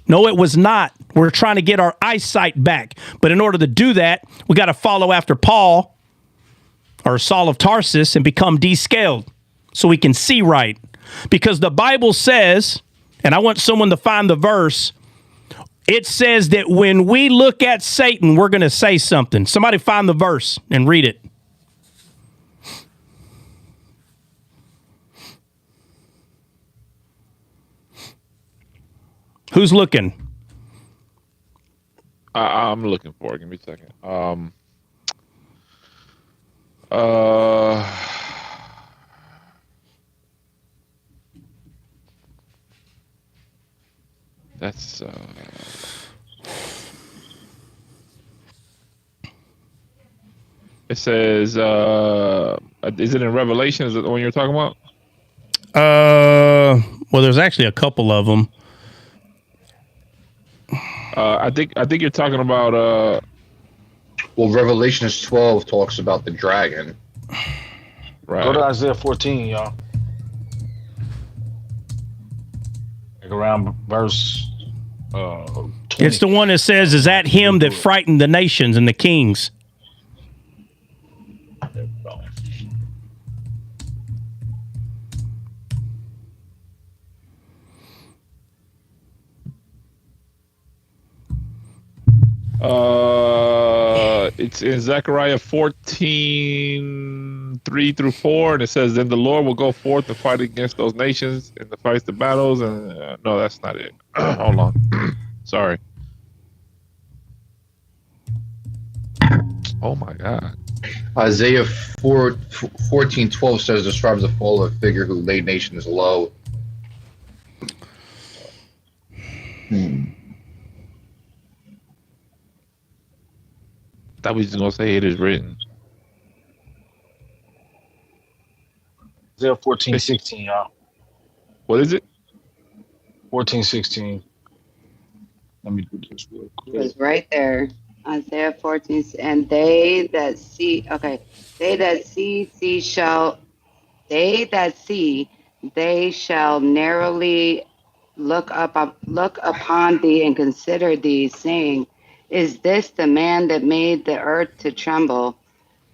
No, it was not. We're trying to get our eyesight back. But in order to do that, we got to follow after Paul or Saul of Tarsus and become descaled so we can see right. Because the Bible says, and I want someone to find the verse, it says that when we look at Satan, we're going to say something. Somebody find the verse and read it. Who's looking? I'm looking for it. Give me a second. That's it says is it in Revelation? Is it the one you're talking about? Well, there's actually a couple of them. I think you're talking about. Well, Revelations 12 talks about the dragon. Right. Go to Isaiah 14, y'all. Like around verse 20. It's the one that says, "Is that him that frightened the nations and the kings?" It's in Zechariah 14:3-4, and it says, "Then the Lord will go forth and fight against those nations and to fight the battles." And no, that's not it. Hold on. Sorry. Oh my God. Isaiah 14:12 says, describes the fall of a figure who laid nations low. Thought we was gonna say it is written. Isaiah 14:16, y'all. What is it? 14:16. Let me do this real It quick. was right there. Isaiah 14. And they that see, they shall narrowly look upon thee and consider thee, saying, is this the man that made the earth to tremble,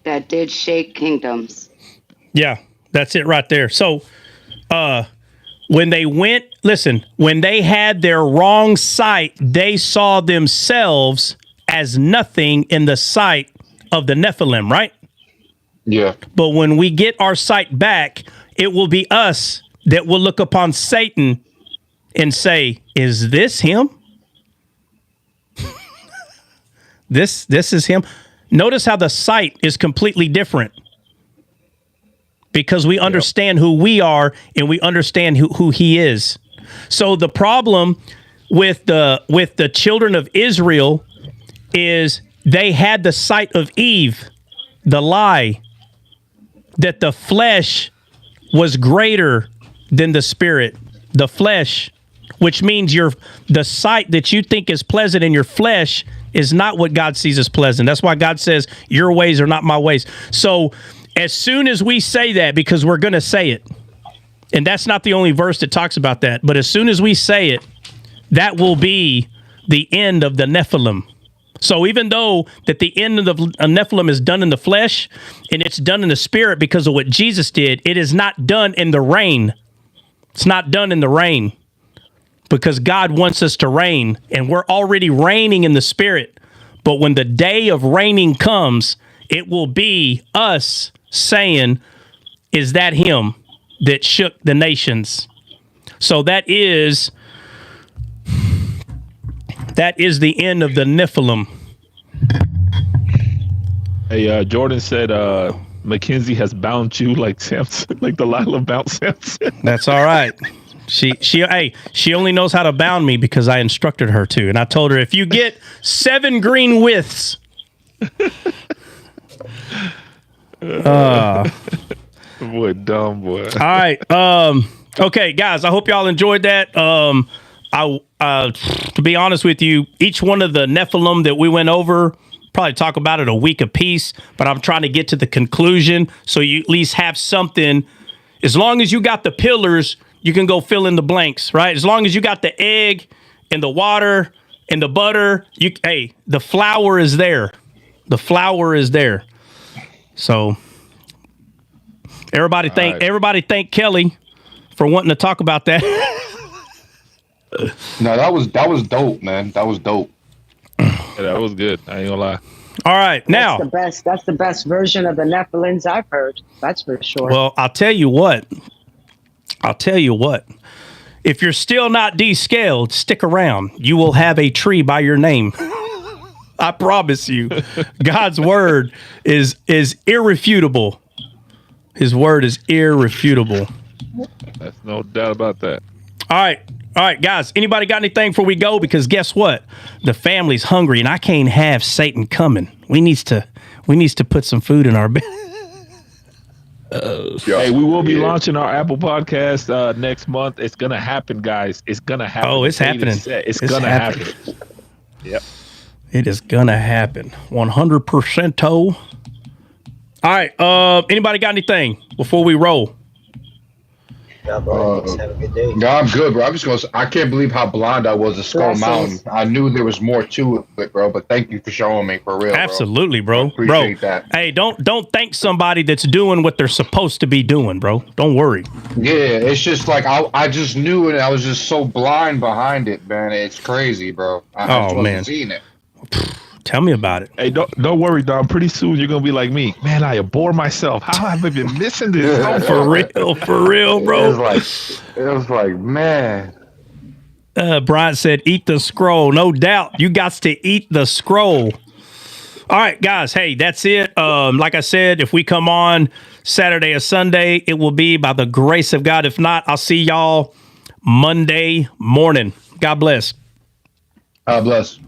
that did shake kingdoms? Yeah, that's it right there. So, when they had their wrong sight, they saw themselves as nothing in the sight of the Nephilim, right? Yeah. But when we get our sight back, it will be us that will look upon Satan and say, is this him? This is him. Notice how the sight is completely different, because we understand who we are and we understand who he is. So the problem with the children of Israel is they had the sight of Eve, the lie, that the flesh was greater than the spirit. The flesh, which means the sight that you think is pleasant in your flesh is not what God sees as pleasant. That's why God says, your ways are not my ways. So as soon as we say that, because we're going to say it, and that's not the only verse that talks about that, but as soon as we say it, that will be the end of the Nephilim. So even though that the end of the Nephilim is done in the flesh and it's done in the spirit because of what Jesus did, it is not done in the reign. It's not done in the reign, because God wants us to reign, and we're already reigning in the spirit. But when the day of reigning comes, it will be us saying, is that him that shook the nations? So that is the end of the Nephilim. Hey, Jordan said Mackenzie has bound you like Samson, like Delilah bound Samson. That's all right. She only knows how to bound me because I instructed her to. And I told her, if you get 7 green withs. Boy, dumb boy. All right. Okay, guys, I hope y'all enjoyed that. To be honest with you, each one of the Nephilim that we went over, probably talk about it a week apiece, but I'm trying to get to the conclusion so you at least have something. As long as you got the pillars, you can go fill in the blanks, right? As long as you got the egg and the water and the butter, the flour is there. The flour is there. So everybody thank Kelly for wanting to talk about that. No, that was dope, man. That was dope. Yeah, that was good. I ain't gonna lie. All right, now that's the best version of the Nephilims I've heard. That's for sure. Well, I'll tell you what. If you're still not descaled, stick around. You will have a tree by your name. I promise you. God's word is irrefutable. His word is irrefutable. That's no doubt about that. All right, guys. Anybody got anything before we go? Because guess what? The family's hungry, and I can't have Satan coming. We needs to put some food in our bed. Hey, we will be launching our Apple podcast next month. It's gonna happen, guys. It's gonna happen. Oh, it's happening. It's gonna happen. Yep. It is gonna happen. 100%. All right. Anybody got anything before we roll? Yeah, bro. Have a good day. No, I'm good, bro. I can't believe how blind I was at Skull Mountain. I knew there was more to it, bro, but thank you for showing me, for real. Absolutely, bro. I appreciate that. Hey, don't thank somebody that's doing what they're supposed to be doing, bro. Don't worry. Yeah, it's just like I just knew it. I was just so blind behind it, man. It's crazy, bro. I just wasn't seeing it. Tell me about it. Hey, don't worry, Don. Pretty soon you're gonna be like me, man. I abhor myself. How have I been missing this? Yeah. For real, bro. It was like, man. Brian said, "Eat the scroll." No doubt, you got to eat the scroll. All right, guys. Hey, that's it. Like I said, if we come on Saturday or Sunday, it will be by the grace of God. If not, I'll see y'all Monday morning. God bless. God bless.